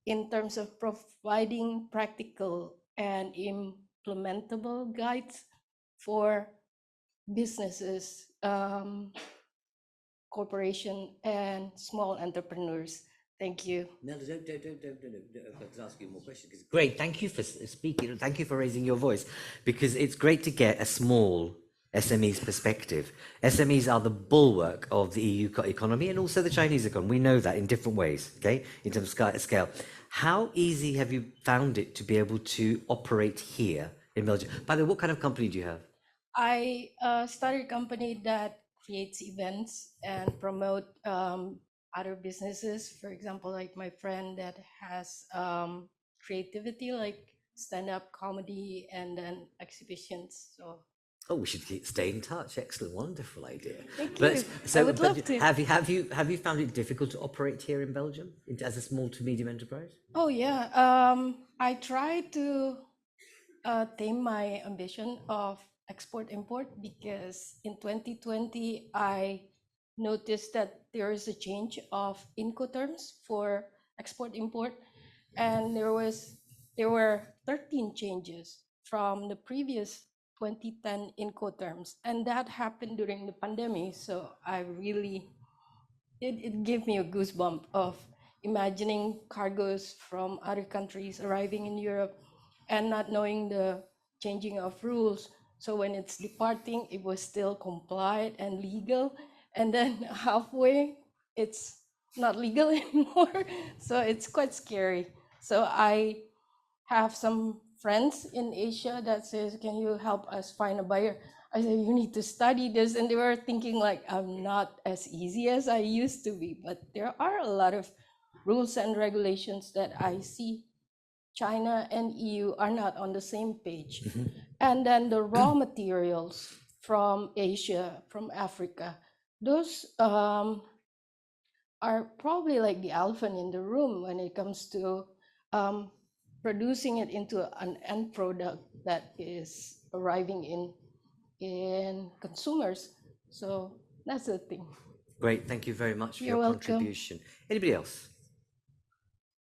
T: in terms of providing practical and implementable guides for businesses, corporation, and small entrepreneurs. Thank you.
A: No, don't. I've got to ask you more questions. Great, thank you for speaking. Thank you for raising your voice, because it's great to get a small SME's perspective. SMEs are the bulwark of the EU economy and also the Chinese economy. We know that in different ways, okay, in terms of scale. How easy have you found it to be able to operate here in Belgium? By the way, what kind of company do you have?
T: I started a company that creates events and promote other businesses. For example, like my friend that has creativity, like stand-up comedy and then exhibitions. So.
A: Oh, we should stay in touch. Excellent, wonderful idea.
T: Thank you.
A: So,
T: I would love to.
A: Have you found it difficult to operate here in Belgium as a small to medium enterprise?
T: Oh yeah, I try to tame my ambition of export-import, because in 2020 I noticed that there is a change of Incoterms for export-import, and there were 13 changes from the previous 2010 Incoterms, and that happened during the pandemic. So I really, it gave me a goosebump of imagining cargoes from other countries arriving in Europe and not knowing the changing of rules. So when it's departing, it was still compliant and legal, and then halfway it's not legal anymore. So it's quite scary. So I have some friends in Asia that says, can you help us find a buyer? I said, you need to study this. And they were thinking like, I'm not as easy as I used to be, but there are a lot of rules and regulations that I see China and EU are not on the same page. And then the raw materials from Asia, from Africa, those are probably like the elephant in the room when it comes to producing it into an end product that is arriving in consumers. So that's the thing.
A: Great, thank you very much for
T: You're
A: your
T: welcome.
A: contribution. Anybody else?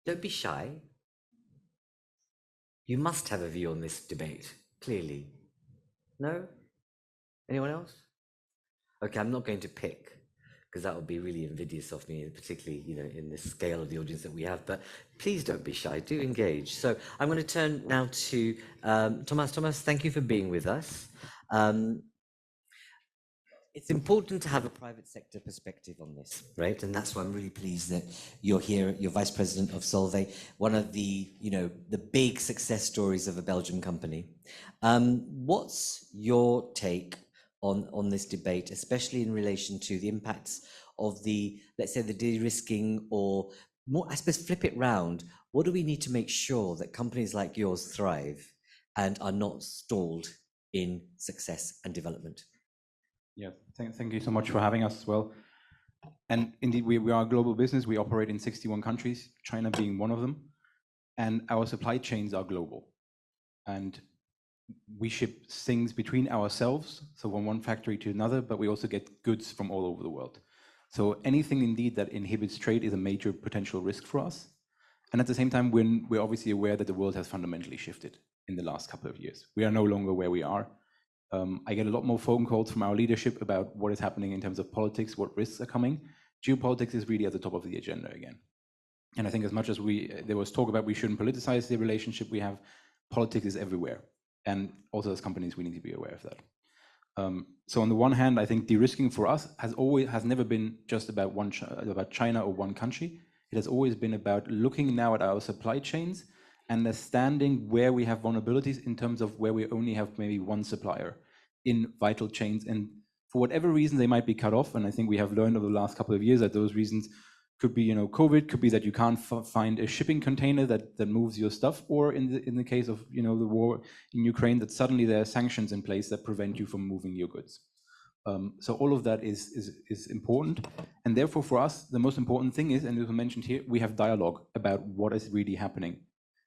A: Don't be shy. You must have a view on this debate, clearly. No? Anyone else? Okay, I'm not going to pick, because that would be really invidious of me, particularly, in the scale of the audience that we have. But please don't be shy, do engage. So I'm going to turn now to Thomas. Thomas, thank you for being with us. It's important to have a private sector perspective on this, right? And that's why I'm really pleased that you're here. You're vice president of Solvay, one of the, the big success stories of a Belgian company. What's your take on this debate, especially in relation to the impacts of the, let's say, the de-risking, or more, I suppose, flip it round? What do we need to make sure that companies like yours thrive and are not stalled in success and development?
U: Yeah, thank you so much for having us as well. And indeed, we are a global business. We operate in 61 countries, China being one of them. And our supply chains are global. And we ship things between ourselves, so from one factory to another, but we also get goods from all over the world. So anything indeed that inhibits trade is a major potential risk for us. And at the same time, we're obviously aware that the world has fundamentally shifted in the last couple of years. We are no longer where we are. I get a lot more phone calls from our leadership about what is happening in terms of politics, what risks are coming. Geopolitics is really at the top of the agenda again. And I think as much as there was talk about we shouldn't politicize the relationship we have, politics is everywhere. And also as companies, we need to be aware of that. So on the one hand, I think de-risking for us has never been just about China or one country. It has always been about looking now at our supply chains, understanding where we have vulnerabilities in terms of where we only have maybe one supplier in vital chains. And for whatever reason, they might be cut off. And I think we have learned over the last couple of years that those reasons could be, COVID, could be that you can't find a shipping container that moves your stuff, or in the case of, the war in Ukraine, that suddenly there are sanctions in place that prevent you from moving your goods. So all of that is important. And therefore, for us, the most important thing is, and as mentioned here, we have dialogue about what is really happening.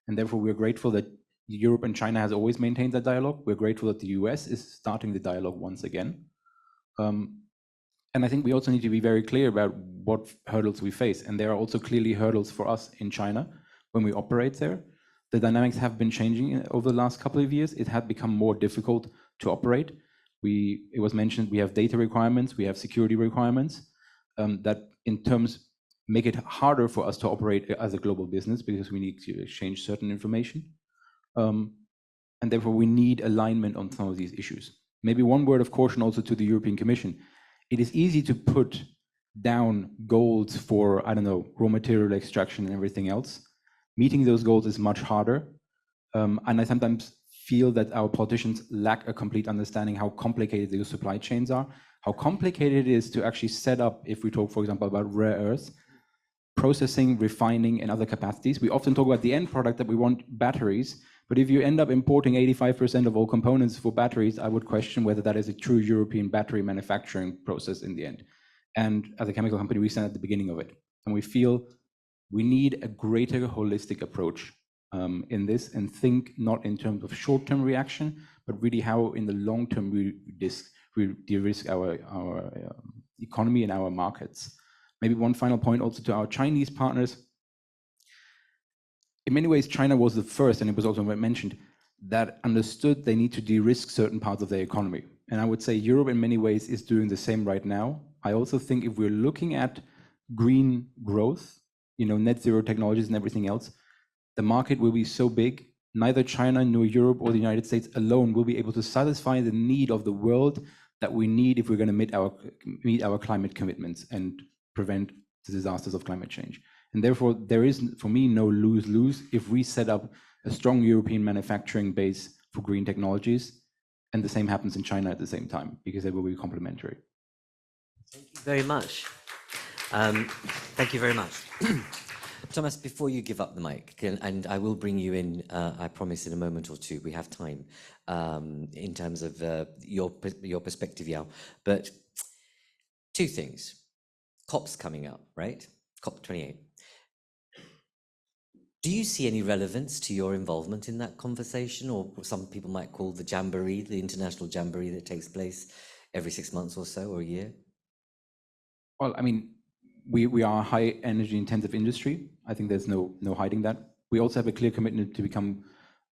U: And therefore, we're grateful that Europe and China has always maintained that dialogue. We're grateful that the US is starting the dialogue once again. And I think we also need to be very clear about what hurdles we face. And there are also clearly hurdles for us in China when we operate there. The dynamics have been changing over the last couple of years. It had become more difficult to operate. It was mentioned, we have data requirements, we have security requirements that in terms make it harder for us to operate as a global business because we need to exchange certain information. And therefore we need alignment on some of these issues. Maybe one word of caution also to the European Commission. It is easy to put down goals for, I don't know, raw material extraction and everything else. Meeting those goals is much harder. And I sometimes feel that our politicians lack a complete understanding how complicated those supply chains are, how complicated it is to actually set up, if we talk, for example, about rare earths, processing, refining, and other capacities. We often talk about the end product that we want batteries, but if you end up importing 85% of all components for batteries, I would question whether that is a true European battery manufacturing process in the end. And as a chemical company, we stand at the beginning of it. And we feel we need a greater holistic approach in this, and think not in terms of short-term reaction, but really how in the long term we de-risk our economy and our markets. Maybe one final point also to our Chinese partners. In many ways, China was the first, and it was also mentioned, that understood they need to de-risk certain parts of their economy. And I would say Europe in many ways is doing the same right now. I also think if we're looking at green growth, net zero technologies and everything else, the market will be so big, neither China nor Europe or the United States alone will be able to satisfy the need of the world that we need if we're going to meet our climate commitments and prevent the disasters of climate change. And therefore, there is, for me, no lose-lose if we set up a strong European manufacturing base for green technologies, and the same happens in China at the same time, because they will be complementary.
A: Thank you very much. Thank you very much. Thomas, before you give up the mic, and I will bring you in, I promise, in a moment or two, we have time, in terms of your perspective, Yao. But two things. COP's coming up, right? COP28. Do you see any relevance to your involvement in that conversation, or some people might call the jamboree, the international jamboree that takes place every 6 months or so, or a year?
U: Well, I mean, we are a high energy intensive industry. I think there's no hiding that. We also have a clear commitment to become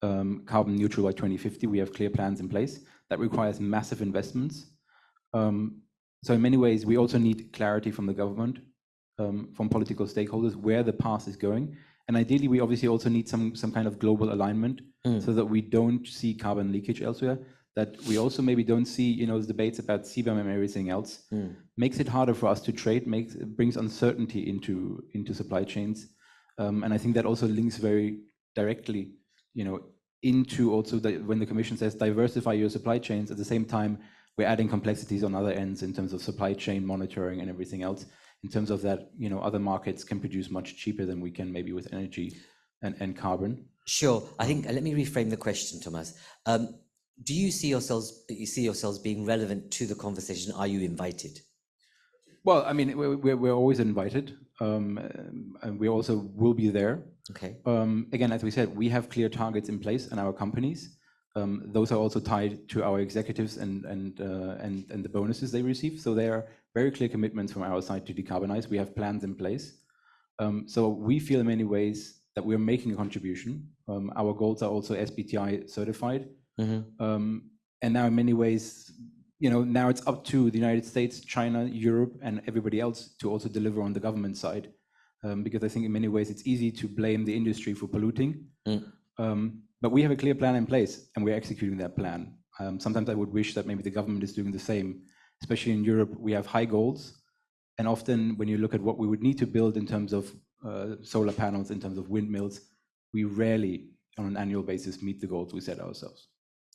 U: carbon neutral by 2050. We have clear plans in place that requires massive investments. So in many ways, we also need clarity from the government, from political stakeholders, where the path is going. And ideally, we obviously also need some kind of global alignment so that we don't see carbon leakage elsewhere, that we also maybe don't see, the debates about CBAM and everything else. Makes it harder for us to trade, brings uncertainty into supply chains. And I think that also links very directly, into also when the Commission says diversify your supply chains, at the same time, we're adding complexities on other ends in terms of supply chain monitoring and everything else, in terms of that, other markets can produce much cheaper than we can maybe with energy and carbon.
A: Sure. I think, let me reframe the question, Thomas. Do you see yourselves being relevant to the conversation? Are you invited?
U: Well, I mean, we're always invited, and we also will be there.
A: Okay.
U: Again, as we said, we have clear targets in place in our companies. Those are also tied to our executives and the bonuses they receive. So there are very clear commitments from our side to decarbonize. We have plans in place. So we feel in many ways that we're making a contribution. Our goals are also SBTi certified. And now in many ways, now it's up to the United States, China, Europe, and everybody else to also deliver on the government side. Because I think in many ways it's easy to blame the industry for polluting. But we have a clear plan in place, and we're executing that plan. Sometimes I would wish that maybe the government is doing the same. Especially in Europe, we have high goals. And often when you look at what we would need to build in terms of solar panels, in terms of windmills, we rarely, on an annual basis, meet the goals we set ourselves.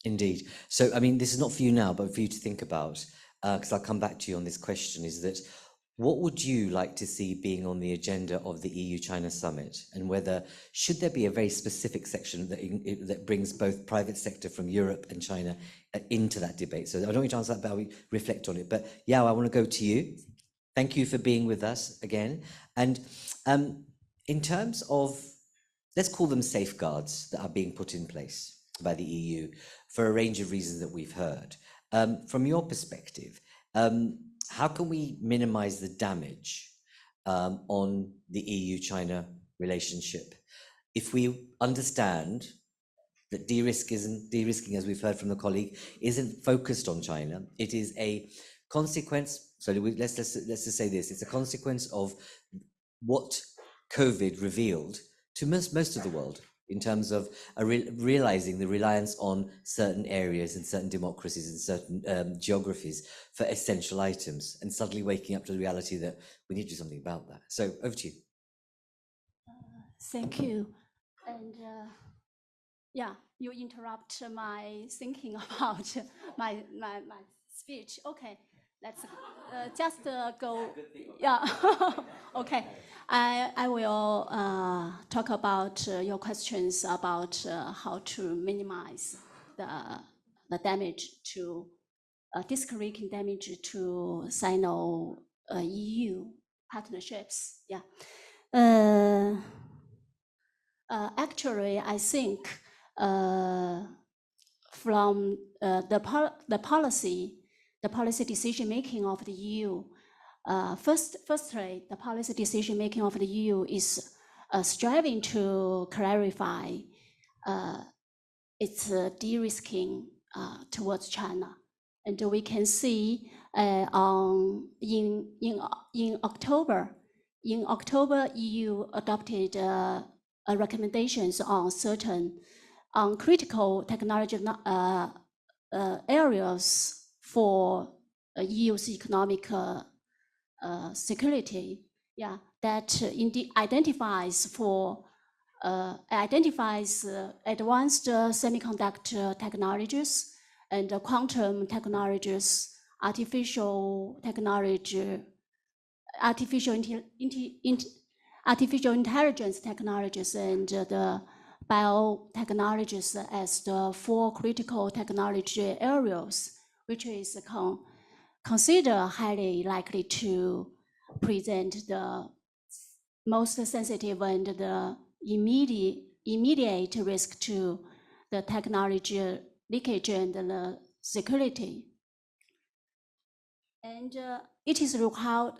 A: Indeed. So, I mean, this is not for you now, but for you to think about, because I'll come back to you on this question, is that what would you like to see being on the agenda of the EU-China summit, and whether should there be a very specific section that brings both private sector from Europe and China into that debate? So I don't want you to answer that, but I'll reflect on it. But Yao, I want to go to you. Thank you for being with us again. And in terms of, let's call them safeguards that are being put in place by the EU for a range of reasons that we've heard. From your perspective, how can we minimize the damage on the EU-China relationship if we understand that de-risking, as we've heard from the colleague, isn't focused on China? It is a consequence. So let's just say this: it's a consequence of what COVID revealed to most of the world, in terms of realizing the reliance on certain areas and certain democracies and certain geographies for essential items, and suddenly waking up to the reality that we need to do something about that. So over to you.
R: Thank you. And yeah, you interrupt my thinking about my speech. Okay, let's just go. Yeah, okay. I will talk about your questions about how to minimize the damage to disc-wreaking damage to Sino-EU partnerships. Yeah. Actually, I think from the policy decision-making of the EU, firstly, the policy decision-making of the EU is striving to clarify its de-risking towards China. And we can see in October, EU adopted recommendations on critical technology areas for EU's economic security. Yeah, that indeed identifies advanced semiconductor technologies and quantum technologies, artificial intelligence technologies, and the biotechnologies as the 4 critical technology areas, which is considered highly likely to present the most sensitive and the immediate risk to the technology leakage and the security. And it is required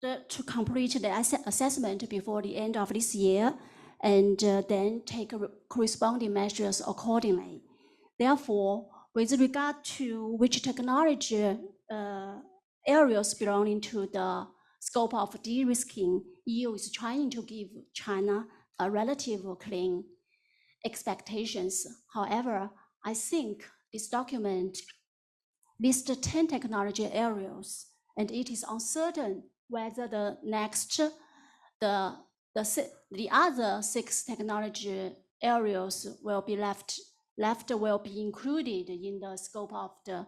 R: to complete the assessment before the end of this year, and then take corresponding measures accordingly. Therefore, with regard to which technology areas belonging to the scope of de-risking, EU is trying to give China a relative clean expectations. However, I think this document lists 10 technology areas, and it is uncertain whether the other 6 technology areas will be will be included in the scope of the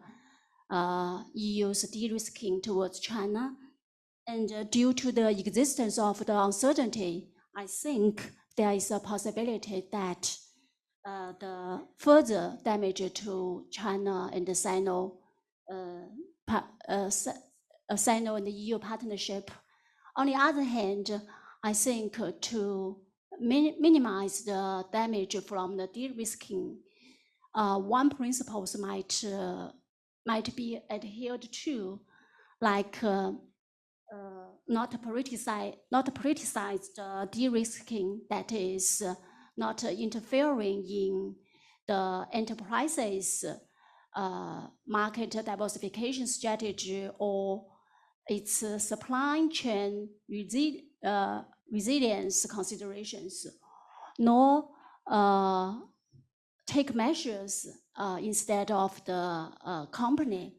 R: EU's de-risking towards China. And due to the existence of the uncertainty, I think there is a possibility that the further damage to China and the Sino and the EU partnership. On the other hand, I think to minimize the damage from the de-risking, one principle might be adhered to, like not politicize the de-risking, that is not interfering in the enterprise's market diversification strategy or its supply chain resilience considerations, nor take measures instead of the company,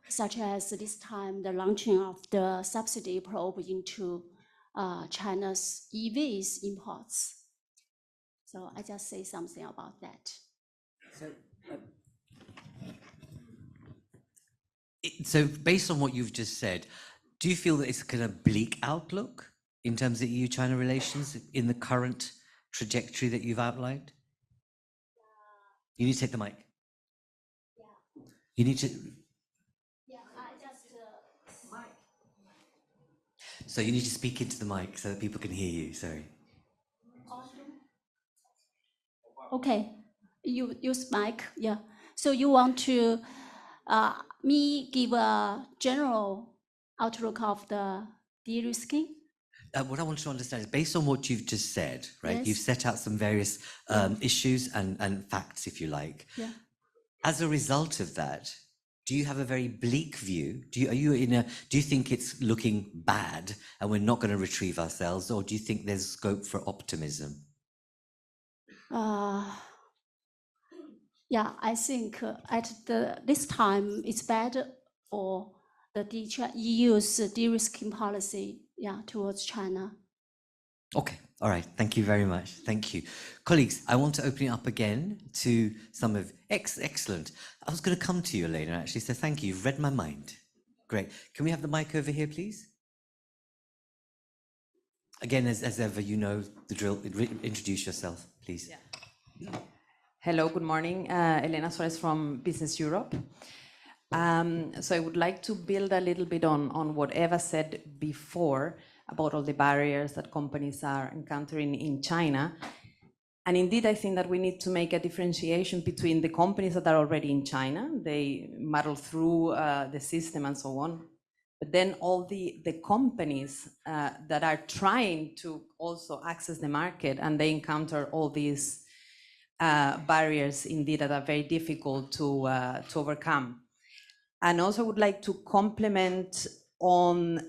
R: such as this time the launching of the subsidy probe into China's EVs imports. So I just say something about that.
A: So based on what you've just said, do you feel that it's a kind of bleak outlook in terms of EU-China relations in the current trajectory that you've outlined? You need to take the mic. You need to... So you need to speak into the mic so that people can hear you, sorry.
R: Okay, you use mic, yeah. So you want to me give a general outlook of the de-risking?
A: What I want to understand is, based on what you've just said, right?
R: Yes.
A: You've set out some various issues and facts, if you like.
R: Yeah.
A: As a result of that, do you have a very bleak view? Do you think it's looking bad and we're not going to retrieve ourselves, or do you think there's scope for optimism?
R: Yeah, I think at this time it's better for the EU's de-risking policy, yeah, towards China.
A: Okay, all right. Thank you very much. Thank you. Colleagues, I want to open it up again to some of... Excellent. I was going to come to you, Elena, actually, so thank you. You've read my mind. Great. Can we have the mic over here, please? Again, as ever, you know the drill. Introduce yourself, please.
D: Yeah. Hello, good morning. Elena Suarez from Business Europe. So I would like to build a little bit on what Eva said before about all the barriers that companies are encountering in China. And indeed, I think that we need to make a differentiation between the companies that are already in China. They muddle through the system and so on. But then all the companies that are trying to also access the market, and they encounter all these barriers indeed that are very difficult to overcome. And also would like to complement on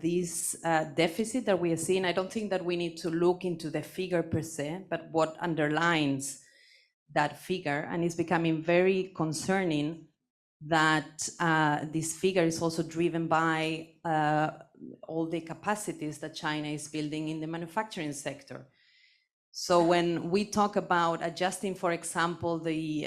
D: this deficit that we are seeing. I don't think that we need to look into the figure per se, but what underlines that figure, and it's becoming very concerning that this figure is also driven by all the capacities that China is building in the manufacturing sector. So when we talk about adjusting, for example, the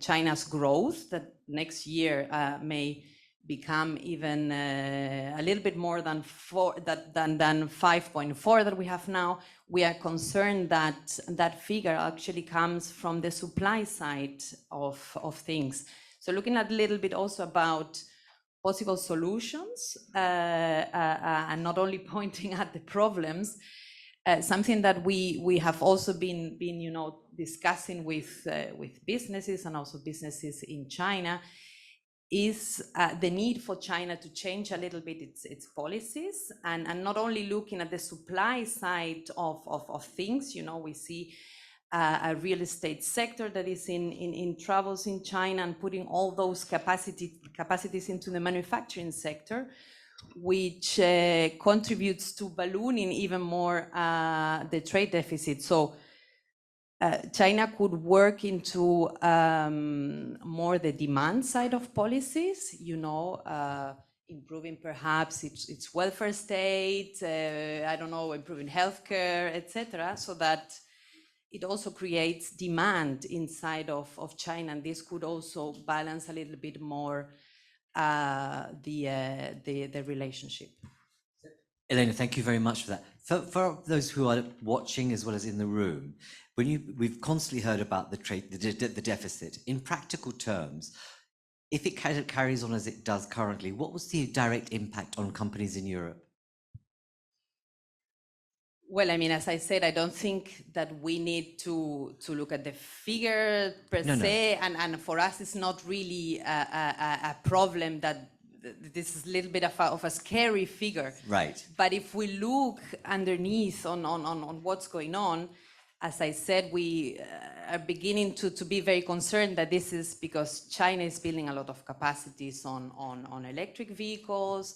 D: China's growth, that next year may become even a little bit more than 5.4 that we have now, we are concerned that that figure actually comes from the supply side of things. So looking at a little bit also about possible solutions and not only pointing at the problems, something that we have also been discussing with businesses and also businesses in China is the need for China to change a little bit its policies and not only looking at the supply side of things. We see a real estate sector that is in troubles in China, and putting all those capacities into the manufacturing sector, which contributes to ballooning even more the trade deficit. So China could work into more the demand side of policies, improving perhaps its welfare state, improving healthcare, etc., so that it also creates demand inside of China, and this could also balance a little bit more the relationship.
A: Elena, thank you very much for that. For those who are watching as well as in the room, we've constantly heard about the deficit. In practical terms, if it carries on as it does currently, what was the direct impact on companies in Europe?
D: Well, I mean, as I said, I don't think that we need to look at the figure per se, and for us, it's not really a problem that this is a little bit of a scary figure.
A: Right.
D: But if we look underneath on what's going on, as I said, we are beginning to be very concerned that this is because China is building a lot of capacities on electric vehicles,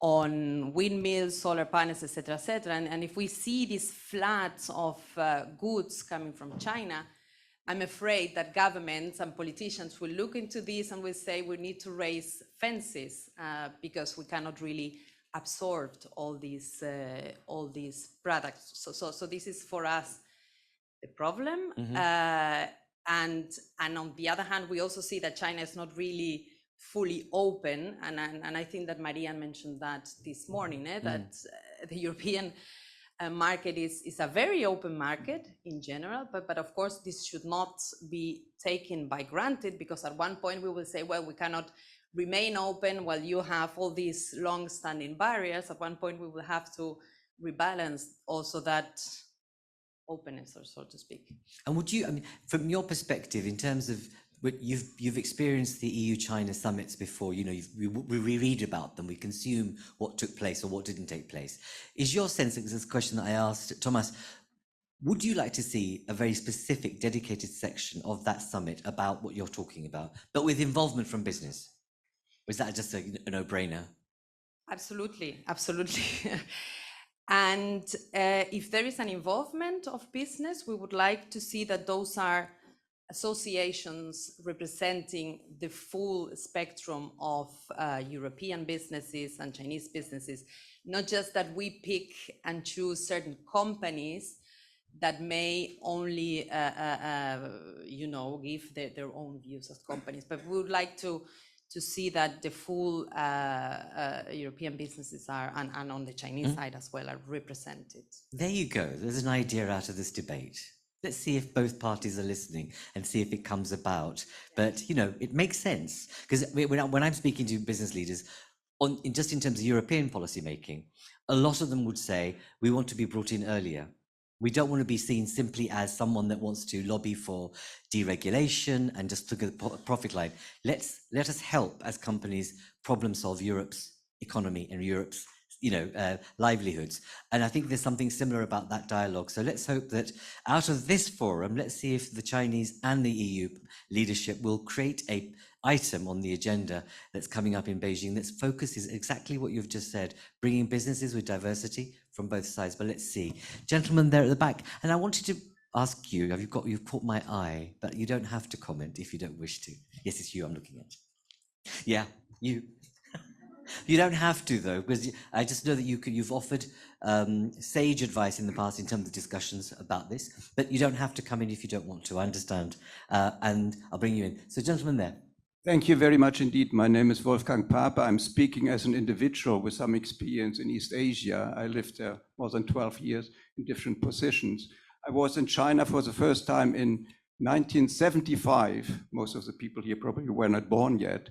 D: on windmills, solar panels, etc., etc. And if we see these floods of goods coming from China, I'm afraid that governments and politicians will look into this and will say we need to raise fences because we cannot really absorbed all these products. So this is for us the problem. And on the other hand, we also see that China is not really fully open, and I think that Marianne mentioned that this morning, that the European market is a very open market in general, but of course this should not be taken by granted, because at one point we will say, well, we cannot remain open while you have all these long-standing barriers. At one point we will have to rebalance also that openness, or so to speak.
A: And would you, I mean, from your perspective, in terms of what you've experienced the EU-China summits before, you know, we read about them, we consume what took place or what didn't take place. Is your sense, this is a question that I asked Thomas, would you like to see a very specific dedicated section of that summit about what you're talking about, but with involvement from business? Or is that just a no-brainer?
D: Absolutely, absolutely. And if there is an involvement of business, we would like to see that those are associations representing the full spectrum of European businesses and Chinese businesses, not just that we pick and choose certain companies that may only, you know, give their own views as companies, but we would like to see that the full European businesses are, and on the Chinese side as well, are represented.
A: There you go. There's an idea out of this debate. Let's see if both parties are listening and see if it comes about. But, you know, it makes sense. Because when I'm speaking to business leaders, just in terms of European policy making, a lot of them would say, we want to be brought in earlier. We don't want to be seen simply as someone that wants to lobby for deregulation and just look at the profit line. Let us help as companies problem solve Europe's economy and Europe's, you know, livelihoods. And I think there's something similar about that dialogue. So let's hope that out of this forum, let's see if the Chinese and the EU leadership will create a item on the agenda that's coming up in Beijing that focuses exactly what you've just said, bringing businesses with diversity from both sides. But let's see. Gentlemen there at the back. And I wanted to ask you, you've caught my eye, but you don't have to comment if you don't wish to. Yes, it's you I'm looking at. Yeah, you. You don't have to, though, because I just know that you've offered sage advice in the past in terms of discussions about this, but you don't have to come in if you don't want to. I understand, and I'll bring you in. So, gentlemen there.
E: Thank you very much indeed. My name is Wolfgang Pape. I'm speaking as an individual with some experience in East Asia. I lived there more than 12 years in different positions. I was in China for the first time in 1975. Most of the people here probably were not born yet.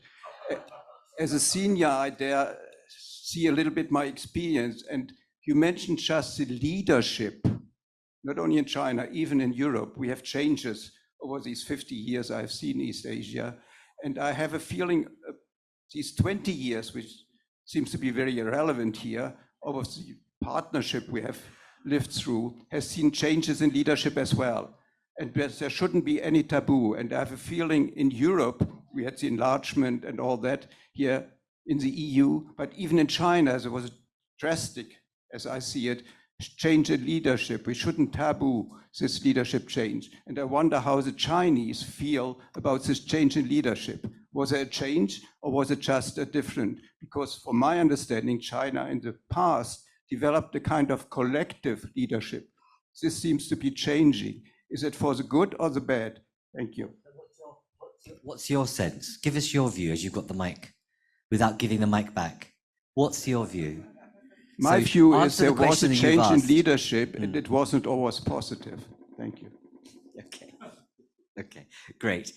E: As a senior, I dare see a little bit my experience. And you mentioned just the leadership, not only in China, even in Europe. We have changes over these 50 years I've seen East Asia. And I have a feeling these 20 years, which seems to be very irrelevant here, over the partnership we have lived through, has seen changes in leadership as well. And there shouldn't be any taboo. And I have a feeling in Europe, we had the enlargement and all that here in the EU, but even in China, there was a drastic, as I see it, change in leadership. We shouldn't taboo this leadership change. And I wonder how the Chinese feel about this change in leadership. Was there a change or was it just a different? Because from my understanding, China in the past developed a kind of collective leadership. This seems to be changing. Is it for the good or the bad? Thank you.
A: What's your sense? Give us your view as you've got the mic, without giving the mic back. What's your view?
E: My view is there was a change in leadership and it wasn't always positive. Thank you.
A: Okay. Okay, great.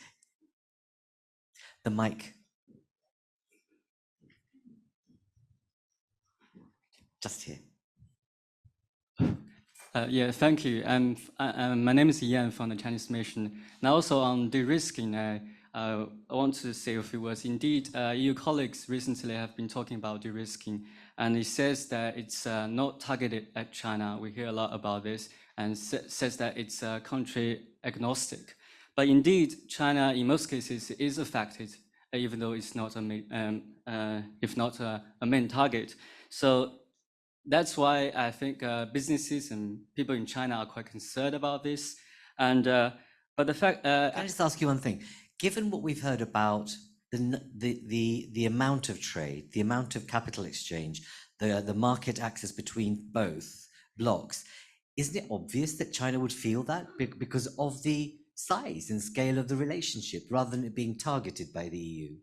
A: The mic. Just here.
V: Yeah, thank you. My name is Yan from the Chinese Mission. And also on de-risking, I want to say a few words. Indeed, EU colleagues recently have been talking about de-risking, and it says that it's not targeted at China. We hear a lot about this, and says that it's country agnostic. But indeed, China, in most cases, is affected, even though it's not if not a main target. So that's why I think businesses and people in China are quite concerned about this. And but the fact,
A: can I just ask you one thing? Given what we've heard about the amount of trade, the amount of capital exchange, the market access between both blocks, isn't it obvious that China would feel that because of the size and scale of the relationship rather than it being targeted by the EU?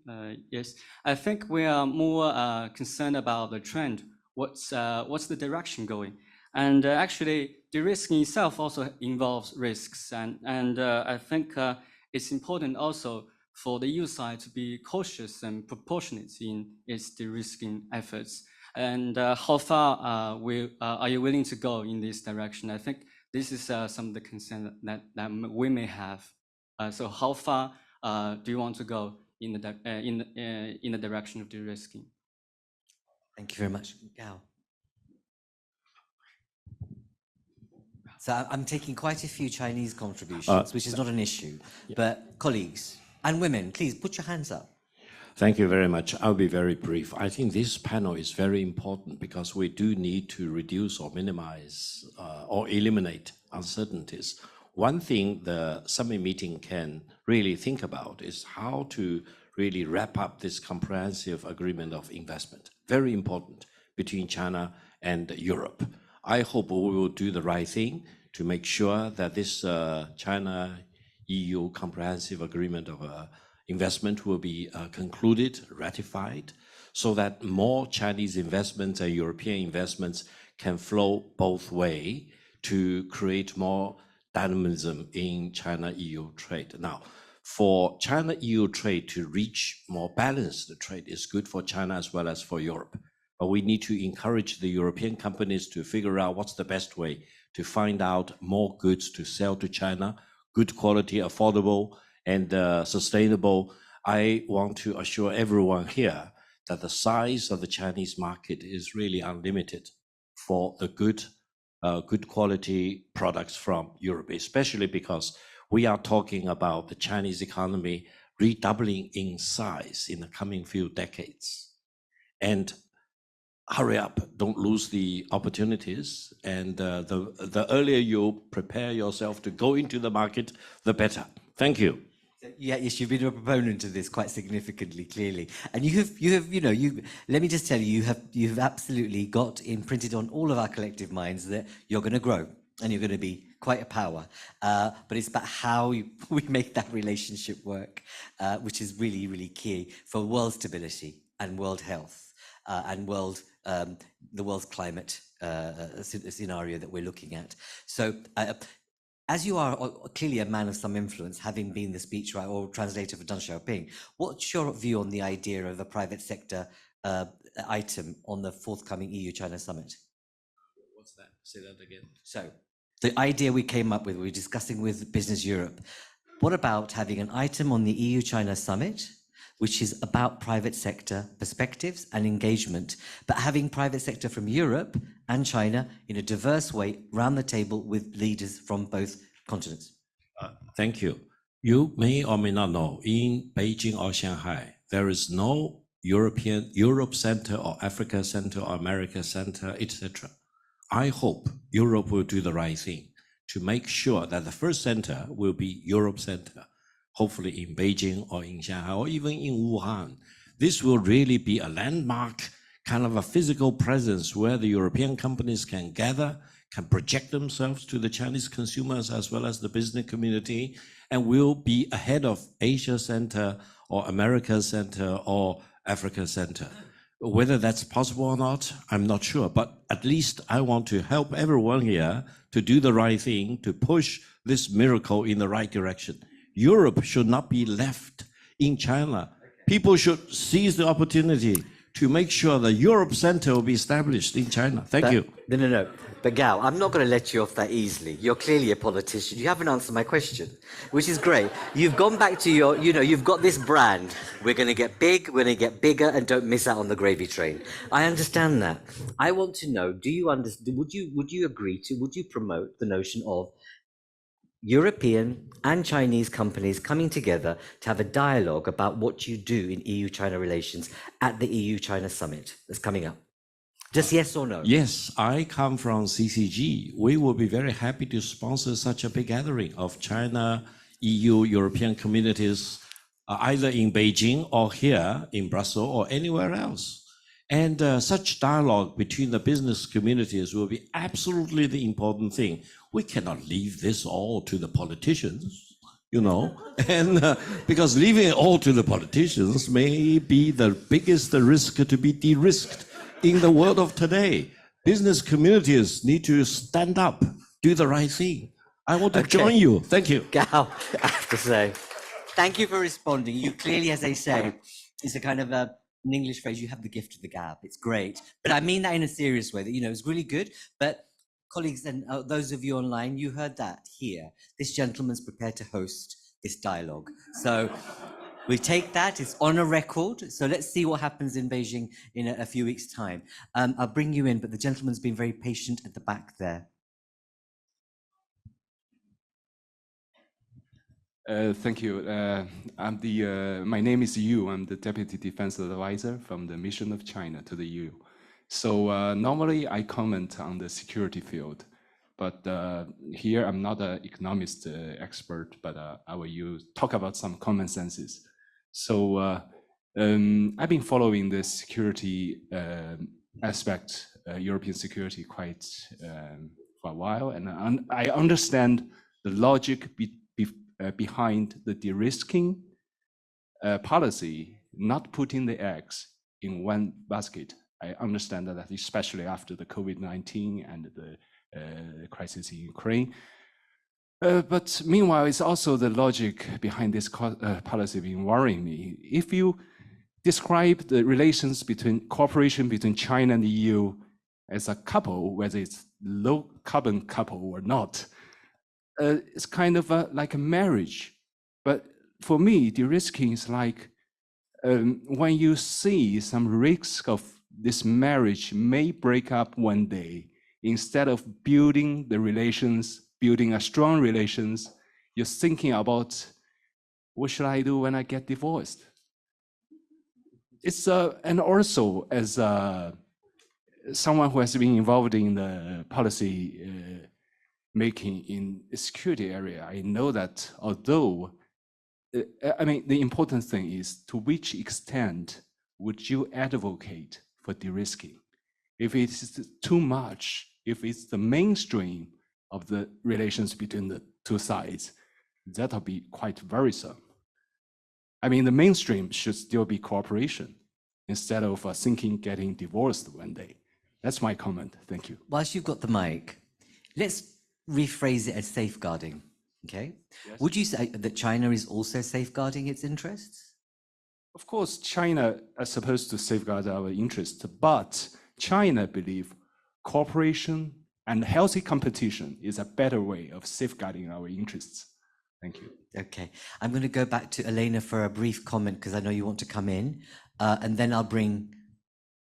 V: Yes, I think we are more concerned about the trend. What's the direction going? And actually, de-risking itself also involves risks. And I think it's important also for the EU side to be cautious and proportionate in its de-risking efforts. And how far are you willing to go in this direction? I think this is some of the concern that we may have. So how far do you want to go in the direction of de-risking?
A: Thank you very much. Gao. So I'm taking quite a few Chinese contributions, which is not an issue. But colleagues and women, please put your hands up.
L: Thank you very much. I'll be very brief. I think this panel is very important because we do need to reduce or minimize or eliminate uncertainties. One thing the summit meeting can really think about is how to really wrap up this comprehensive agreement of investment. Very important between China and Europe. I hope we will do the right thing to make sure that this China-EU comprehensive agreement of investment will be concluded, ratified, so that more Chinese investments and European investments can flow both ways to create more dynamism in China-EU trade. Now, for China-EU trade to reach more balanced trade is good for China as well as for Europe. But we need to encourage the European companies to figure out what's the best way to find out more goods to sell to China, good quality, affordable, and sustainable. I want to assure everyone here that the size of the Chinese market is really unlimited for the good quality products from Europe, especially because we are talking about the Chinese economy redoubling in size in the coming few decades. And hurry up, don't lose the opportunities. And the earlier you prepare yourself to go into the market, the better. Thank you.
A: Yeah, yes, you've been a proponent of this quite significantly, clearly, and you have, let me just tell you, you've absolutely got imprinted on all of our collective minds that you're going to grow and you're going to be quite a power. But it's about how we make that relationship work, which is really, really key for world stability and world health and the world's climate scenario that we're looking at. So. As you are clearly a man of some influence, having been the speechwriter or translator for Deng Xiaoping, what's your view on the idea of a private sector item on the forthcoming EU-China summit?
L: What's that? Say that again.
A: So, the idea we came up with, we were discussing with Business Europe. What about having an item on the EU-China summit, which is about private sector perspectives and engagement, but having private sector from Europe and China in a diverse way round the table with leaders from both continents?
L: Thank you. You may or may not know, in Beijing or Shanghai, there is no Europe Center or Africa Center or America Center, etc. I hope Europe will do the right thing to make sure that the first center will be Europe Center, hopefully in Beijing or in Shanghai or even in Wuhan. This will really be a landmark, kind of a physical presence where the European companies can gather, can project themselves to the Chinese consumers as well as the business community, and will be ahead of Asia Center or America Center or Africa Center. Whether that's possible or not, I'm not sure, but at least I want to help everyone here to do the right thing, to push this miracle in the right direction. Europe should not be left in China. People should seize the opportunity to make sure the Europe Center will be established in China. Thank you.
A: No. But Gao, I'm not going to let you off that easily. You're clearly a politician. You haven't answered my question, which is great. You've gone back to your, you've got this brand. We're going to get big, we're going to get bigger, and don't miss out on the gravy train. I understand that. I want to know, do you understand, would you promote the notion of European and Chinese companies coming together to have a dialogue about what you do in EU-China relations at the EU-China summit that's coming up? Just yes or no?
L: Yes, I come from CCG. We will be very happy to sponsor such a big gathering of China, EU, European communities, either in Beijing or here in Brussels or anywhere else. And such dialogue between the business communities will be absolutely the important thing. We cannot leave this all to the politicians, you know, and because leaving it all to the politicians may be the biggest risk to be de-risked in the world of today. Business communities need to stand up, do the right thing. I want to join you. Thank you.
A: Gao, I have to say, thank you for responding. You clearly, as they say, it's a kind of an English phrase, you have the gift of the gab. It's great. But I mean that in a serious way, that, you know, it's really good. But colleagues and those of you online, you heard that here. This gentleman's prepared to host this dialogue. So we take that, it's on a record. So let's see what happens in Beijing in a few weeks' time. I'll bring you in, but the gentleman's been very patient at the back there.
F: Thank you. My name is Yu. I'm the Deputy Defense Advisor from the Mission of China to the EU. So normally I comment on the security field, but here I'm not an economist expert, but I will talk about some common senses. So I've been following the security aspect, European security, quite for a while, and I understand the logic behind the de-risking policy, not putting the eggs in one basket. I understand that, especially after the COVID-19 and the crisis in Ukraine. But meanwhile, it's also the logic behind this policy being worrying me. If you describe the relations between cooperation between China and the EU as a couple, whether it's low carbon couple or not, it's kind of like a marriage. But for me, de-risking is like when you see some risk of this marriage may break up one day, instead of building the relations, building a strong relations, you're thinking about what should I do when I get divorced? It's and also as someone who has been involved in the policy making in the security area, I know that although, I mean, the important thing is to which extent would you advocate for de-risking? If it's too much, if it's the mainstream of the relations between the two sides, that'll be quite worrisome. I mean, the mainstream should still be cooperation instead of thinking getting divorced one day. That's my comment. Thank you.
A: Whilst you've got the mic, let's rephrase it as safeguarding, okay? Yes. Would you say that China is also safeguarding its interests?
F: Of course, China is supposed to safeguard our interests, but China believes cooperation and healthy competition is a better way of safeguarding our interests. Thank you.
A: Okay, I'm going to go back to Elena for a brief comment because I know you want to come in, and then I'll bring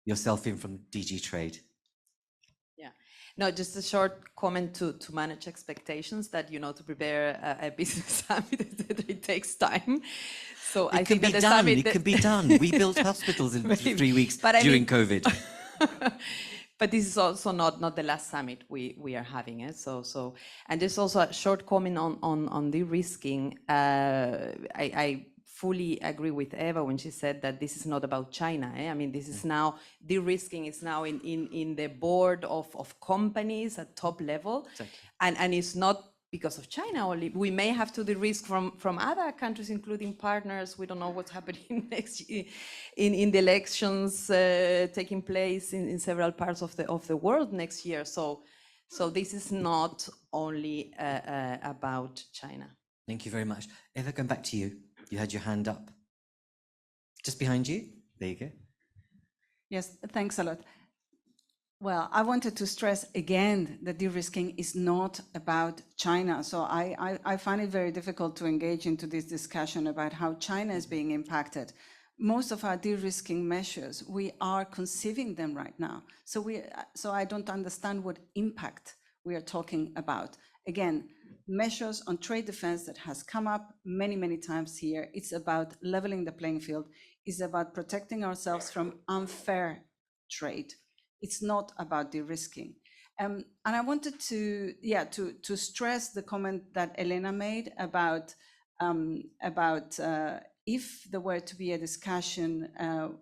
A: yourself in from DG Trade.
D: No, just a short comment to manage expectations that, you know, to prepare a business summit, it takes time. So I think that the summit...
A: It could be done. We built hospitals in 3 weeks during COVID.
D: But this is also not the last summit we are having. And there's also a short comment on de-risking. I fully agree with Eva when she said that this is not about China. I mean, this is now, de-risking is now in the board of companies at top level. Exactly. And it's not because of China only. We may have to de-risk from other countries, including partners. We don't know what's happening next year in the elections taking place in several parts of the world next year. So this is not only about China.
A: Thank you very much. Eva, going back to you. You had your hand up. Just behind you. There you go.
S: Yes, thanks a lot. Well, I wanted to stress again that de-risking is not about China. So I find it very difficult to engage into this discussion about how China is being impacted. Most of our de-risking measures, we are conceiving them right now. So I don't understand what impact we are talking about. Again, measures on trade defense that has come up many, many times here. It's about leveling the playing field. It's about protecting ourselves from unfair trade. It's not about de-risking. And I wanted to stress the comment that Elena made about if there were to be a discussion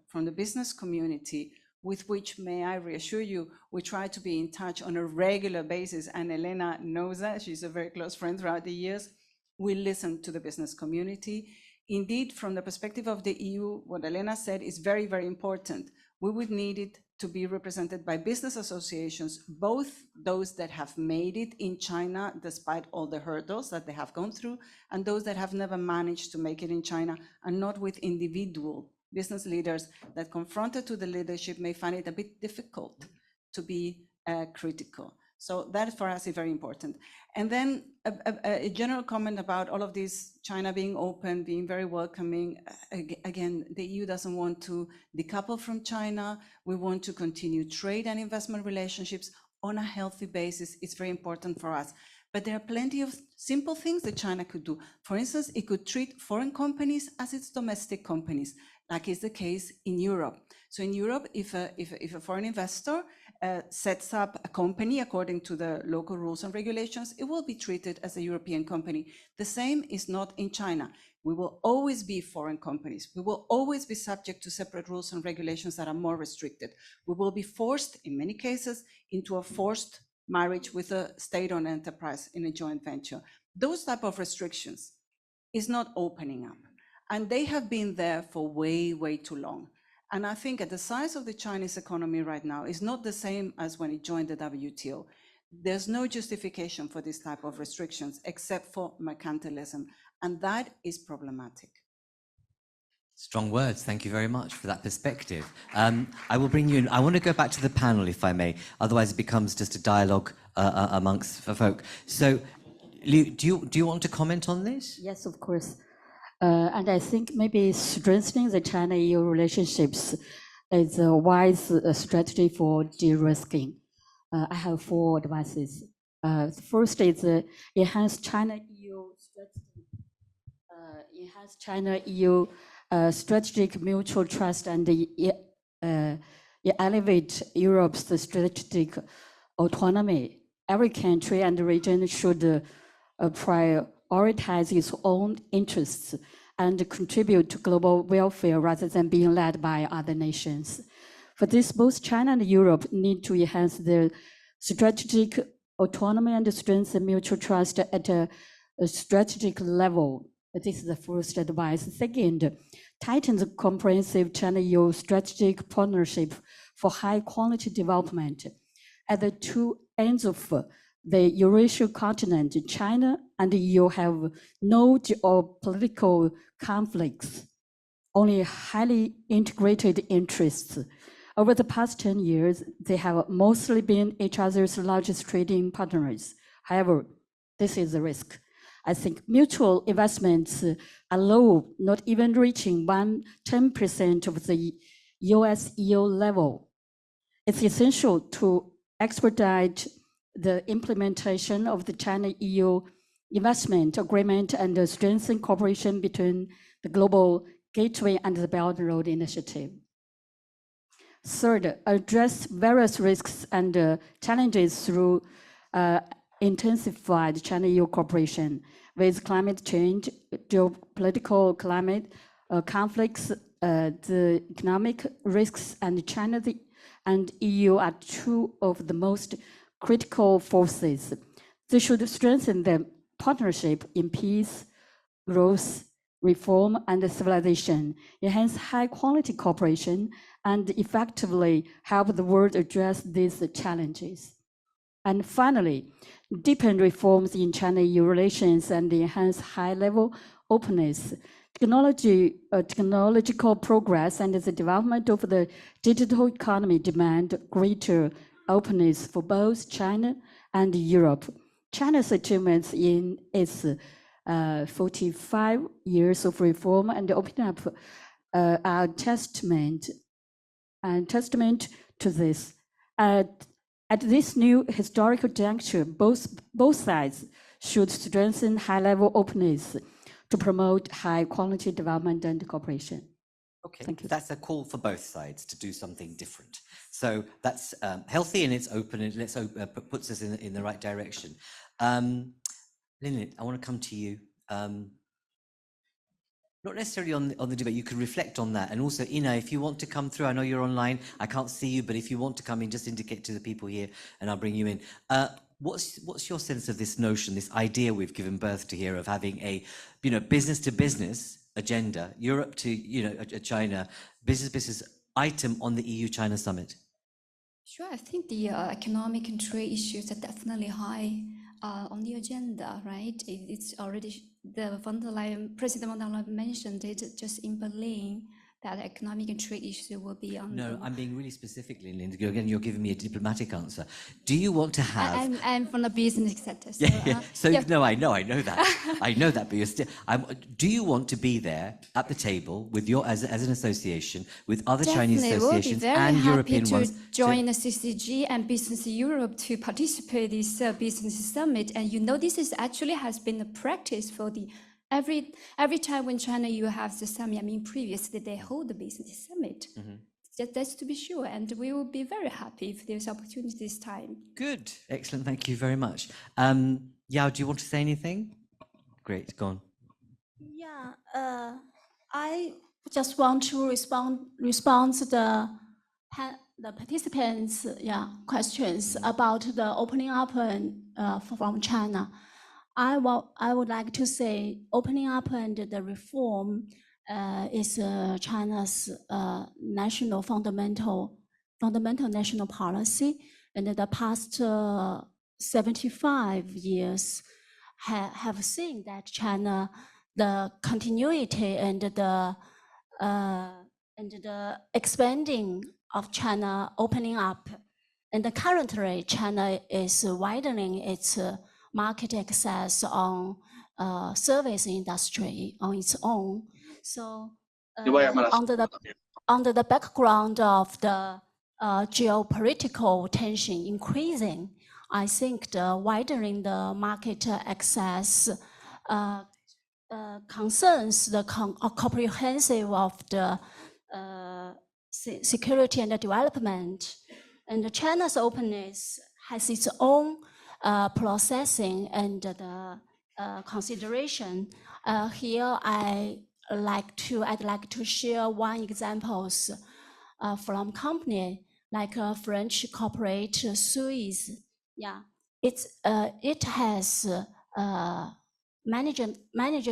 S: from the business community, with which, may I reassure you, we try to be in touch on a regular basis, and Elena knows that, she's a very close friend throughout the years. We listen to the business community. Indeed, from the perspective of the EU, what Elena said is very, very important. We would need it to be represented by business associations, both those that have made it in China despite all the hurdles that they have gone through, and those that have never managed to make it in China, and not with individual business leaders that, confronted to the leadership, may find it a bit difficult to be critical. So that for us is very important. And then a general comment about all of this, China being open, being very welcoming. Again, the EU doesn't want to decouple from China. We want to continue trade and investment relationships on a healthy basis. It's very important for us. But there are plenty of simple things that China could do. For instance, it could treat foreign companies as its domestic companies, like is the case in Europe. So in Europe, if a foreign investor sets up a company according to the local rules and regulations, it will be treated as a European company. The same is not in China. We will always be foreign companies. We will always be subject to separate rules and regulations that are more restricted. We will be forced, in many cases, into a forced marriage with a state-owned enterprise in a joint venture. Those type of restrictions is not opening up. And they have been there for way, way too long. And I think at the size of the Chinese economy right now is not the same as when it joined the WTO. There's no justification for this type of restrictions except for mercantilism. And that is problematic.
A: Strong words. Thank you very much for that perspective. I will bring you in. I want to go back to the panel, if I may. Otherwise, it becomes just a dialogue amongst folk. So, Liu, do you want to comment on this?
R: Yes, of course. And I think maybe strengthening the China-EU relationships is a wise strategy for de-risking. I have 4 advices. First is enhance China-EU strategy. Enhance China-EU strategic mutual trust and elevate Europe's strategic autonomy. Every country and region should prioritize its own interests and contribute to global welfare rather than being led by other nations. For this, both China and Europe need to enhance their strategic autonomy and strengthen mutual trust at a strategic level. This is the first advice. Second, tighten the comprehensive China-EU strategic partnership for high-quality development. At the 2 ends of the Eurasian continent, China and the EU have no geopolitical conflicts, only highly integrated interests. Over the past 10 years, they have mostly been each other's largest trading partners. However, this is a risk. I think mutual investments are low, not even reaching 10% of the US-EU level. It's essential to expedite the implementation of the China-EU investment agreement and strengthen cooperation between the Global Gateway and the Belt and Road Initiative. Third, address various risks and challenges through intensified China-EU cooperation with climate change, geopolitical climate conflicts, the economic risks, and China and EU are 2 of the most critical forces. They should strengthen the partnership in peace, growth, reform, and civilization, enhance high-quality cooperation, and effectively help the world address these challenges. And finally, deepen reforms in China-EU relations and enhance high-level openness. Technological progress and the development of the digital economy demand greater openness for both China and Europe. China's achievements in its 45 years of reform and opening up are testament to this. At this new historical juncture, both sides should strengthen high-level openness to promote high-quality development and cooperation.
A: Okay, thank you. That's a call for both sides to do something different. So that's healthy and it's open and puts us in the right direction. Lynette, I want to come to you. Not not necessarily on the debate, you could reflect on that. And also, Ina, if you want to come through, I know you're online, I can't see you, but if you want to come in, just indicate to the people here and I'll bring you in. What's your sense of this notion, this idea we've given birth to here of having a, business to business agenda, Europe to, China, business item on the EU-China summit?
P: Sure, I think the economic and trade issues are definitely high on the agenda, right? It's already, President von der Leyen mentioned it just in Berlin, that economic and trade issue will be on.
A: No, I'm being really specific, Lynn. Again, you're giving me a diplomatic answer. Do you want to have?
P: I'm from the business sector. So,
A: yeah. So
P: yeah.
A: no, I know that. I know that, but you're still. Do you want to be there at the table with your as an association with other Chinese associations and European ones?
P: We'll be very happy to join the CCG and Business Europe to participate in this business summit. And this is actually has been a practice for the. Every time when China you have the summit, previously they hold the business summit. That's to be sure, and we will be very happy if there's opportunity this time.
A: Good, excellent, thank you very much. Yao, do you want to say anything? Great, go on.
B: Yeah, I just want to respond to the participants' questions about the opening up from China. I would like to say opening up and the reform is China's national fundamental national policy. And the past 75 years have seen that China, the continuity and the expanding of China opening up. And currently China is widening its market access on service industry on its own. So under the background of the geopolitical tension increasing, I think the widening the market access concerns the comprehensive of the security and the development. And China's openness has its own processing and the consideration. Here I'd like to share one examples from company like a French corporate Suez. Yeah, it has managed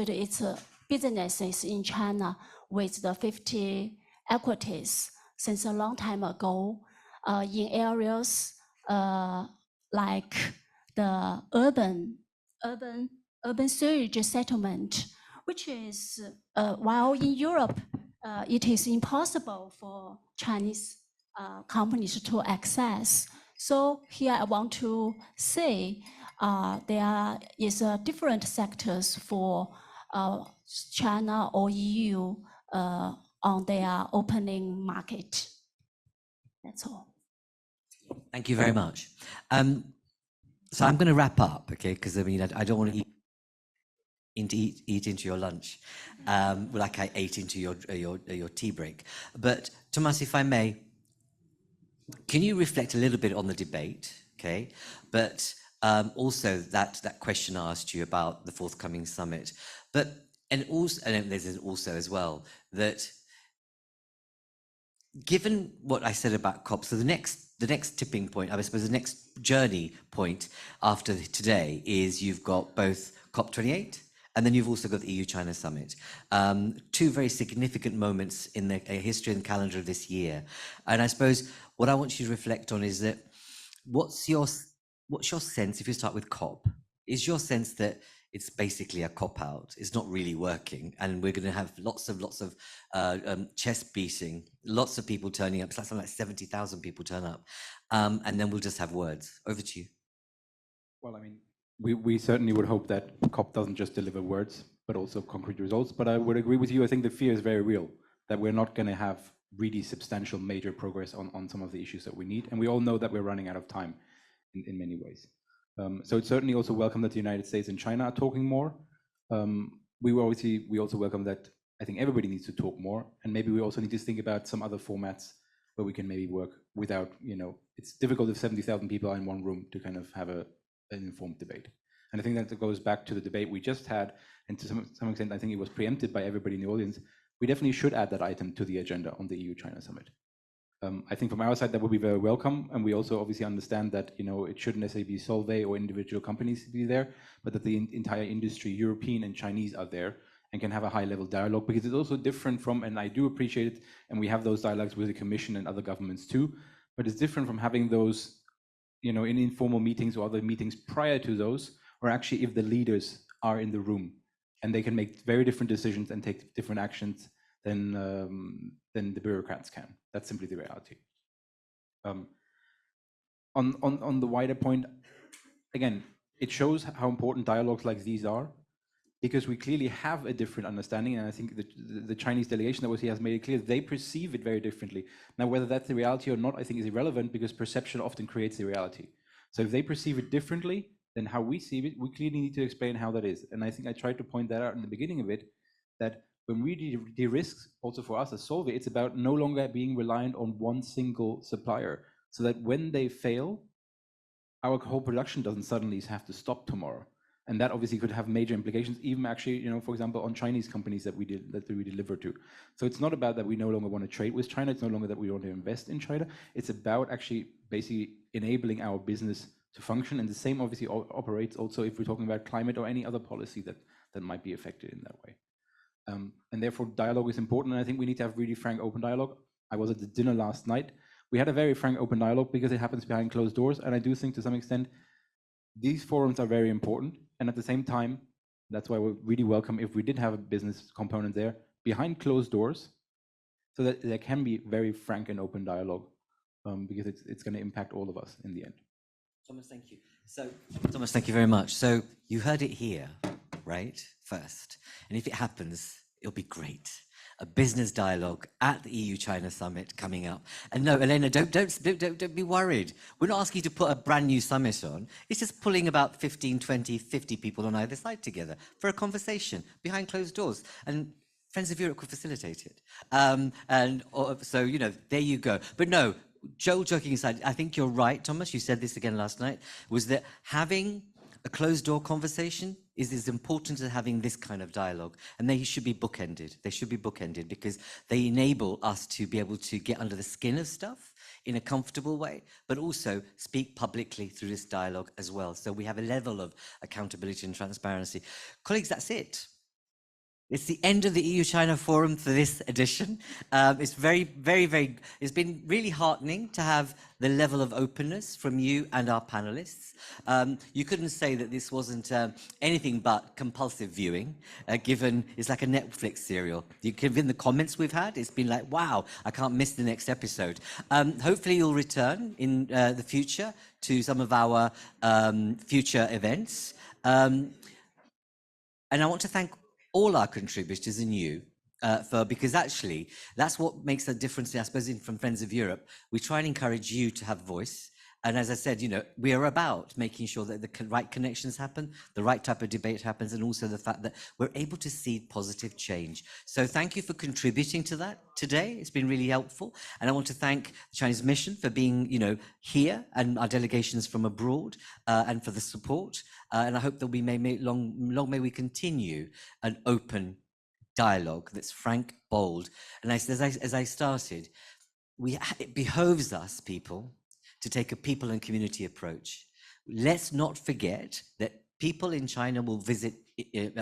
B: its businesses in China with the 50 equities since a long time ago in areas like the urban sewage settlement, which is, while in Europe, it is impossible for Chinese companies to access. So here I want to say there is different sectors for China or EU on their opening market. That's all.
A: Thank you very much. So I'm going to wrap up, okay? Because I don't want to eat into your lunch, like I ate into your tea break. But Thomas, if I may, can you reflect a little bit on the debate, okay? But also that question I asked you about the forthcoming summit, and there's also as well that given what I said about COP, so the next tipping point, I suppose the next journey point after today is you've got both COP28 and then you've also got the EU-China summit. Two very significant moments in the history and calendar of this year. And I suppose what I want you to reflect on is that what's your sense, if you start with COP, is your sense that it's basically a cop-out, it's not really working, and we're going to have lots of chest beating, lots of people turning up, something like 70,000 people turn up, and then we'll just have words. Over to you.
U: Well, I mean, we certainly would hope that COP doesn't just deliver words, but also concrete results. But I would agree with you, I think the fear is very real, that we're not going to have really substantial major progress on some of the issues that we need. And we all know that we're running out of time in many ways. So it's certainly also welcome that the United States and China are talking more. We also welcome that I think everybody needs to talk more, and maybe we also need to think about some other formats where we can maybe work without, it's difficult if 70,000 people are in one room to kind of have an informed debate. And I think that goes back to the debate we just had, and to some extent, I think it was preempted by everybody in the audience. We definitely should add that item to the agenda on the EU-China summit. I think from our side that would be very welcome, and we also obviously understand that it shouldn't necessarily be Solvay or individual companies to be there, but that the entire industry, European and Chinese, are there and can have a high-level dialogue, because it's also different from, and I do appreciate it, and we have those dialogues with the Commission and other governments too, but it's different from having those, in informal meetings or other meetings prior to those, or actually if the leaders are in the room and they can make very different decisions and take different actions than the bureaucrats can. That's simply the reality. On the wider point, again, it shows how important dialogues like these are, because we clearly have a different understanding, and I think the Chinese delegation that was here has made it clear they perceive it very differently. Now, whether that's the reality or not, I think is irrelevant, because perception often creates the reality. So if they perceive it differently than how we see it, we clearly need to explain how that is. And I think I tried to point that out in the beginning of it, that when we de-risk, also for us as Solvay, it's about no longer being reliant on one single supplier, so that when they fail, our whole production doesn't suddenly have to stop tomorrow. And that obviously could have major implications, even actually, for example, on Chinese companies that we deliver to. So it's not about that we no longer want to trade with China. It's no longer that we want to invest in China. It's about actually basically enabling our business to function. And the same obviously operates also if we're talking about climate or any other policy that might be affected in that way. And therefore, dialogue is important. And I think we need to have really frank, open dialogue. I was at the dinner last night. We had a very frank, open dialogue because it happens behind closed doors. And I do think to some extent, these forums are very important. And at the same time, that's why we're really welcome if we did have a business component there behind closed doors, so that there can be very frank and open dialogue, because it's going to impact all of us in the end.
A: Thomas, thank you. So, Thomas, thank you very much. So you heard it here, right? First. And if it happens, it'll be great. A business dialogue at the EU-China summit coming up. And no, Elena, don't be worried. We're not asking you to put a brand new summit on. It's just pulling about 15, 20, 50 people on either side together for a conversation behind closed doors. And Friends of Europe could facilitate it. So, there you go. But no, Joel, joking aside, I think you're right, Thomas. You said this again last night, was that having a closed door conversation is as important as having this kind of dialogue. And they should be bookended. They should be bookended because they enable us to be able to get under the skin of stuff in a comfortable way, but also speak publicly through this dialogue as well. So we have a level of accountability and transparency. Colleagues, that's it. It's the end of the EU-China Forum for this edition. It's it's been really heartening to have the level of openness from you and our panelists. You couldn't say that this wasn't anything but compulsive viewing, given it's like a Netflix serial. Given the comments we've had, it's been like, wow, I can't miss the next episode. Hopefully you'll return in the future to some of our future events. And I want to thank all our contributors and you, because actually that's what makes a difference, I suppose, from Friends of Europe. We try and encourage you to have voice. And as I said, we are about making sure that the right connections happen, the right type of debate happens, and also the fact that we're able to see positive change. So thank you for contributing to that today. It's been really helpful. And I want to thank the Chinese mission for being, here, and our delegations from abroad, and for the support. And I hope that we long may we continue an open dialogue that's frank, bold. And as I started, it behoves us, people, to take a people and community approach. Let's not forget that people in China will visit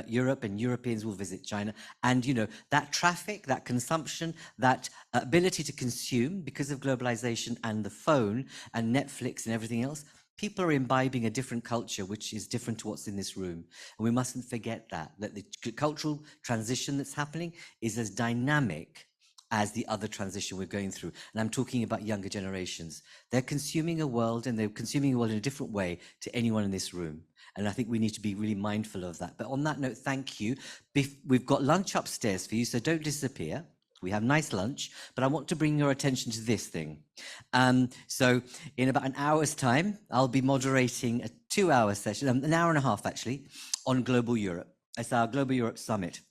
A: Europe and Europeans will visit China. And, that traffic, that consumption, that ability to consume because of globalization and the phone and Netflix and everything else, people are imbibing a different culture, which is different to what's in this room. And we mustn't forget that the cultural transition that's happening is as dynamic as the other transition we're going through. And I'm talking about younger generations. They're consuming a world, and they're consuming a world in a different way to anyone in this room. And I think we need to be really mindful of that. But on that note, thank you. We've got lunch upstairs for you, so don't disappear. We have nice lunch, but I want to bring your attention to this thing. So in about an hour's time, I'll be moderating a 2-hour session, an hour and a half actually, on Global Europe. It's our Global Europe Summit.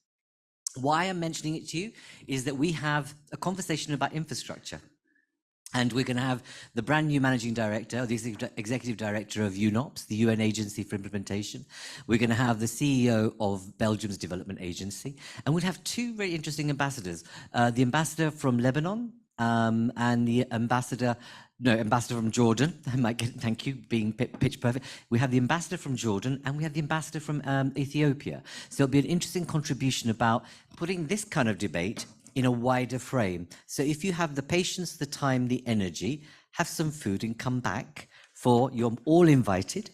A: Why I'm mentioning it to you is that we have a conversation about infrastructure. And we're going to have the brand new managing director, the executive director of UNOPS, the UN Agency for Implementation. We're going to have the CEO of Belgium's Development Agency. And we'll have two very interesting ambassadors, the ambassador from Lebanon and the ambassador from Jordan. Thank you, being pitch perfect. We have the ambassador from Jordan and we have the ambassador from Ethiopia. So it'll be an interesting contribution about putting this kind of debate in a wider frame. So if you have the patience, the time, the energy, have some food and come back, for you're all invited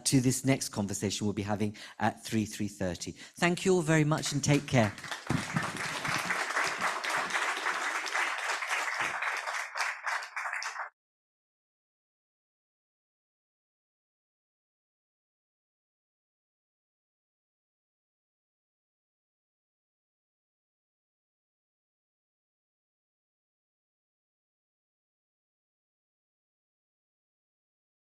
A: to this next conversation we'll be having at 3:30. Thank you all very much and take care.